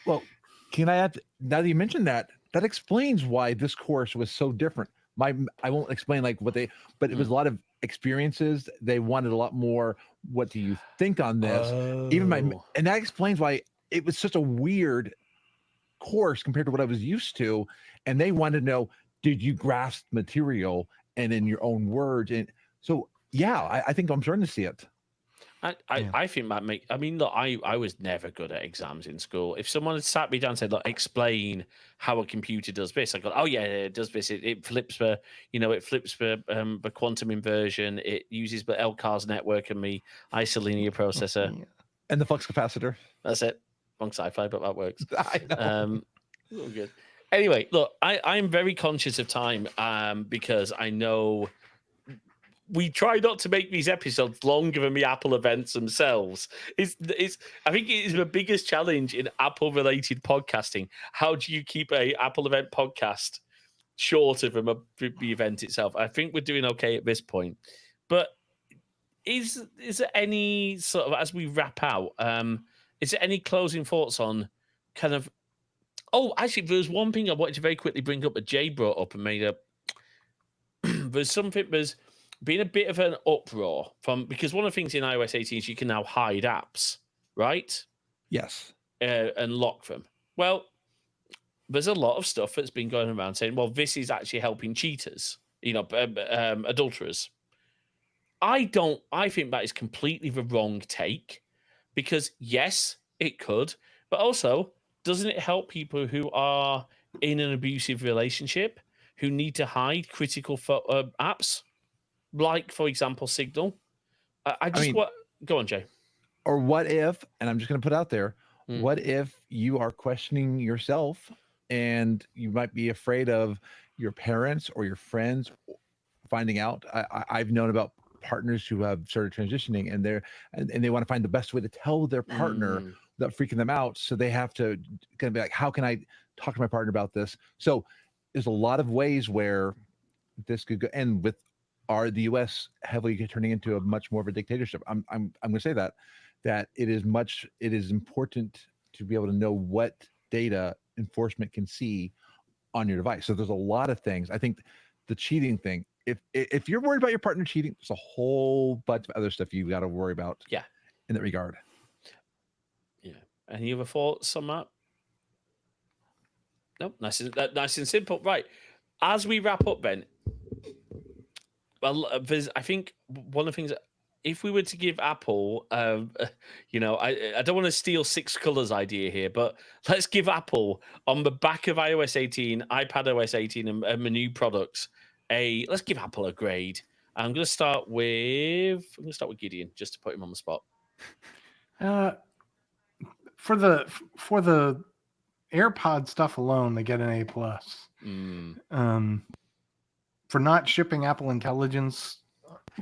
well, can I add? Now that you mentioned that explains why this course was so different. I won't explain like what but it was a lot of experiences. They wanted a lot more. What do you think on this? And that explains why it was such a weird course compared to what I was used to. And they wanted to know, did you grasp material and in your own words? And so, yeah, I think I'm starting to see it. I think that look, I was never good at exams in school. If someone had sat me down and said, look, explain how a computer does this, I go, oh yeah, it does this. It flips the quantum inversion. It uses the LCARS network and the isolinear processor. And the flux capacitor. That's it. Wrong sci-fi, but that works. I know. Good. Anyway, look, I'm very conscious of time because I know we try not to make these episodes longer than the Apple events themselves. I think it is the biggest challenge in Apple-related podcasting. How do you keep a Apple event podcast shorter than the event itself? I think we're doing okay at this point. But is there any sort of, as we wrap out, is there any closing thoughts on kind of... Oh, actually, there's one thing I wanted to very quickly bring up that Jay brought up and made up. There's been a bit of an uproar because one of the things in iOS 18 is you can now hide apps, right? Yes. And lock them. Well, there's a lot of stuff that's been going around saying, well, this is actually helping cheaters, adulterers. I think that is completely the wrong take because yes, it could, but also, doesn't it help people who are in an abusive relationship who need to hide critical apps? Like, for example, Signal. Go on, Jay. Or what if, and I'm just going to put out there, what if you are questioning yourself and you might be afraid of your parents or your friends finding out? I've known about partners who have started transitioning and they want to find the best way to tell their partner without freaking them out. So they have to kind of be like, how can I talk to my partner about this? So there's a lot of ways where this could go. And with the U.S. heavily turning into a much more of a dictatorship, I'm going to say that it is important to be able to know what data enforcement can see on your device. So there's a lot of things. I think the cheating thing, if you're worried about your partner cheating, there's a whole bunch of other stuff you've got to worry about. Yeah, in that regard. Yeah. Any other thoughts on that? Nope. Nice and simple. Right. As we wrap up, Ben. Well, I think one of the things, if we were to give Apple, I don't want to steal Six Colors idea here, but let's give Apple on the back of iOS 18, iPadOS 18, and the new products let's give Apple a grade. I'm going to start with Gideon just to put him on the spot. For the AirPod stuff alone, they get an A+. For not shipping Apple Intelligence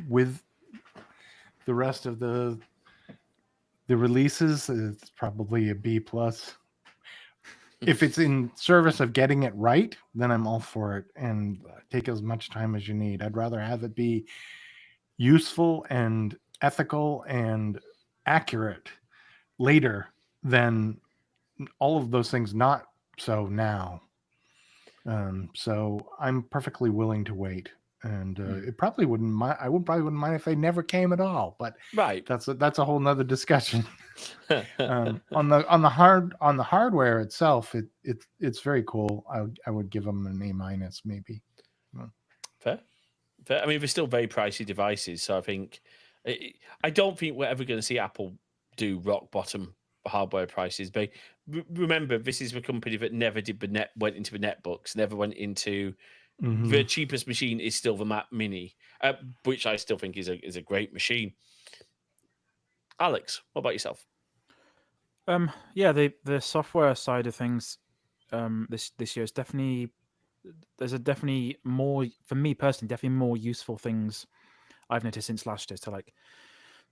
with the rest of the releases, it's probably a B+. If it's in service of getting it right, then I'm all for it and take as much time as you need. I'd rather have it be useful and ethical and accurate later than all of those things not so now. So I'm perfectly willing to wait, and it probably wouldn't mind. Probably wouldn't mind if they never came at all. But Right. that's a whole nother discussion. On the hardware itself, it's very cool. I would give them an A- maybe. Fair. I mean, they're still very pricey devices, so I think I don't think we're ever going to see Apple do rock bottom hardware prices. But remember, this is a company that never went into the netbooks, never went into the cheapest machine is still the Mac Mini, which I still think is a great machine. Alex, what about yourself? Yeah, the software side of things, this year is definitely definitely more, for me personally, definitely more useful things I've noticed since last year. So like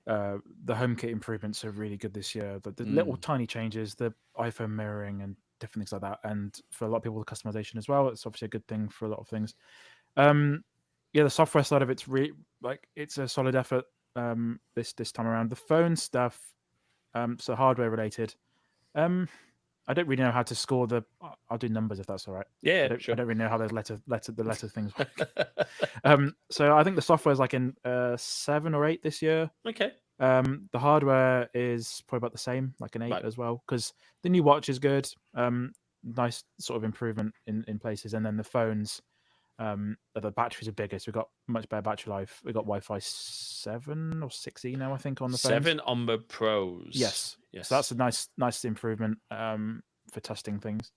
the HomeKit improvements are really good this year. The little tiny changes, the iPhone mirroring and different things like that, and for a lot of people, the customization as well. It's obviously a good thing for a lot of things. Yeah, the software side of it's it's a solid effort this time around. The phone stuff, so hardware related. I don't really know how to score the. I'll do numbers if that's all right. Yeah, I sure. don't really know how those the letter things work. So I think the software is like in 7 or 8 this year. Okay. The hardware is probably about the same, like an 8 Right. as well, because the new watch is good. Nice sort of improvement in places, and then the phones. The batteries are bigger, so we've got much better battery life. We've got Wi-Fi 7 or 6E now, I think, on the phones. 7 on the Pros. Yes. Yes. So that's a nice improvement for testing things.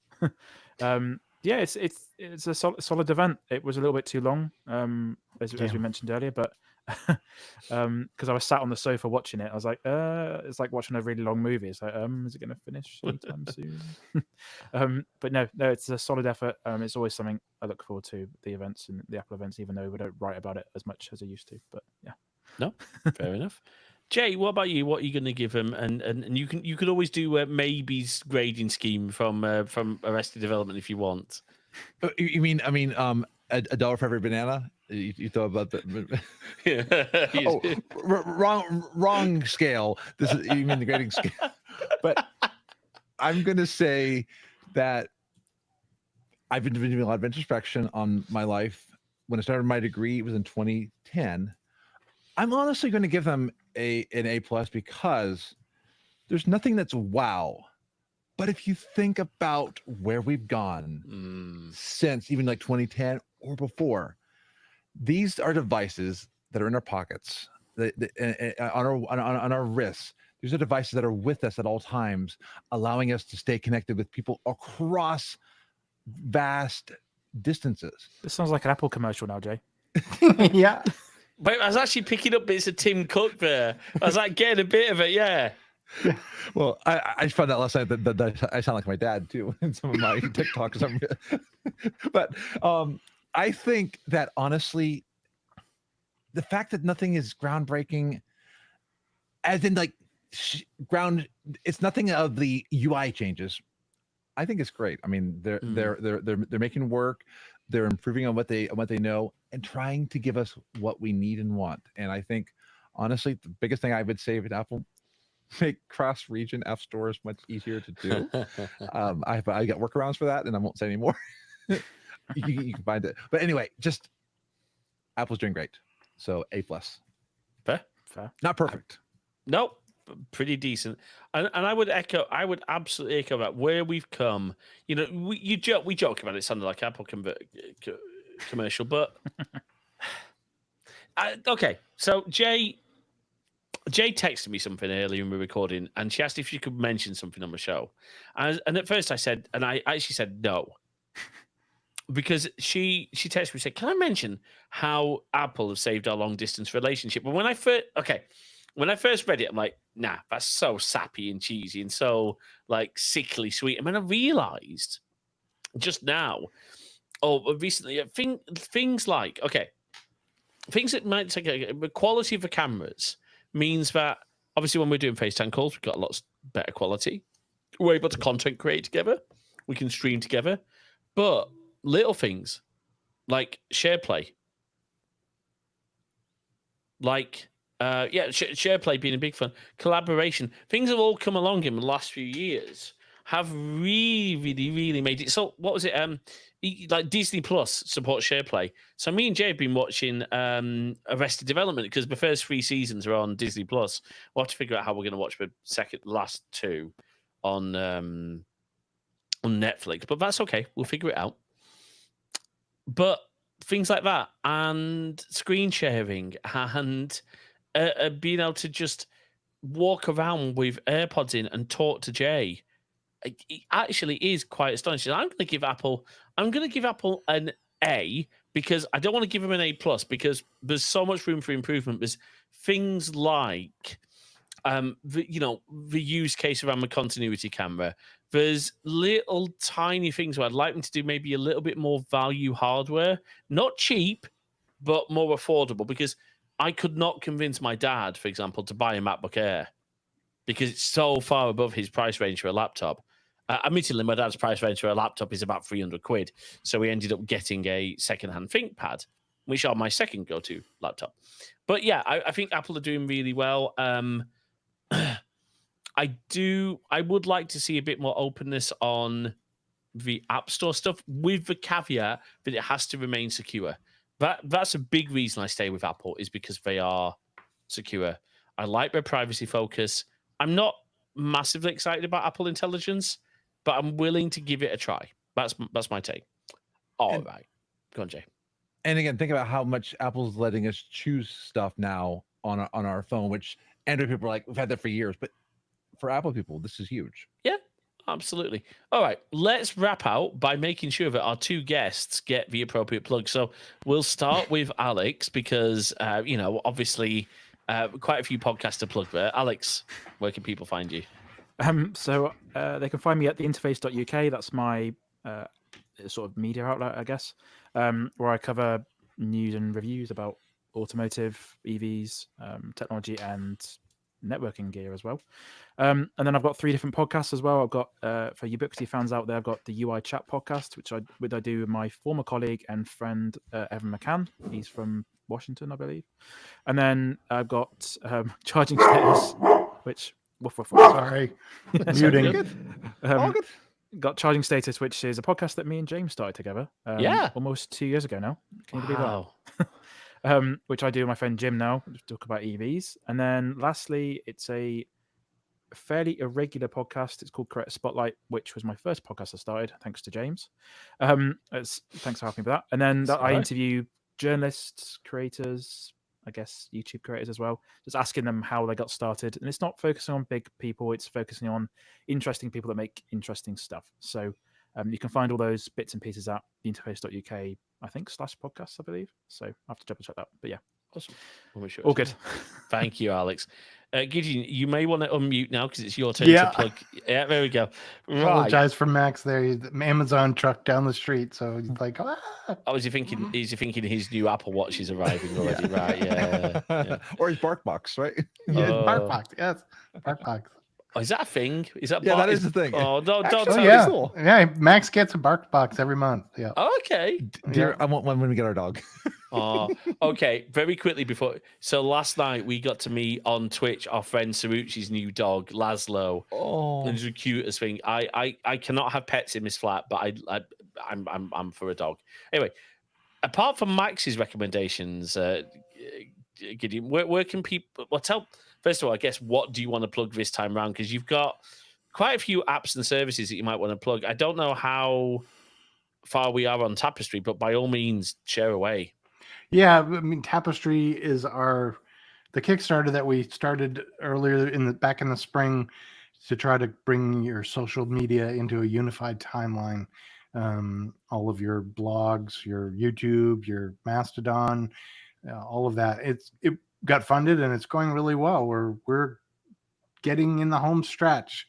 Yeah, it's a solid event. It was a little bit too long, as we mentioned earlier, but because I was sat on the sofa watching it, I was like, it's like watching a really long movie. It's like, is it going to finish anytime soon? But no, it's a solid effort. It's always something I look forward to, the events and the Apple events, even though we don't write about it as much as I used to. But yeah, no, fair enough. Jay, what about you? What are you going to give them? And you can always do maybe's grading scheme from Arrested Development if you want. You mean $1 for every banana? You thought about that? Wrong scale. This is, you mean the grading scale? But I'm going to say that I've been doing a lot of introspection on my life. When I started my degree, it was in 2010. I'm honestly going to give them an A+ because there's nothing that's wow. But if you think about where we've gone since even like 2010 or before, these are devices that are in our pockets, on our wrists. These are devices that are with us at all times, allowing us to stay connected with people across vast distances. This sounds like an Apple commercial now, Jay. Yeah. But I was actually picking up bits of Tim Cook there. I was like getting a bit of it, yeah. Well, I found out last night that I sound like my dad too in some of my TikToks. But I think that honestly, the fact that nothing is groundbreaking, as in like it's nothing of the UI changes. I think it's great. I mean, they're making work. They're improving on what they know and trying to give us what we need and want. And I think, honestly, the biggest thing I would say with Apple, make cross-region app stores much easier to do. I got workarounds for that, and I won't say anymore. you can find it. But anyway, just Apple's doing great. So A+. Fair. Not perfect. Nope. Pretty decent, and I would absolutely echo that. Where we've come, you know, we joke about it sounding like Apple commercial, but okay. So Jay texted me something earlier when we were recording, and she asked if she could mention something on the show, and at first I said, and I actually said no, because she texted me and said, "Can I mention how Apple have saved our long distance relationship?" But when I first read it, I'm like, nah, that's so sappy and cheesy and so like sickly sweet. And then I realized just now, recently, things like, things that might take the quality of the cameras means that obviously when we're doing FaceTime calls, we've got lots better quality. We're able to content create together. We can stream together. But little things like SharePlay, like SharePlay being a big fun, collaboration, things have all come along in the last few years have really made it. So what was it? Like Disney Plus supports SharePlay. So me and Jay have been watching Arrested Development because the first 3 seasons are on Disney Plus. We'll have to figure out how we're going to watch the last 2 on Netflix, but that's okay. We'll figure it out. But things like that and screen sharing and being able to just walk around with AirPods in and talk to Jay, it actually is quite astonishing. I'm going to give Apple an A because I don't want to give them an A plus because there's so much room for improvement. There's things like the use case around the continuity camera. There's little tiny things where I'd like them to do maybe a little bit more value hardware, not cheap, but more affordable. Because I could not convince my dad, for example, to buy a MacBook Air because it's so far above his price range for a laptop. Admittedly, my dad's price range for a laptop is about 300 quid. So we ended up getting a secondhand ThinkPad, which are my second go-to laptop. But yeah, I think Apple are doing really well. I would like to see a bit more openness on the App Store stuff with the caveat that it has to remain secure. That's a big reason I stay with Apple is because they are secure. I like their privacy focus. I'm not massively excited about Apple Intelligence, but I'm willing to give it a try. That's my take. All right. Go on, Jay. And again, think about how much Apple's letting us choose stuff now on our phone, which Android people are like, we've had that for years, but for Apple people, this is huge. Yeah, absolutely. All right, let's wrap out by making sure that our 2 guests get the appropriate plug. So we'll start with Alex because, obviously quite a few podcasts to plug there. Alex, where can people find you? So they can find me at theinterface.uk. That's my sort of media outlet, I guess, where I cover news and reviews about automotive, EVs, technology, and networking gear as well. And then I've got 3 different podcasts as well. I've got for Ubiquity fans out there, I've got the UI Chat podcast, which I do with my former colleague and friend Evan McCann. He's from Washington, I believe. And then I've got Charging Status, which Sorry, muting. Good. Got Charging Status, which is a podcast that me and James started together. Almost 2 years ago now. Can you believe that? Which I do with my friend Jim now, talk about EVs. And then lastly, it's a fairly irregular podcast. It's called Creator Spotlight, which was my first podcast I started, thanks to James. Thanks for helping me with that. And then I interview journalists, creators, I guess YouTube creators as well, just asking them how they got started. And it's not focusing on big people, it's focusing on interesting people that make interesting stuff. So you can find all those bits and pieces at theinterface.uk, I think, /podcasts, I believe. So I have to double check that. But yeah. Awesome. We'll sure all good. Thank you, Alex. Gideon, you may want to unmute now because it's your turn to plug. Yeah, there we go. Right. Apologize for Max there. He's the Amazon truck down the street. So he's like, Oh, is he thinking his new Apple Watch is arriving already? Right. Yeah. Or his BarkBox, right? Yeah, BarkBox. Yes. BarkBox. Oh, is that a thing? Is that that is the thing. Oh, don't Actually, tell yeah. me. Yeah, Max gets a BarkBox every month. Yeah. Okay. Dear, I want one when we get our dog. Oh, okay. Very quickly before. So last night we got to meet on Twitch our friend Sarucci's new dog, Laszlo. Oh, and it's the cutest thing. I cannot have pets in this flat, but I'm for a dog. Anyway, apart from Max's recommendations, Gideon, where can people? Well, first of all, I guess, what do you want to plug this time around? Because you've got quite a few apps and services that you might want to plug. I don't know how far we are on Tapestry, but by all means, share away. Yeah, I mean, Tapestry is the Kickstarter that we started earlier back in the spring to try to bring your social media into a unified timeline. All of your blogs, your YouTube, your Mastodon, all of that. It got funded and it's going really well. We're getting in the home stretch.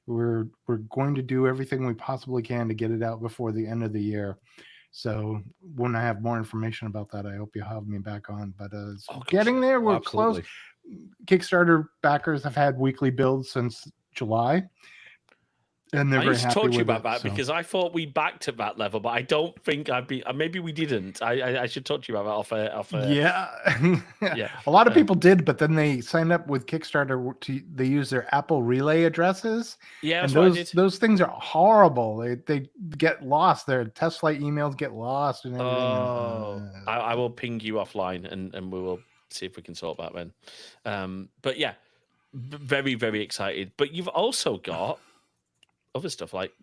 We're going to do everything we possibly can to get it out before the end of the year. So when I have more information about that, I hope you'll have me back on. But getting there, we're close. Kickstarter backers have had weekly builds since July. and they're I very used to happy talk to you with about it. that because I thought we backed at that level, but I don't think I'd be. Maybe we didn't. I should talk to you about that off. Yeah, Yeah. a lot of people did, but then they signed up with Kickstarter they use their Apple Relay addresses, Yeah, and that's what I did. those things are horrible. They get lost. Their test flight emails get lost and everything. Oh, I will ping you offline and we will see if we can sort that then. But yeah, very, very excited. But you've also got other stuff like.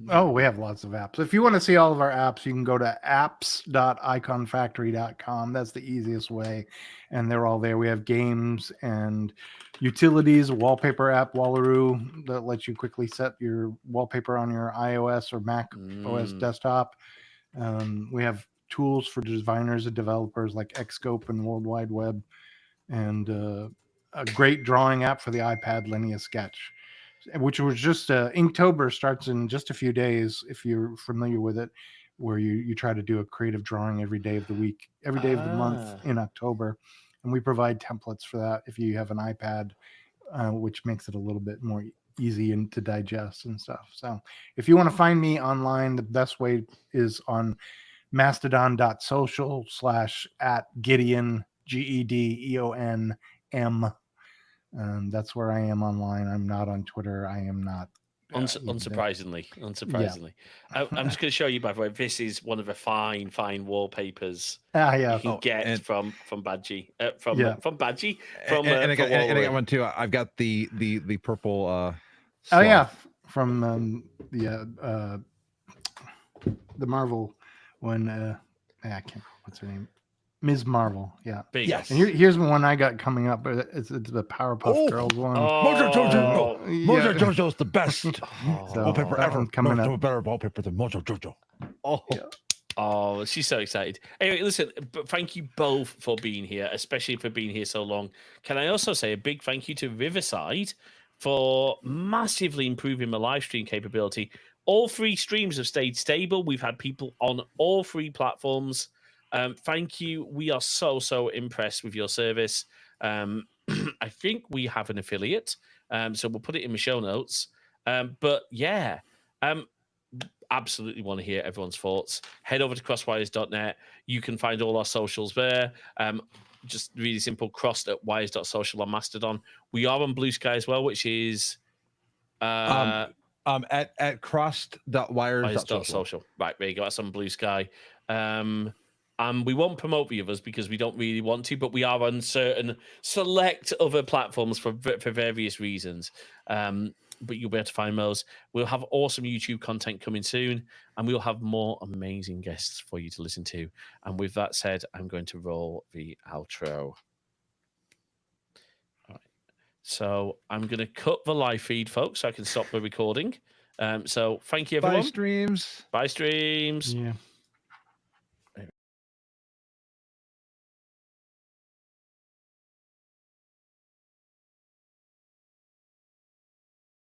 Oh, we have lots of apps. If you want to see all of our apps, you can go to apps.iconfactory.com. That's the easiest way. And they're all there. We have games and utilities, a wallpaper app, Wallaroo, that lets you quickly set your wallpaper on your iOS or Mac OS desktop. We have tools for designers and developers like Xscope and World Wide Web, and a great drawing app for the iPad, Linear Sketch, which was just Inktober starts in just a few days, if you're familiar with it, where you try to do a creative drawing every day of the week, every day of the month in October. And we provide templates for that if you have an iPad, which makes it a little bit more easy and to digest and stuff. So if you want to find me online, the best way is on mastodon.social/@Gideon, GEDEONM. That's where I am online. I'm not on Twitter. I am not. Unsurprisingly. Yeah. I'm just going to show you, by the way, this is one of the fine wallpapers Yeah. you can get from Badgie. From Badgie. And I got Wallaroo. one too. I've got the purple. Oh sloth. yeah, from the Marvel one. I can't remember what's her name. Ms. Marvel, yeah. Yes. And here's one I got coming up. It's the Powerpuff Girls one. Mojo Jojo. Yeah. Mojo Jojo's the best wallpaper that ever. one's coming no up. better wallpaper than Mojo Jojo. Oh, she's so excited. Anyway, listen, but thank you both for being here, especially for being here so long. Can I also say a big thank you to Riverside for massively improving my live stream capability. All 3 streams have stayed stable. We've had people on all 3 platforms. Thank you. We are so impressed with your service. I think we have an affiliate, so we'll put it in the show notes. But yeah, absolutely want to hear everyone's thoughts. Head over to crosswires.net. You can find all our socials there. Just really simple, crossed@wires.social on Mastodon. We are on Blue Sky as well, which is at crossed.wires.social. Right, there you go. That's on Blue Sky. We won't promote the others because we don't really want to, but we are on certain select other platforms for various reasons. But you'll be able to find those. We'll have awesome YouTube content coming soon, and we'll have more amazing guests for you to listen to. And with that said, I'm going to roll the outro. All right. So I'm going to cut the live feed, folks, so I can stop the recording. So thank you, everyone. Bye, streams. Bye, streams. Yeah.